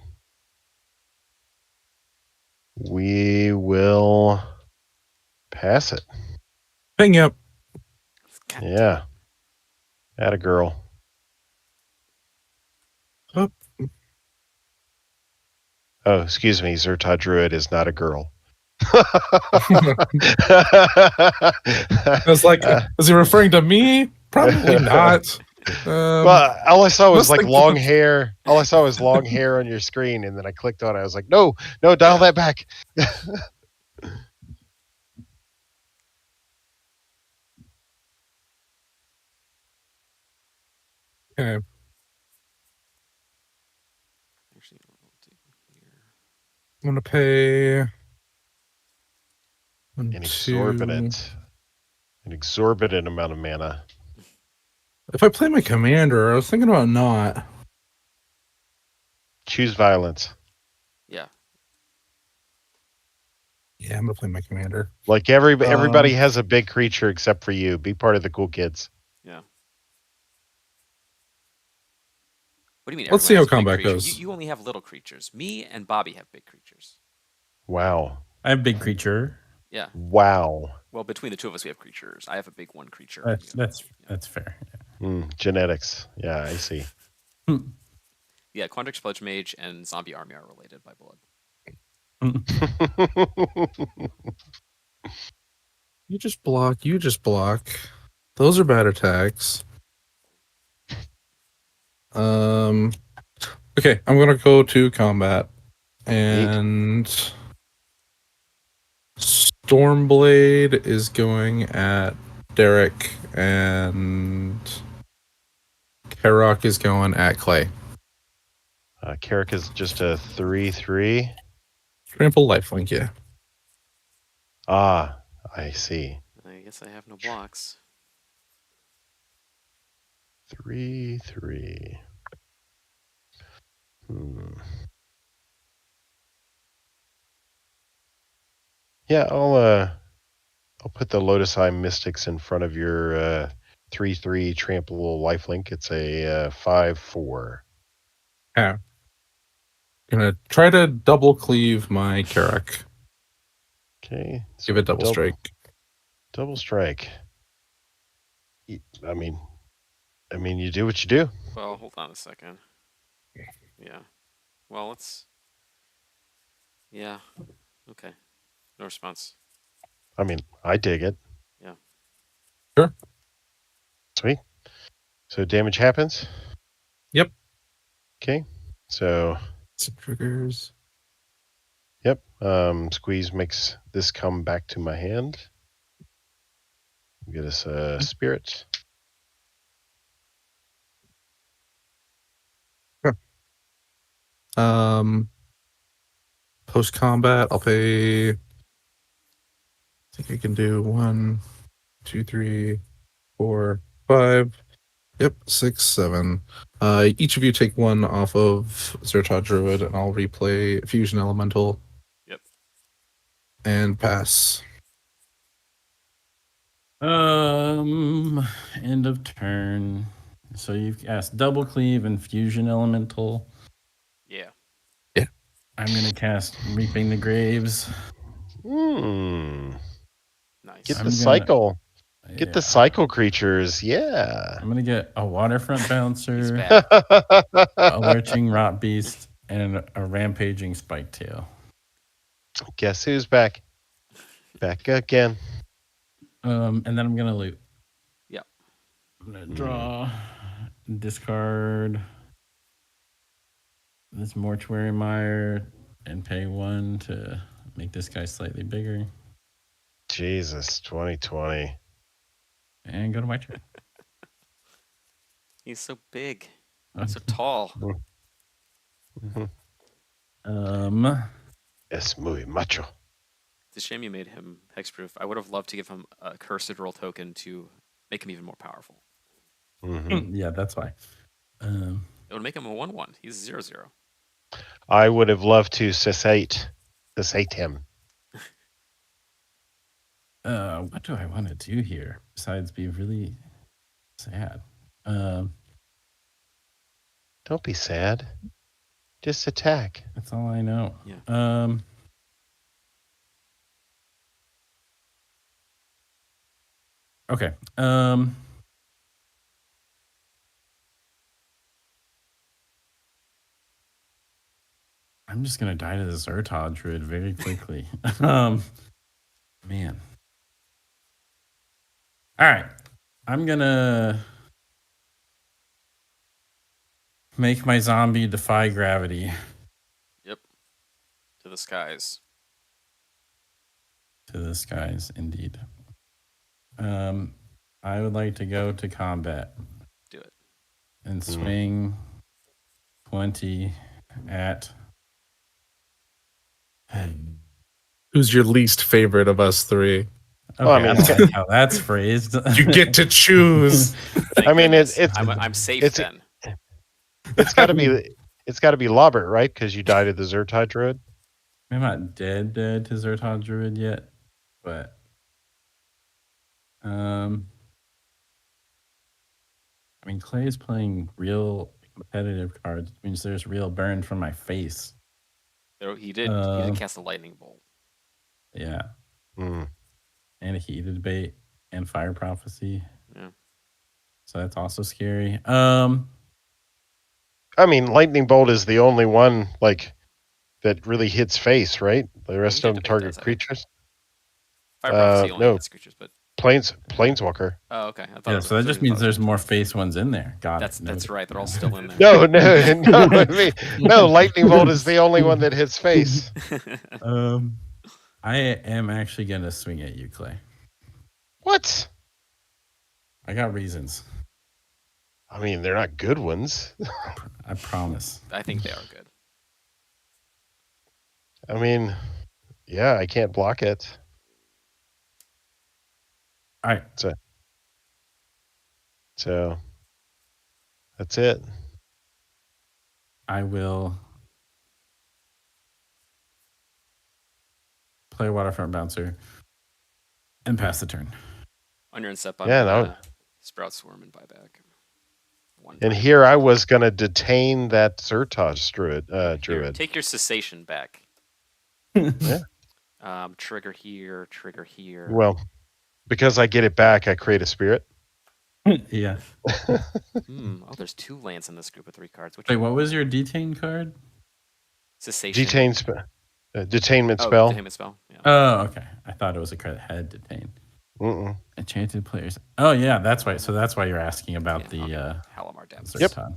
We will pass it. Ping up. Yeah. Atta girl. Oh. Oh, excuse me. Zerta Druid is not a girl. I was like, is he referring to me? Probably not. Well, all I saw was must like think- long hair. All I saw was long hair on your screen, and then I clicked on it. I was like, no, dial that back. Okay. Actually, I'll do here. I'm gonna pay An exorbitant amount of mana. If I play my commander, I was thinking about not. Choose violence. Yeah. Yeah, I'm gonna play my commander. Like everybody has a big creature except for you. Be part of the cool kids. Yeah. What do you mean? Let's see how everyone has big combat creatures? goes. You only have little creatures. Me and Bobby have big creatures. Wow. I have big creature. Yeah. Wow. Well, between the two of us, we have creatures. I have a big one creature. That's fair. Genetics. Yeah, I see. Yeah, Quandrix Pledge Mage and Zombie Army are related by blood. You just block. Those are bad attacks. Okay, I'm gonna go to combat. And Stormblade is going at Derek, and Karok is going at Clay. Carrick is just a 3/3. Trample lifelink, yeah. Ah, I see. I guess I have no blocks. 3/3. Yeah, I'll put the Lotus Eye Mystics in front of your 3/3 trample lifelink. It's a 5/4. Yeah. Gonna try to double cleave my Karok. Okay. Give it double strike. Double strike. I mean, you do what you do. Well, hold on a second. Yeah. Well, let's. Yeah. Okay. No response. I mean, I dig it. Yeah. Sure. Sweet. So damage happens? Yep. Okay. So. Some triggers. Yep. Squeeze makes this come back to my hand. Get us a spirit. Post combat, I'll pay. I think I can do 1, 2, 3, 4, 5. Yep, 6, 7. Each of you take 1 off of Zerta Druid, and I'll replay Fusion Elemental. Yep. And pass. End of turn. So you've asked double cleave and fusion elemental. Yeah. Yeah. I'm gonna cast Reaping the Graves. Nice. Get the cycle. Get the Yeah. cycle creatures. Yeah. I'm gonna get a Waterfront He's Bouncer, back. a Lurching Rot Beast, and a Rampaging Spike Tail. Guess who's back? Back again. And then I'm gonna loot. Yep. I'm gonna draw, discard this Mortuary Mire, and pay 1 to make this guy slightly bigger. Jesus, 2020. And go to my turn. He's so big. So tall. Es muy macho. It's a shame you made him hexproof. I would have loved to give him a cursed roll token to make him even more powerful. Yeah, that's why. It would make him a 1/1. He's 0/0. I would have loved to cessate him. What do I want to do here besides be really sad? Don't be sad. Just attack. That's all I know. Yeah. Okay. I'm just gonna die to the Zertod Druid very quickly. Man. All right. I'm gonna make my zombie defy gravity. Yep. To the skies. To the skies, indeed. I would like to go to combat. Do it. And swing 20 at. Who's your least favorite of us three? Okay, Well, I mean, I don't like how that's phrased. You get to choose. Thank I mean, goodness. it's I'm safe it's- then. it's got to be Lobbert, right? Because you died at the Zertide Druid. I'm not dead to Zertod Druid yet, but I mean, Clay is playing real competitive cards, which means there's real burn from my face. He did cast a lightning bolt. Yeah, Mm. and a heated bait and fire prophecy. Yeah. So that's also scary. I mean, lightning bolt is the only one that really hits face, right? The rest of them It target does, I think. creatures. Fire prophecy only no. hits creatures, but Planeswalker. oh, okay. I thought Yeah, it was, so that just I means thought it there's was- more face ones in there. Got That's it. Noted. right. They're all still in there. No. I mean, no. Lightning bolt is the only one that hits face. I am actually gonna swing at you, Clay. What? I got reasons. I mean, they're not good ones. I promise. I think they are good. I mean, yeah, I can't block it. All right. So that's it. I will play Waterfront Bouncer and pass the turn. On your inset, Yeah, Sprout Swarm and buyback. And here I was going to detain that Zertoj Druid. Here, take your cessation back. Yeah. Trigger here, trigger here. Well, because I get it back, I create a spirit. Yeah. Oh, there's 2 lands in this group of 3 cards. Which Wait, what was your detain card? Cessation. Detainment Oh, spell. detainment spell. Yeah. Oh, okay. I thought it was a card that had detain. Mm-mm. Enchanted players. Oh, yeah, that's why. So that's why you're asking about the Halimar Depths. Zerton.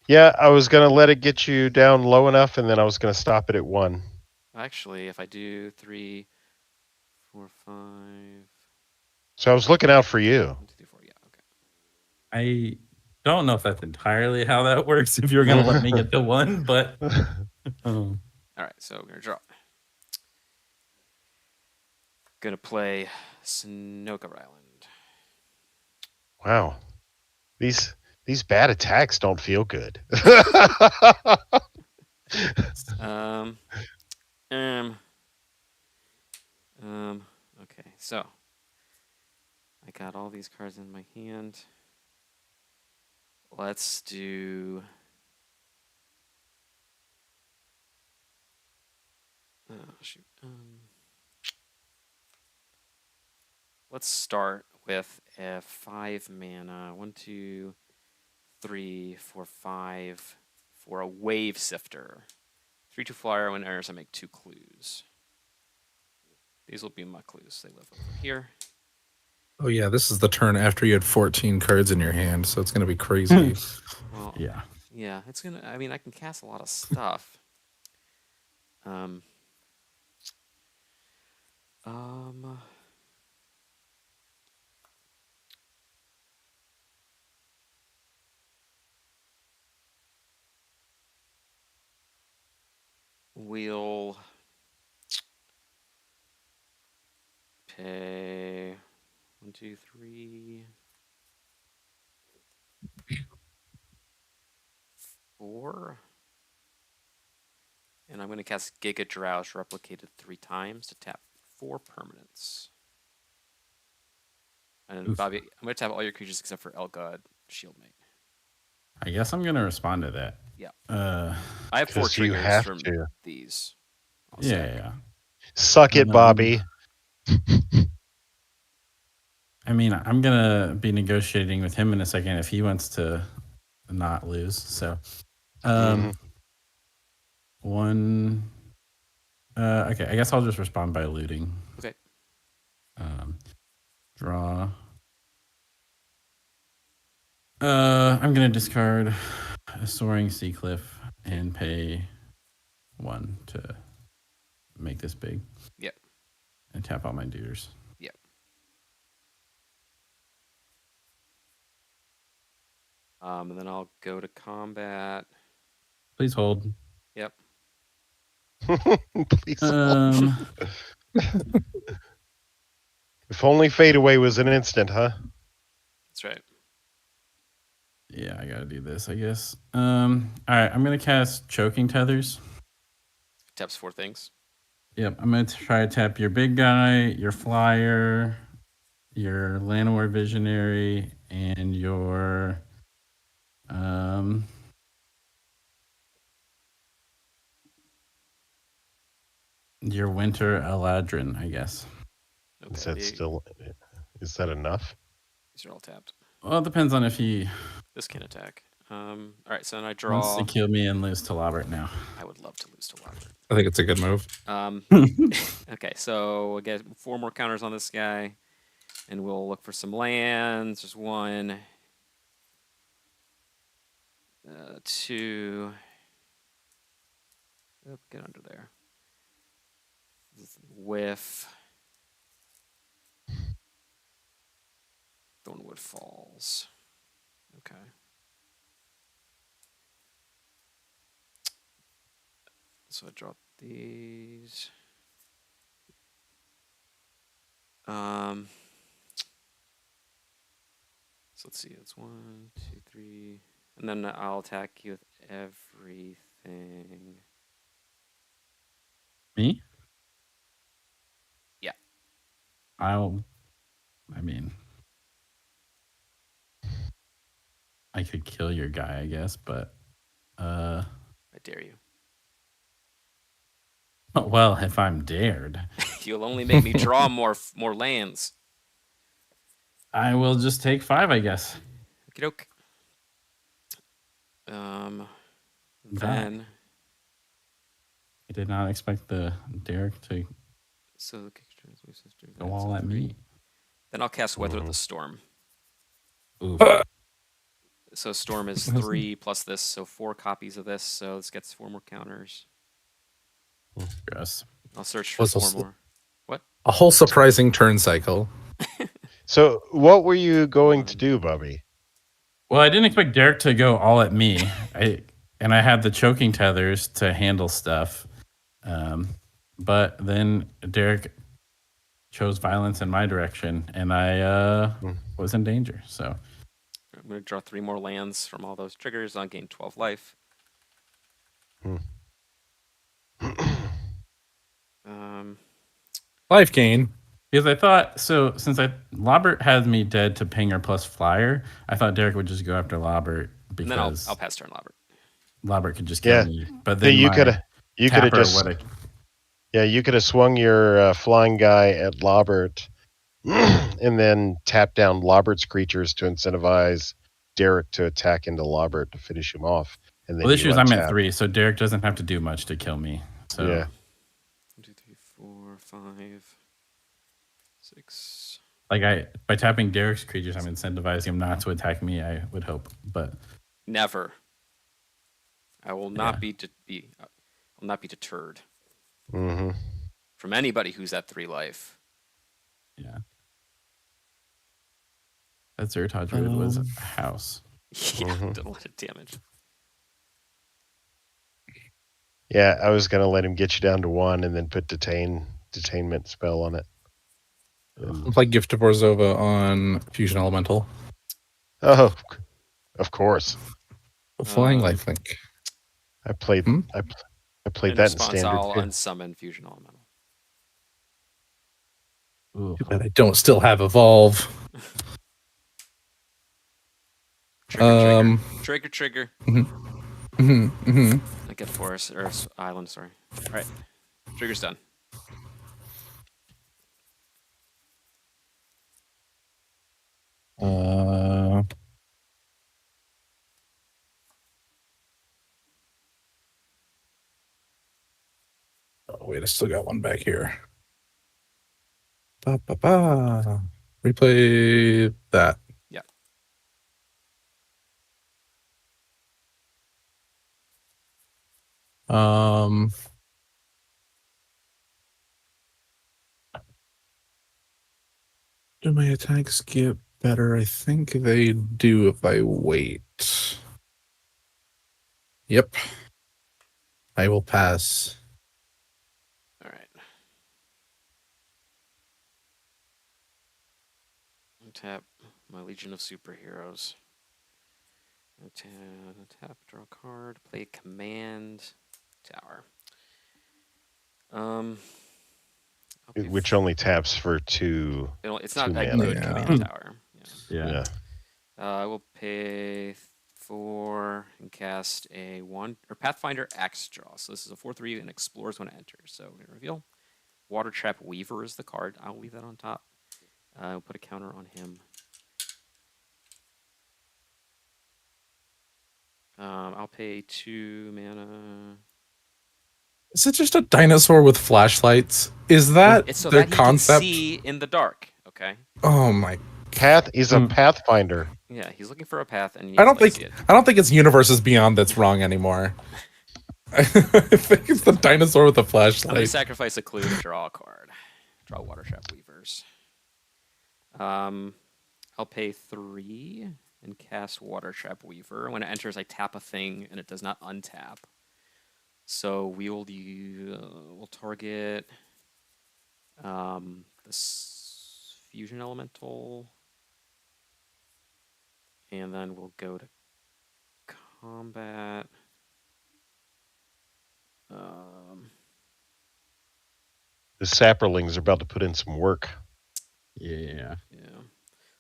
Yeah, I was going to let it get you down low enough, and then I was going to stop it at 1. Actually, if I do 3, 4, 5. So I was looking out for you. 1, 2, 3, 4. Yeah. Okay. I don't know if that's entirely how that works. If you're going to let me get to 1, but All right, so we're gonna draw. Gonna play Snooker Island. Wow, these bad attacks don't feel good. Okay, so I got all these cards in my hand. Let's do. Oh, shoot. Let's start with a 5 mana. 1, 2, 3, 4, 5 for a Wave Sifter. 3/2 flyer. When it enters, I make 2 clues. These will be my clues. They live over here. Oh yeah, this is the turn after you had 14 cards in your hand, so it's gonna be crazy. Well, yeah, it's gonna. I mean, I can cast a lot of stuff. We'll pay 1, 2, 3. 4. And I'm going to cast Giga Drowse replicated 3 times to tap 4 permanents. And Oof. Bobby, I'm going to tap all your creatures except for Elgod Shieldmate. I guess I'm gonna respond to that. Yeah. Uh, I have 4 'Cause you triggers have from to. these. yeah. Suck it, Bobby. I mean, I'm gonna be negotiating with him in a second if he wants to not lose. So, Mhm. one. Okay, I guess I'll just respond by looting. Okay. Draw. I'm gonna discard a Soaring Sea Cliff and pay 1 to make this big. Yep. And tap all my duders. Yep. And then I'll go to combat. Please hold. Yep. Please. If only Fadeaway was an instant, huh? That's right. Yeah, I gotta do this, I guess. All right, I'm gonna cast Choking Tethers. Taps 4 things. Yep, I'm gonna try to tap your big guy, your flyer, your Llanowar Visionary, and your Winter Eladrin, I guess. Okay. Is that enough? These are all tapped. Well, it depends on if he This can attack. All right, so then I wants draw. to kill me and lose to Lobbert now. I would love to lose to Lobbert. I think it's a good move. Okay, so I get 4 more counters on this guy, and we'll look for some lands. Just 1, 2. Oh, get under there. Whiff. Thornwood Falls. Okay. So I drop these. So let's see. It's 1, 2, 3, and then I'll attack you with everything. Me? Yeah. I mean, I could kill your guy, I guess, but I dare you. well, if I'm dared, You'll only make me draw more lands. I will just take 5, I guess. Okey doke. Then I did not expect the Derek to so go all at me. Then I'll cast Weather the Storm. Oof. So Storm is 3 plus this, so 4 copies of this. So this gets 4 more counters. Gross. I'll search for 4 more. What? A whole surprising turn cycle. So what were you going to do, Bobby? Well, I didn't expect Derek to go all at me. I had the Choking Tethers to handle stuff. But then Derek chose violence in my direction, and I was in danger. So I'm going to draw 3 more lands from all those triggers. I'll gain 12 life. Life gain. because I thought so since Lobbert has me dead to Pinger plus Flyer, I thought Derek would just go after Lobbert And then I'll because pass turn Lobbert. Lobbert could just kill me. But then you could have just you could have swung your flying guy at Lobbert and then tap down Lobbert's creatures to incentivize Derek to attack into Lobbert to finish him off. And then the issue is I'm at untap. 3, so Derek doesn't have to do much to kill me. So Yeah. 1, 2, 3, 4, 5, 6. like by tapping Derek's creatures, I'm incentivizing him not to attack me, I would hope. But Never. I will not be deterred from anybody who's at 3 life. yeah. That Zertod Druid was a house. Yeah, did a lot of damage. Yeah, I was gonna let him get you down to 1 and then put detainment spell on it. Like Gift of Orzova on Fusion Elemental. Oh, of course. Flying lifelink. I played Hmm? I played In that in response, standard I'll too. unsummon Fusion Elemental. Ooh. Too bad I don't still have evolve. Trigger. Um. Trigger. mhm, mhm. I get forest or island. Sorry. All right. Trigger's done. Uh. Oh, wait, I still got one back here. Ba, ba, ba. Replay that. Yeah. Um. Do my attacks get better? I think they do if I wait. Yep. I will pass. All right. Tap my Legion of Superheroes. Tap, draw a card, play command tower. I'll pay Which only taps for two. it's not a mana. good Yeah. command tower. Yeah. Yeah. I will pay 4 and cast a 1 or Pathfinder Axe Draw. So this is a 4/3 and explores when it enters. So we're gonna reveal. Water Trap Weaver is the card. I'll leave that on top. I'll put a counter on him. I'll pay 2 mana. Is it just a dinosaur with flashlights? Is that It's so their that he can concept? see in the dark. Okay. Oh my! He's a pathfinder. Yeah, he's looking for a path, and he I needs don't to like, see think it. I don't think it's Universes Beyond that's wrong anymore. I think it's the dinosaur with the I'm gonna flashlight. sacrifice a clue to draw a card. Draw Water Trap Weavers. I'll pay 3 and cast Water Trap Weaver. When it enters, I tap a thing, and it does not untap. So we'll target this Fusion Elemental, and then we'll go to combat. The sapperlings are about to put in some work. Yeah. Yeah.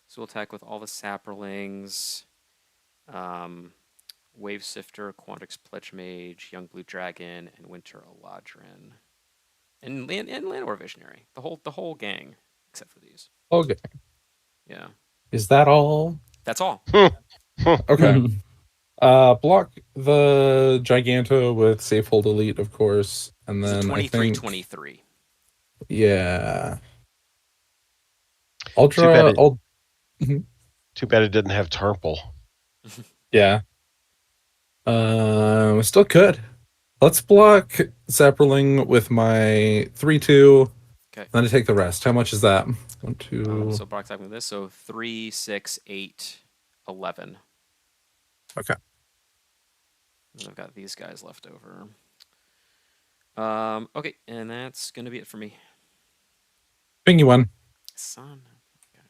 So we'll attack with all the sapperlings. Wave Sifter, Quantix Pledge Mage, Young Blue Dragon, and Winter Eladrin. And Landor Visionary. The whole gang, except for these. Okay, Yeah. is that all? That's all. Okay. Block the Giganto with Safe Hold Elite, of course, and He's a then I 23/23. think, yeah, Too bad Ultra. Too bad it didn't have Tarple. Yeah. Still could. Let's block Sapperling with my 3/2. Okay. Then I take the rest. How much is that? 1, 2. So block attacking with this. So 3, 6, 8, 11. Okay. And I've got these guys left over. Okay, and that's gonna be it for me. Pingy one. Son. Okay.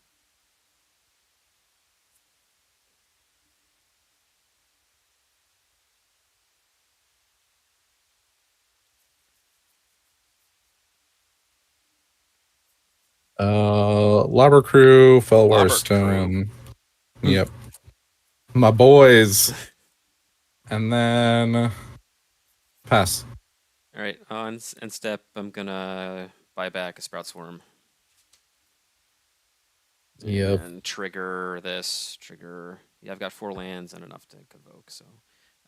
Lobber Crew, Fellwar Lobbert Stone. Yep. My boys. And then pass. All right, on end step, I'm gonna buy back a Sprout Swarm. Yep. And trigger this. Yeah, I've got 4 lands and enough to convoke. So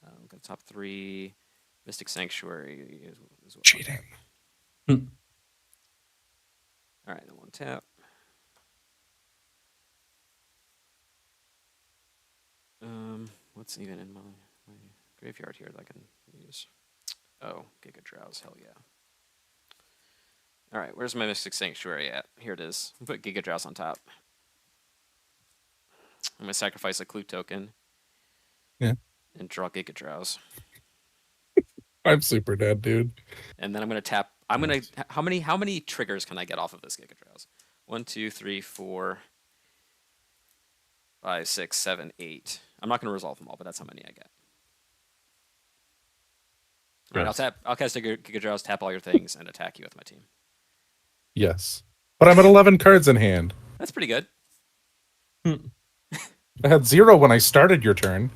I'm gonna top 3. Mystic Sanctuary is what Cheating. All right, then 1 tap. What's even in my graveyard here that I can use? Oh, Giga Drowse, hell yeah. All right, where's my Mystic Sanctuary at? Here it is. I'll put Giga Drowse on top. I'm gonna sacrifice a clue token. Yeah. And draw Giga Drowse. I'm super dead, dude. And then I'm gonna tap. How many triggers can I get off of this Giga Drowse? 1, 2, 3, 4, 5, 6, 7, 8. I'm not gonna resolve them all, but that's how many I get. All right, I'll cast Giga Drowse, tap all your things, and attack you with my team. Yes. But I'm at 11 cards in hand. That's pretty good. I had 0 when I started your turn.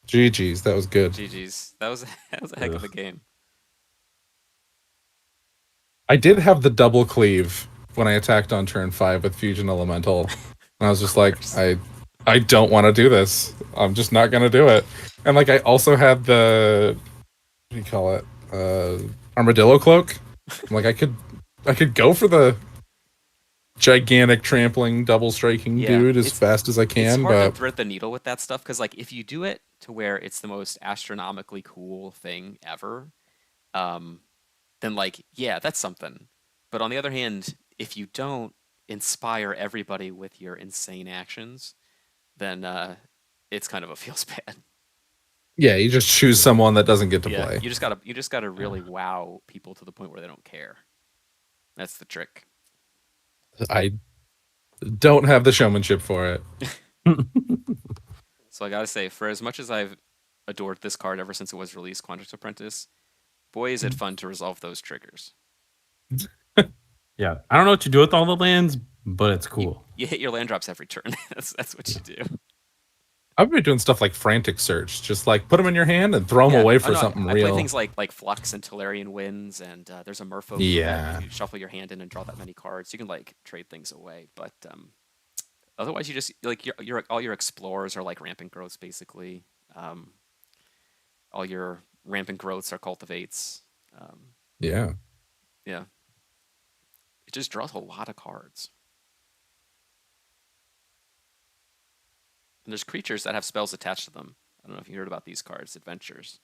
GG's, that was good. GG's. That was a heck of a game. I did have the double cleave when I attacked on turn 5 with Fusion Elemental. And I was just like, I don't want to do this. I'm just not going to do it. And like I also had the, what do you call it? Armadillo Cloak. I'm like I could go for the gigantic trampling double striking dude as fast as I can. It's hard but to thread the needle with that stuff because like if you do it to where it's the most astronomically cool thing ever, then like that's something. But on the other hand, if you don't inspire everybody with your insane actions, then it's kind of a feels bad. Yeah, you just choose someone that doesn't get to play. You just gotta really wow people to the point where they don't care. That's the trick. I don't have the showmanship for it. So I gotta say, for as much as I've adored this card ever since it was released, Quandrix Apprentice, boy is it fun to resolve those triggers. Yeah, I don't know what you do with all the lands, but it's cool. You hit your land drops every turn. That's what you do. I've been doing stuff like frantic search, just like put them in your hand and throw them away for something real. I play things like Flux and Tolarian Winds, and there's a Merfolk. Yeah, you shuffle your hand in and draw that many cards. You can like trade things away, but otherwise you just like all your explorers are like rampant growths basically. All your rampant growths are cultivates. Yeah. It just draws a lot of cards. And there's creatures that have spells attached to them. I don't know if you heard about these cards, adventures.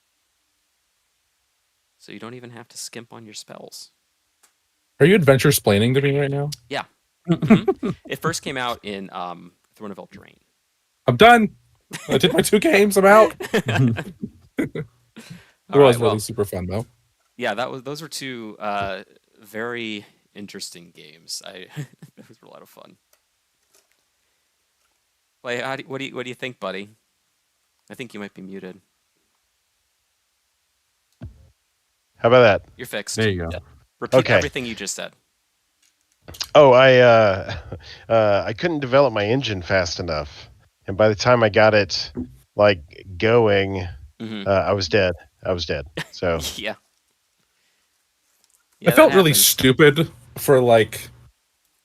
So you don't even have to skimp on your spells. Are you adventure splaining to me right now? Yeah. Mm-hmm. It first came out in Throne of Eldraine. I'm done. I did my 2 games. I'm out. It was really super fun though. Yeah, those were 2 very interesting games. Those were a lot of fun. Like, what do you think, buddy? I think you might be muted. How about that? You're fixed. There you go. Yeah. Repeat everything you just said. Oh, I couldn't develop my engine fast enough, and by the time I got it like going, I was dead. So yeah, I felt really stupid for like.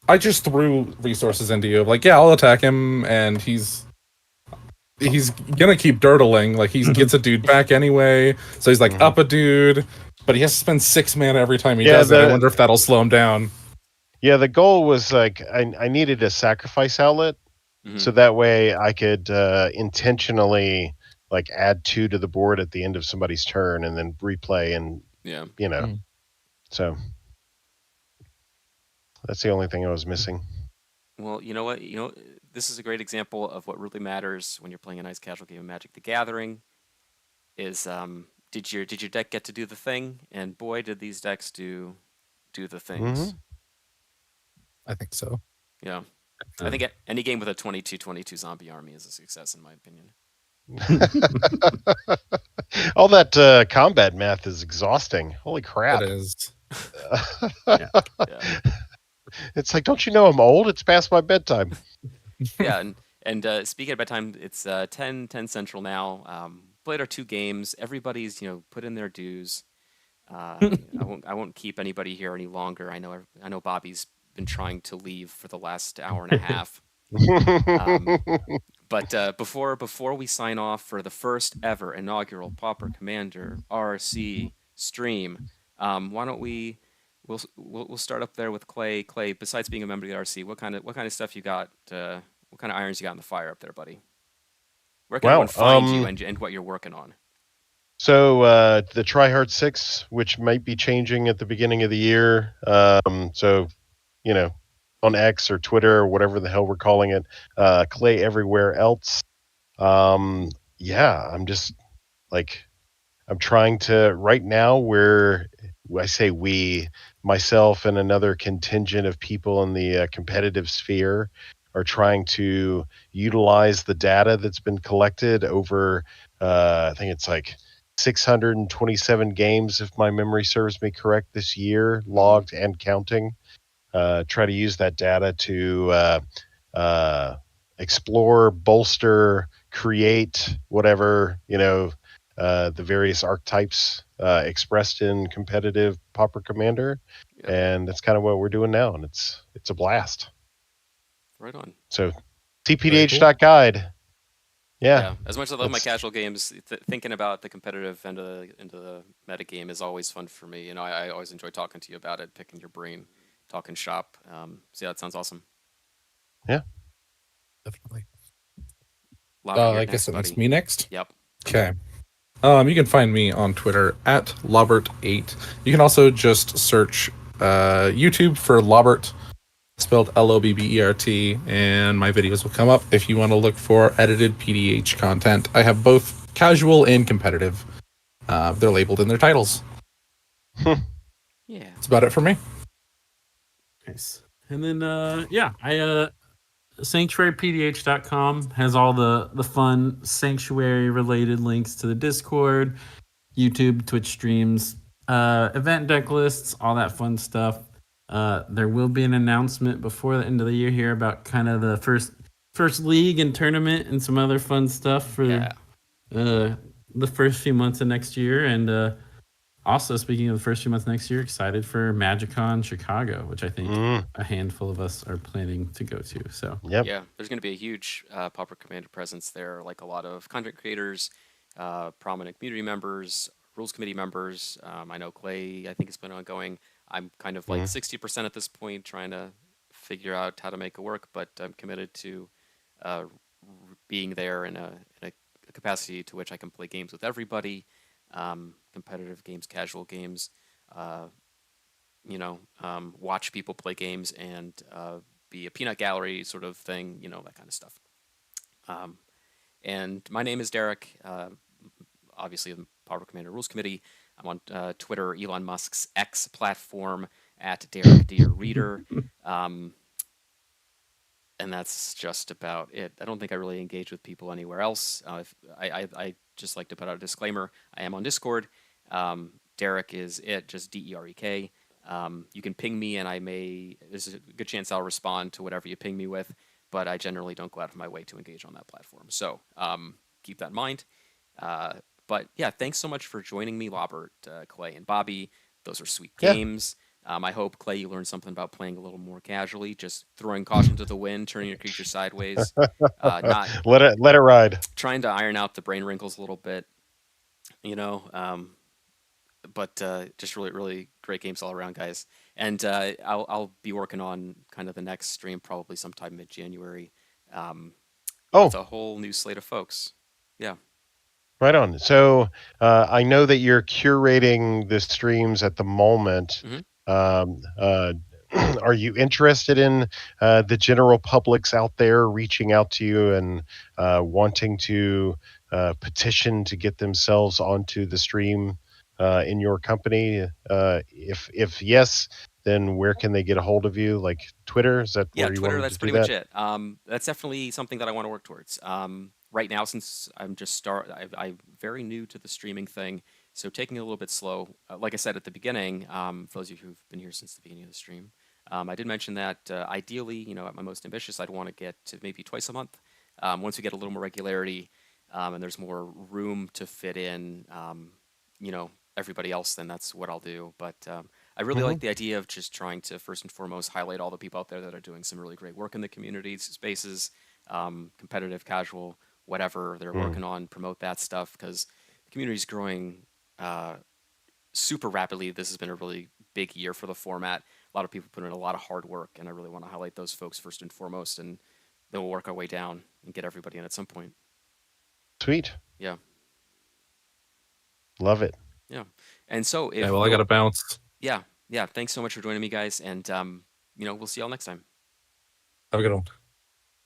I just threw resources into you. Like, yeah, I'll attack him, and he's gonna keep dirtling. Like, he gets a dude back anyway, so he's like up a dude, but he has to spend 6 mana every time he does it. I wonder if that'll slow him down. Yeah, the goal was like I needed a sacrifice outlet, so that way I could intentionally like add 2 to the board at the end of somebody's turn, and then replay, and so. That's the only thing I was missing. Well, you know what? This is a great example of what really matters when you're playing a nice casual game of Magic the Gathering. Is did your deck get to do the thing? And boy, did these decks do the things. I think so. Yeah, I think any game with a 22/22 zombie army is a success in my opinion. All that combat math is exhausting. Holy crap! It is. Yeah. It's like, don't you know I'm old? It's past my bedtime. Yeah, and speaking of bedtime, it's 10 Central now. Played our 2 games. Everybody's put in their dues. I won't keep anybody here any longer. I know Bobby's been trying to leave for the last hour and a half. But before we sign off for the first ever inaugural Pauper Commander RC stream, why don't we'll start up there with Clay. Clay, besides being a member of the RC, what kind of stuff you got? What kind of irons you got in the fire up there, buddy? Where can everyone find you and what you're working on? So the Tryhard 6, which might be changing at the beginning of the year. So on X or Twitter or whatever the hell we're calling it, Clay everywhere else. I'm just like I'm trying to right now where I say myself and another contingent of people in the competitive sphere are trying to utilize the data that's been collected over I think it's like 627 games, if my memory serves me correct, this year, logged and counting. Try to use that data to explore, bolster, create whatever, the various archetypes expressed in competitive Pauper Commander. Yep. And that's kind of what we're doing now, and it's a blast. Right on. So tpdh.guide. Yeah. As much as I love my casual games, thinking about the competitive end of into the meta game is always fun for me. I always enjoy talking to you about it, picking your brain, talking shop. So yeah, that sounds awesome. Yeah. Definitely. Lobbert, I guess it makes me next. Yep. Okay. You can find me on Twitter at Lobbert8. You can also just search YouTube for Lobbert, spelled Lobbert, and my videos will come up if you want to look for edited PDH content. I have both casual and competitive. They're labeled in their titles. Yeah. That's about it for me. Nice. And then sanctuarypdh.com has all the fun sanctuary related links to the Discord, YouTube, Twitch streams, event deck lists, all that fun stuff. There will be an announcement before the end of the year here about kind of the first league and tournament and some other fun stuff for the first few months of next year. And also, speaking of the first few months next year, excited for MagicCon Chicago, which I think a handful of us are planning to go to. So yeah, there's going to be a huge Pauper Commander presence there, like a lot of content creators, prominent community members, rules committee members. I know Clay, I think, has been ongoing. I'm kind of like 60% at this point, trying to figure out how to make it work, but I'm committed to being there in a capacity to which I can play games with everybody. Competitive games, casual games, watch people play games and be a peanut gallery sort of thing, that kind of stuff. And my name is Derek, obviously the Pauper Commander Rules Committe. I'm on Twitter, Elon Musk's X platform, at Derek Dear Reader. And that's just about it. I don't think I really engage with people anywhere else. I just like to put out a disclaimer. I am on Discord. Derek is it, just DEREK. You can ping me, and there's a good chance I'll respond to whatever you ping me with, but I generally don't go out of my way to engage on that platform. So keep that in mind. But yeah, thanks so much for joining me, Lobbert, Clay, and Bobby. Those are sweet games. I hope, Clay, you learned something about playing a little more casually, just throwing caution to the wind, turning your creature sideways, not let it ride. Trying to iron out the brain wrinkles a little bit, but just really, really great games all around, guys. And I'll be working on kind of the next stream probably sometime mid-January. With a whole new slate of folks. Yeah. Right on. So I know that you're curating the streams at the moment. Are you interested in the general publics out there reaching out to you and wanting to petition to get themselves onto the stream in your company? If yes, then where can they get a hold of you? Like Twitter? Is that where you Twitter. want That's to pretty do much that? it. That's definitely something that I want to work towards. Right now, since I'm I'm very new to the streaming thing, so taking it a little bit slow. Like I said at the beginning, for those of you who've been here since the beginning of the stream, I did mention that ideally, at my most ambitious, I'd want to get to maybe twice a month. Once we get a little more regularity and there's more room to fit in, everybody else, then that's what I'll do. But I really like the idea of just trying to first and foremost highlight all the people out there that are doing some really great work in the community spaces, competitive, casual, whatever they're working on, promote that stuff, because the community is growing super rapidly. This has been a really big year for the format. A lot of people put in a lot of hard work, and I really want to highlight those folks first and foremost, and then we'll work our way down and get everybody in at some point. Sweet. Yeah. Love it. Yeah. And so if I got to bounce. Yeah. Thanks so much for joining me, guys, and we'll see y'all next time. Have a good one.